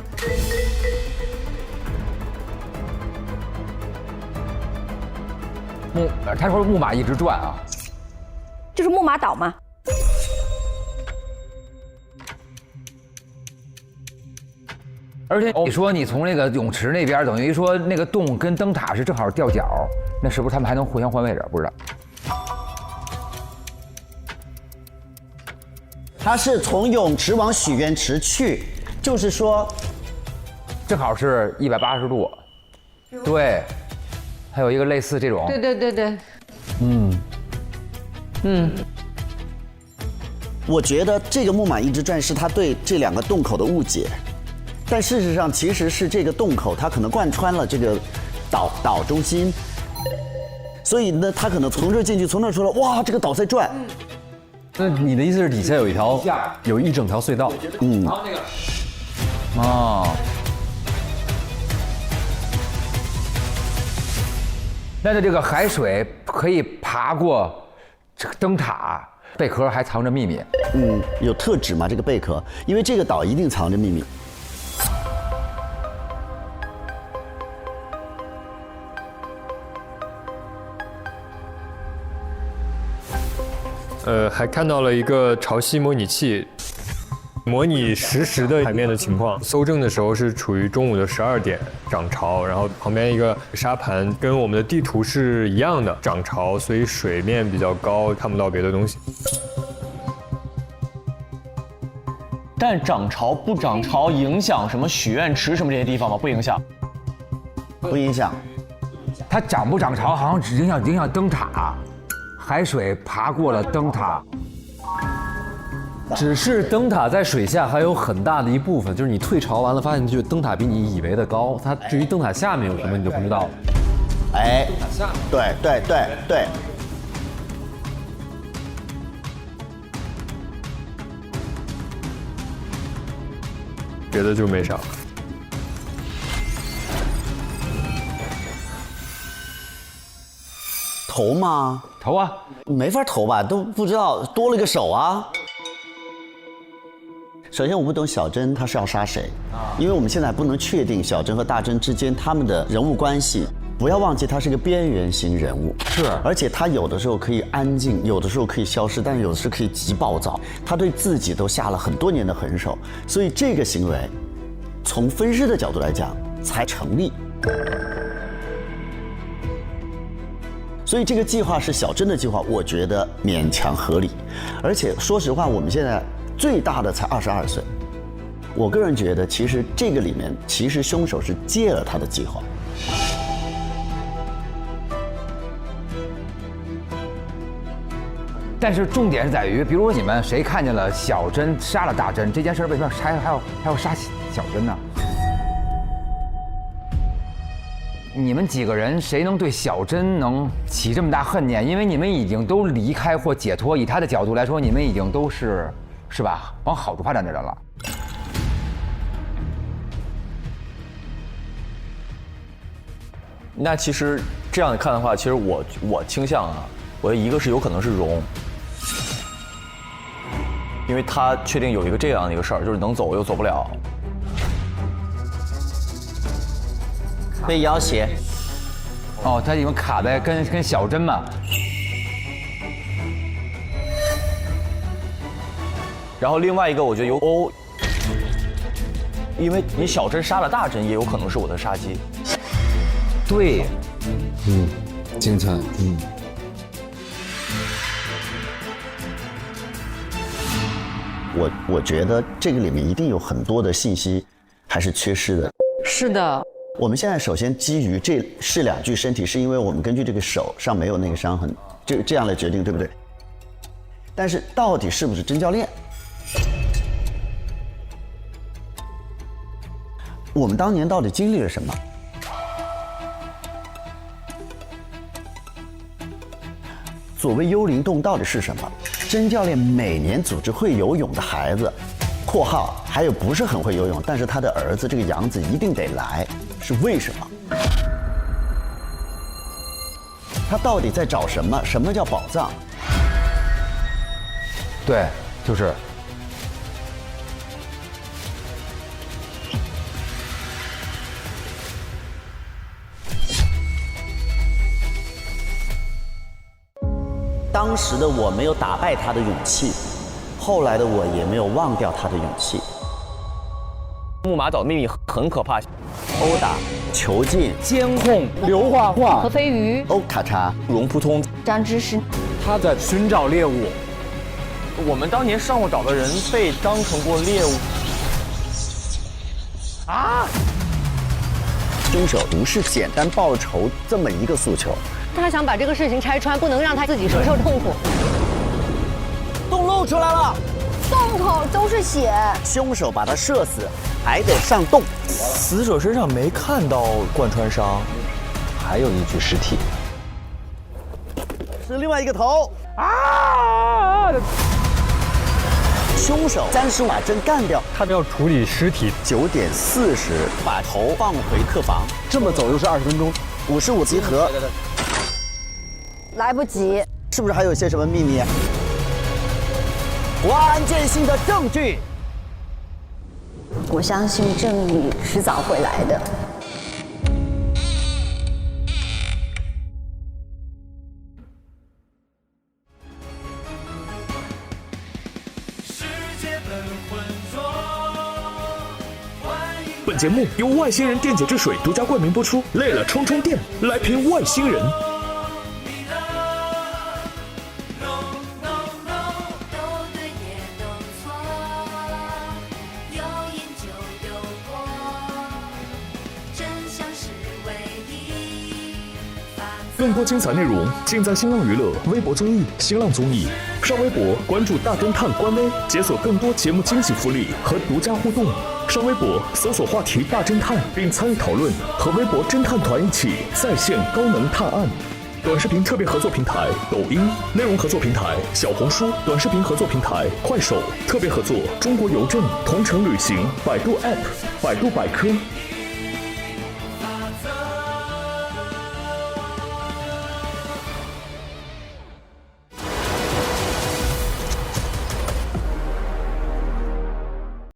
他说木马一直转啊，这是木马岛吗？而且你说你从那个泳池那边，等于说那个洞跟灯塔是正好掉角，那是不是他们还能互相换位置？不知道。他是从泳池往许愿池去，就是说，正好是180度，对，还有一个类似这种，对，我觉得这个木马一直转是他对这2个洞口的误解，但事实上其实是这个洞口它可能贯穿了这个岛中心，所以呢，他可能从这进去，从那出来，哇，这个岛在转。那你的意思是底下有一整条隧道？然后那个，哦。那这个海水可以爬过这个灯塔，贝壳还藏着秘密。有特指嘛？这个贝壳，因为这个岛一定藏着秘密。还看到了一个潮汐模拟器，模拟实时的海面的情况。搜证的时候是处于中午的12点，涨潮，然后旁边一个沙盘跟我们的地图是一样的，涨潮，所以水面比较高，看不到别的东西。但涨潮不涨潮影响什么许愿池什么这些地方吗？不影响，不影响。它涨不涨潮好像只影响灯塔。海水爬过了灯塔，只是灯塔在水下还有很大的一部分，就是你退潮完了，发现就灯塔比你以为的高，它至于灯塔下面有什么你就不知道了。哎，对，别的就没啥了。投吗？投啊，没法投吧，都不知道多了个手啊。首先我不懂小珍她是要杀谁，因为我们现在还不能确定小珍和大珍之间他们的人物关系。不要忘记她是个边缘型人物，是，而且她有的时候可以安静，有的时候可以消失，但是有的时候可以极暴躁。她对自己都下了很多年的狠手，所以这个行为，从分尸的角度来讲才成立。所以这个计划是小珍的计划，我觉得勉强合理。而且说实话，我们现在最大的才22岁，我个人觉得，其实这个里面，其实凶手是借了他的计划。但是重点是在于，比如说你们谁看见了小珍杀了大珍这件事，为什么还要杀小珍呢？你们几个人谁能对小珍能起这么大恨念？因为你们已经都离开或解脱，以他的角度来说，你们已经都是吧，往好处发展的人了。那其实这样看的话，其实我倾向啊，我一个是有可能是荣，因为他确定有一个这样的一个事儿，就是能走又走不了。被要挟。哦，他已经卡在跟小珍嘛。然后另外一个，我觉得有欧，因为你小珍杀了大珍，也有可能是我的杀机。对，精彩，我觉得这个里面一定有很多的信息还是缺失的。是的。我们现在首先基于这是2具身体，是因为我们根据这个手上没有那个伤痕，这样来决定，对不对？但是到底是不是甄教练？我们当年到底经历了什么？所谓幽灵洞到底是什么？甄教练每年组织会游泳的孩子（括号还有不是很会游泳，但是他的儿子这个杨子一定得来），是为什么？他到底在找什么？什么叫宝藏？对，就是。当时的我没有打败他的勇气，后来的我也没有忘掉他的勇气。木马岛秘密很可怕，殴打、囚禁、监控、刘画画、何飞鱼、欧卡查、龙扑通、张之诗，他在寻找猎物。我们当年上过岛的人被当成过猎物啊！凶手不是简单报仇这么一个诉求。他想把这个事情拆穿，不能让他自己承受痛苦。洞露出来了。洞口都是血，凶手把他射死，还得上洞。死者身上没看到贯穿伤，还有一具尸体，是另外一个头。凶手35把针干掉，他们要处理尸体。9点40把头放回客房，这么走又是20分钟。55集合，来不及。是不是还有些什么秘密？关键性的证据。我相信正义迟早会来的。本节目由外星人电解质水独家冠名播出。累了充充电，来瓶外星人。更多精彩内容尽在新浪娱乐、微博综艺、新浪综艺。上微博关注大侦探官微，解锁更多节目惊喜福利和独家互动。上微博搜索话题大侦探，并参与讨论，和微博侦探团一起在线高能探案。短视频特别合作平台抖音，内容合作平台小红书，短视频合作平台快手，特别合作中国邮政、同程旅行、百度 App、百度百科。